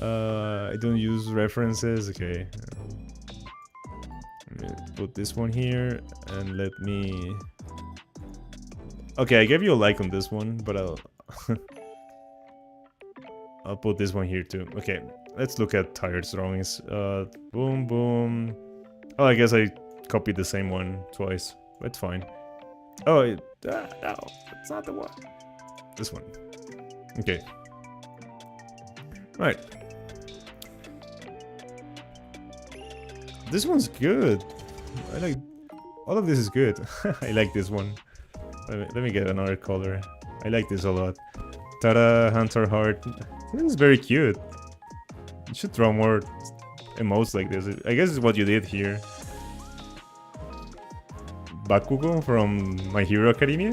Speaker 1: I don't use references. Okay. Let me put this one here and let me. Okay, I gave you a like on this one, but I'll I'll put this one here too. Okay, let's look at Tired's drawings. Boom, boom. Oh, I guess I copied the same one twice. That's fine. Oh, no, it's not the one. This one. Okay. Right. This one's good. I like... All of this is good. I like this one. Let me get another color. I like this a lot. Tada, Hunter Heart. This is very cute. You should draw more emotes like this. I guess it's what you did here. Bakugo from My Hero Academia?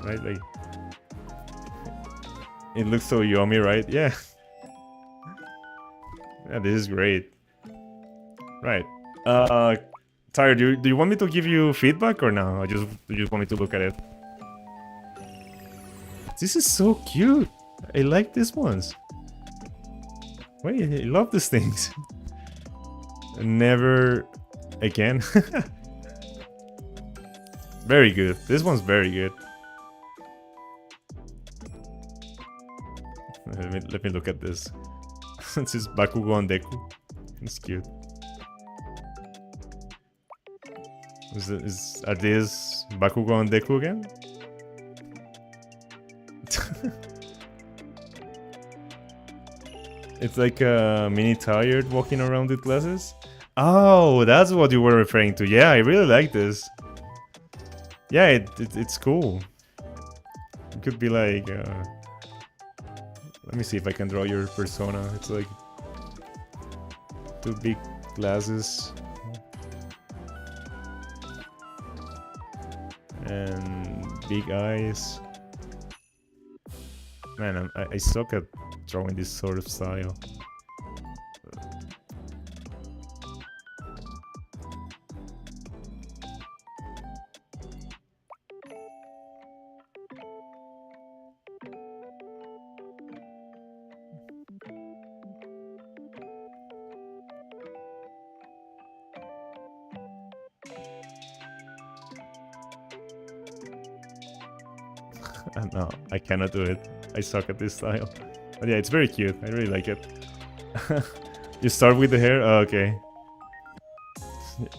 Speaker 1: Right, like... It looks so yummy, right? Yeah. Yeah, this is great. Right. Tyre, do you want me to give you feedback or no? You just want me to look at it? This is so cute. I like these ones. Wait, I love these things. Never again. Very good. This one's very good. Let me look at this. This is Bakugo and Deku. It's cute. Are these Bakugo and Deku again? It's like a mini Tired walking around with glasses. Oh, that's what you were referring to. Yeah, I really like this. Yeah, it's cool. It could be like... let me see if I can draw your persona. It's like... 2 big glasses. And big eyes. Man, I suck at drawing this sort of style. No, I cannot do it. I suck at this style. But yeah, it's very cute. I really like it. You start with the hair? Oh, okay.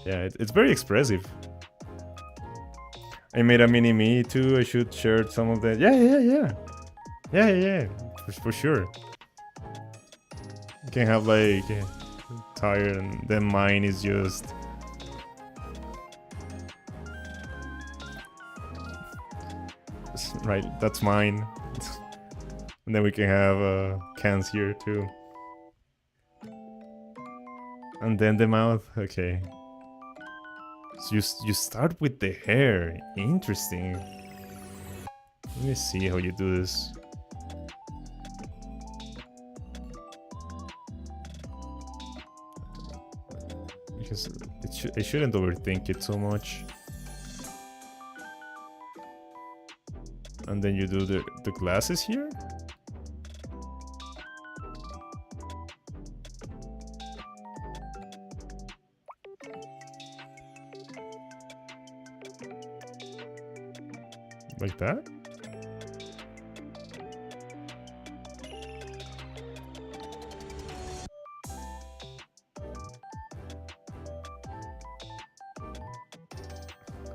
Speaker 1: Yeah, it's very expressive. I made a mini-me too. I should share some of that. Yeah. For sure. You can have like... Tired, and then mine is just... Right, that's mine. And then we can have cans here too. And then the mouth, okay. So you start with the hair, interesting. Let me see how you do this. Because I shouldn't overthink it so much. And then you do the glasses here? Like that?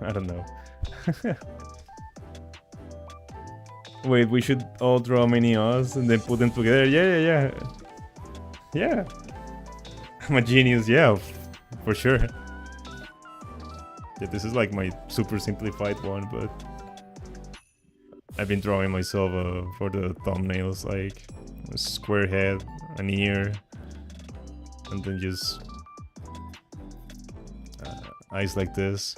Speaker 1: I don't know. Wait, we should all draw mini Oz and then put them together? Yeah. I'm a genius, yeah, for sure. Yeah, this is like my super simplified one, but I've been drawing myself for the thumbnails, like a square head, an ear, and then just eyes like this.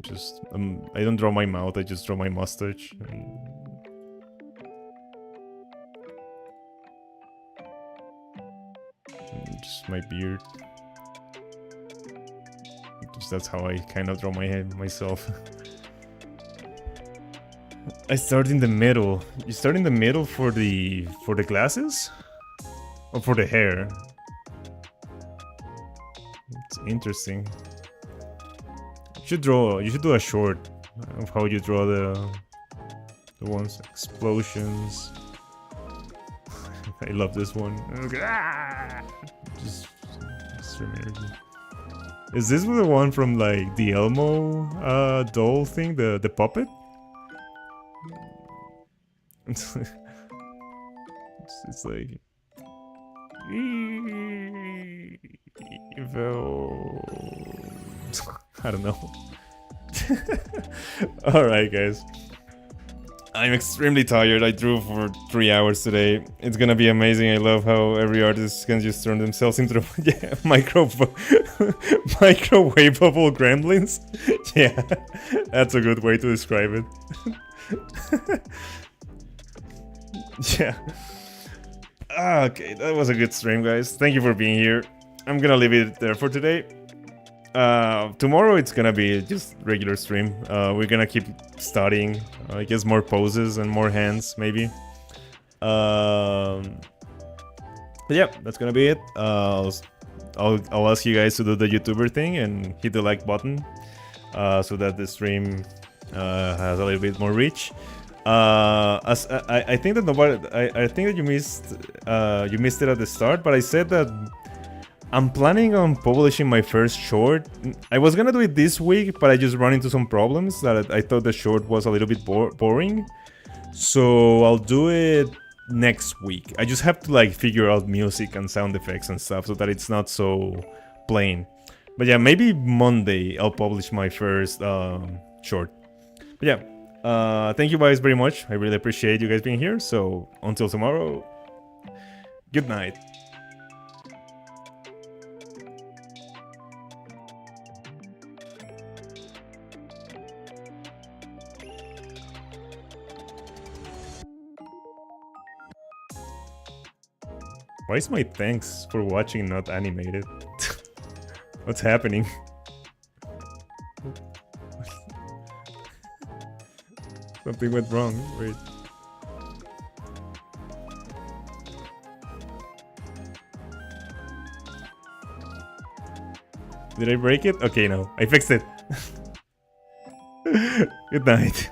Speaker 1: just I don't draw my mouth. I just draw my mustache. And just my beard. Just that's how I kind of draw my head myself. I start in the middle. You start in the middle for the glasses, or for the hair. It's interesting. You should do a short of how you draw the ones. Explosions. I love this one. Just extreme energy. Is this the one from like the Elmo doll thing, the puppet? It's like evil. I don't know. Alright guys, I'm extremely tired. I drew for 3 hours today. It's gonna be amazing. I love how every artist can just turn themselves into microwavable gremlins. Yeah, that's a good way to describe it. Yeah. Okay, that was a good stream, guys. Thank you for being here. I'm gonna leave it there for today. Tomorrow it's gonna be just regular stream. We're gonna keep studying, I guess, more poses and more hands, maybe. But yeah, that's gonna be it. I'll ask you guys to do the YouTuber thing and hit the like button, so that the stream has a little bit more reach. I think that I think that you missed it at the start, but I said that I'm planning on publishing my first short. I was gonna do it this week, but I just ran into some problems that I thought the short was a little bit boring. So I'll do it next week. I just have to like figure out music and sound effects and stuff so that it's not so plain. But yeah, maybe Monday I'll publish my first short. But yeah. Thank you guys very much. I really appreciate you guys being here. So until tomorrow, good night. Why is my thanks for watching not animated? What's happening? Something went wrong. Wait. Did I break it? Okay, no. I fixed it. Good night.